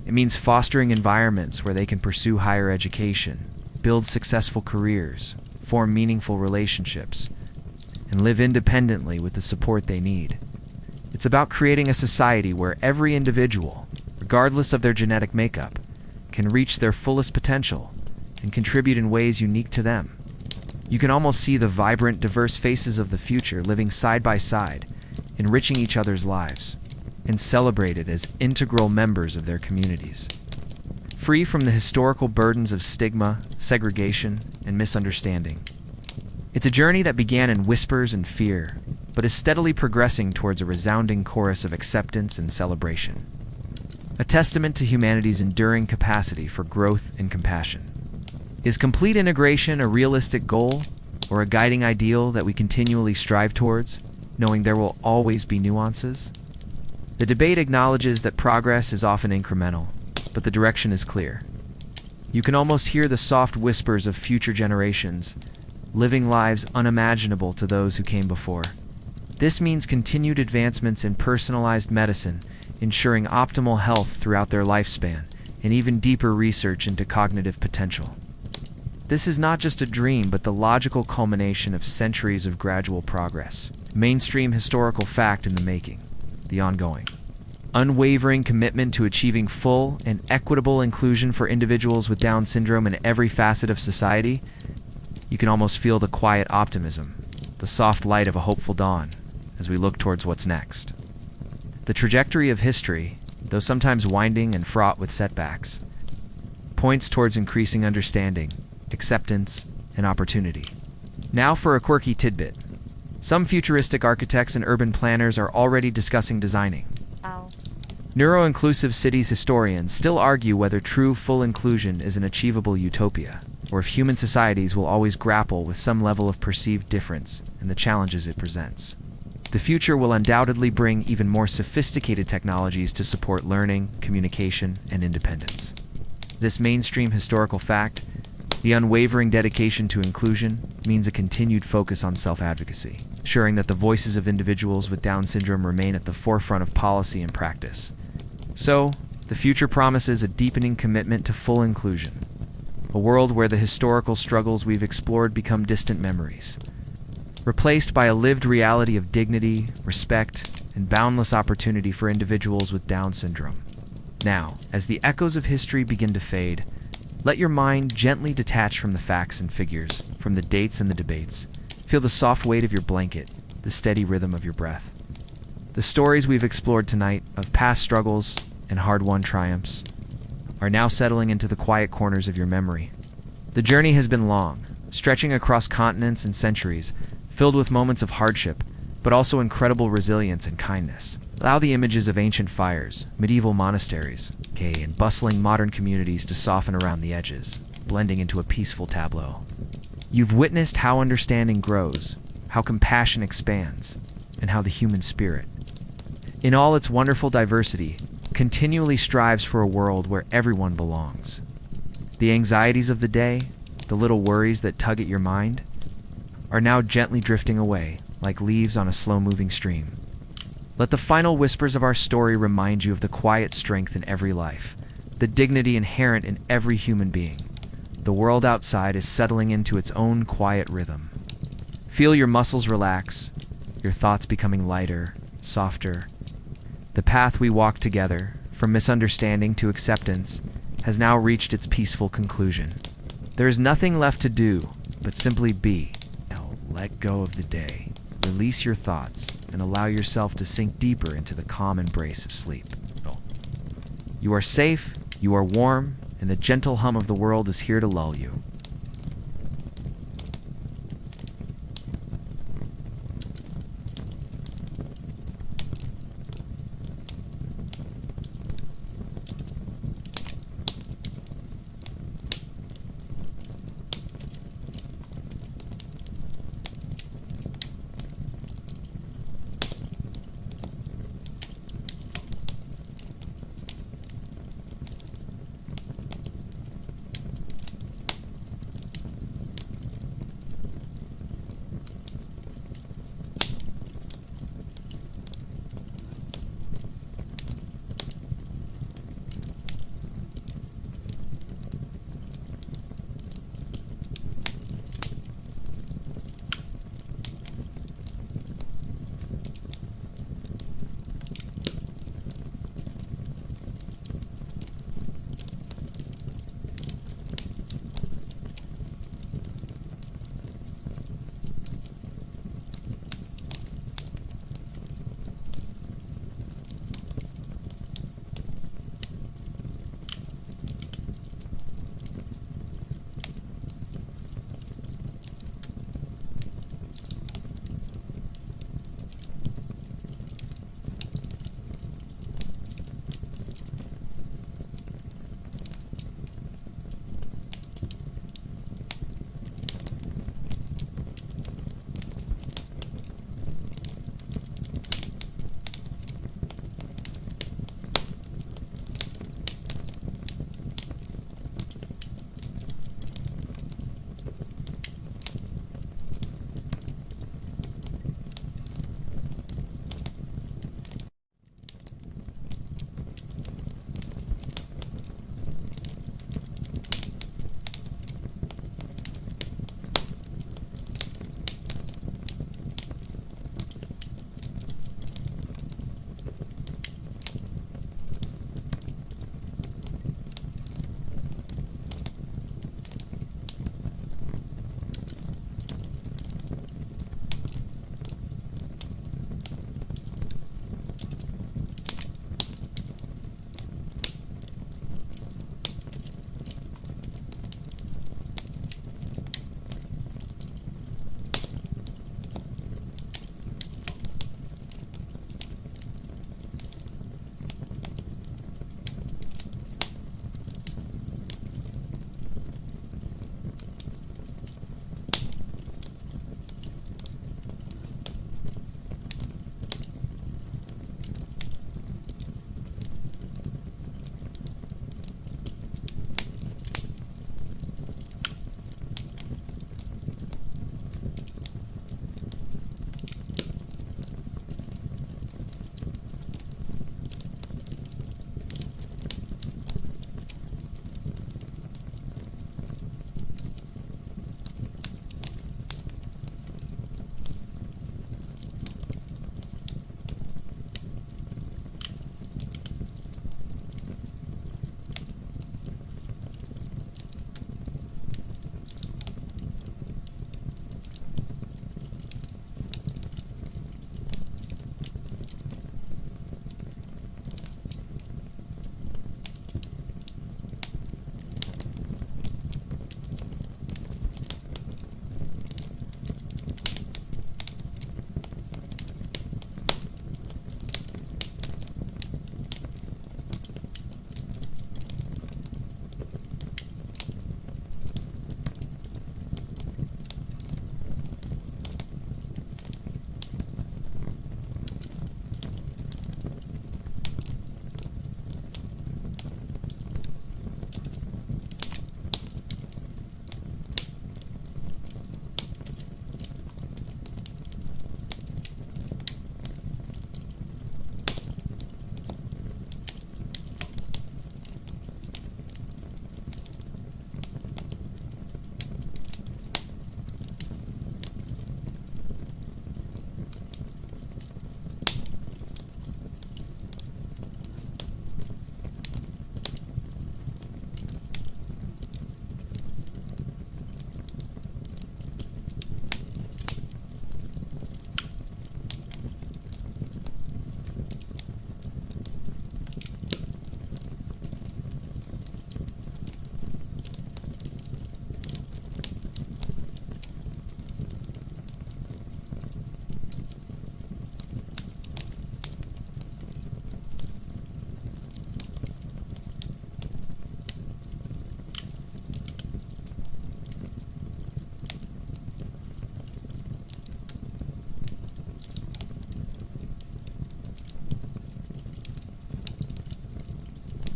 It means fostering environments where they can pursue higher education, build successful careers, form meaningful relationships, and live independently with the support they need. It's about creating a society where every individual, regardless of their genetic makeup, can reach their fullest potential and contribute in ways unique to them. You can almost see the vibrant, diverse faces of the future living side by side, enriching each other's lives, and celebrated as integral members of their communities. Free from the historical burdens of stigma, segregation, and misunderstanding. It's a journey that began in whispers and fear, but is steadily progressing towards a resounding chorus of acceptance and celebration. A testament to humanity's enduring capacity for growth and compassion. Is complete integration a realistic goal, or a guiding ideal that we continually strive towards, knowing there will always be nuances? The debate acknowledges that progress is often incremental, but the direction is clear. You can almost hear the soft whispers of future generations, living lives unimaginable to those who came before. This means continued advancements in personalized medicine, ensuring optimal health throughout their lifespan, and even deeper research into cognitive potential. This is not just a dream, but the logical culmination of centuries of gradual progress. Mainstream historical fact in the making, the ongoing. unwavering commitment to achieving full and equitable inclusion for individuals with Down syndrome in every facet of society, you can almost feel the quiet optimism, the soft light of a hopeful dawn, as we look towards what's next. The trajectory of history, though sometimes winding and fraught with setbacks, points towards increasing understanding, acceptance, and opportunity. Now for a quirky tidbit. Some futuristic architects and urban planners are already discussing designing. Neuro-inclusive cities historians still argue whether true full inclusion is an achievable utopia, or if human societies will always grapple with some level of perceived difference and the challenges it presents. The future will undoubtedly bring even more sophisticated technologies to support learning, communication, and independence. This mainstream historical fact, the unwavering dedication to inclusion, means a continued focus on self-advocacy, ensuring that the voices of individuals with Down syndrome remain at the forefront of policy and practice. So, the future promises a deepening commitment to full inclusion, a world where the historical struggles we've explored become distant memories, replaced by a lived reality of dignity, respect, and boundless opportunity for individuals with Down syndrome. Now, as the echoes of history begin to fade, let your mind gently detach from the facts and figures, from the dates and the debates. Feel the soft weight of your blanket, the steady rhythm of your breath. The stories we've explored tonight of past struggles and hard-won triumphs are now settling into the quiet corners of your memory. The journey has been long, stretching across continents and centuries, filled with moments of hardship, but also incredible resilience and kindness. Allow the images of ancient fires, medieval monasteries, and bustling modern communities to soften around the edges, blending into a peaceful tableau. You've witnessed how understanding grows, how compassion expands, and how the human spirit, in all its wonderful diversity, continually strives for a world where everyone belongs. The anxieties of the day, the little worries that tug at your mind, are now gently drifting away, like leaves on a slow-moving stream. Let the final whispers of our story remind you of the quiet strength in every life, the dignity inherent in every human being. The world outside is settling into its own quiet rhythm. Feel your muscles relax, your thoughts becoming lighter, softer. The path we walk together, from misunderstanding to acceptance, has now reached its peaceful conclusion. There is nothing left to do but simply be. Now let go of the day. Release your thoughts and allow yourself to sink deeper into the calm embrace of sleep. You are safe, you are warm, and the gentle hum of the world is here to lull you.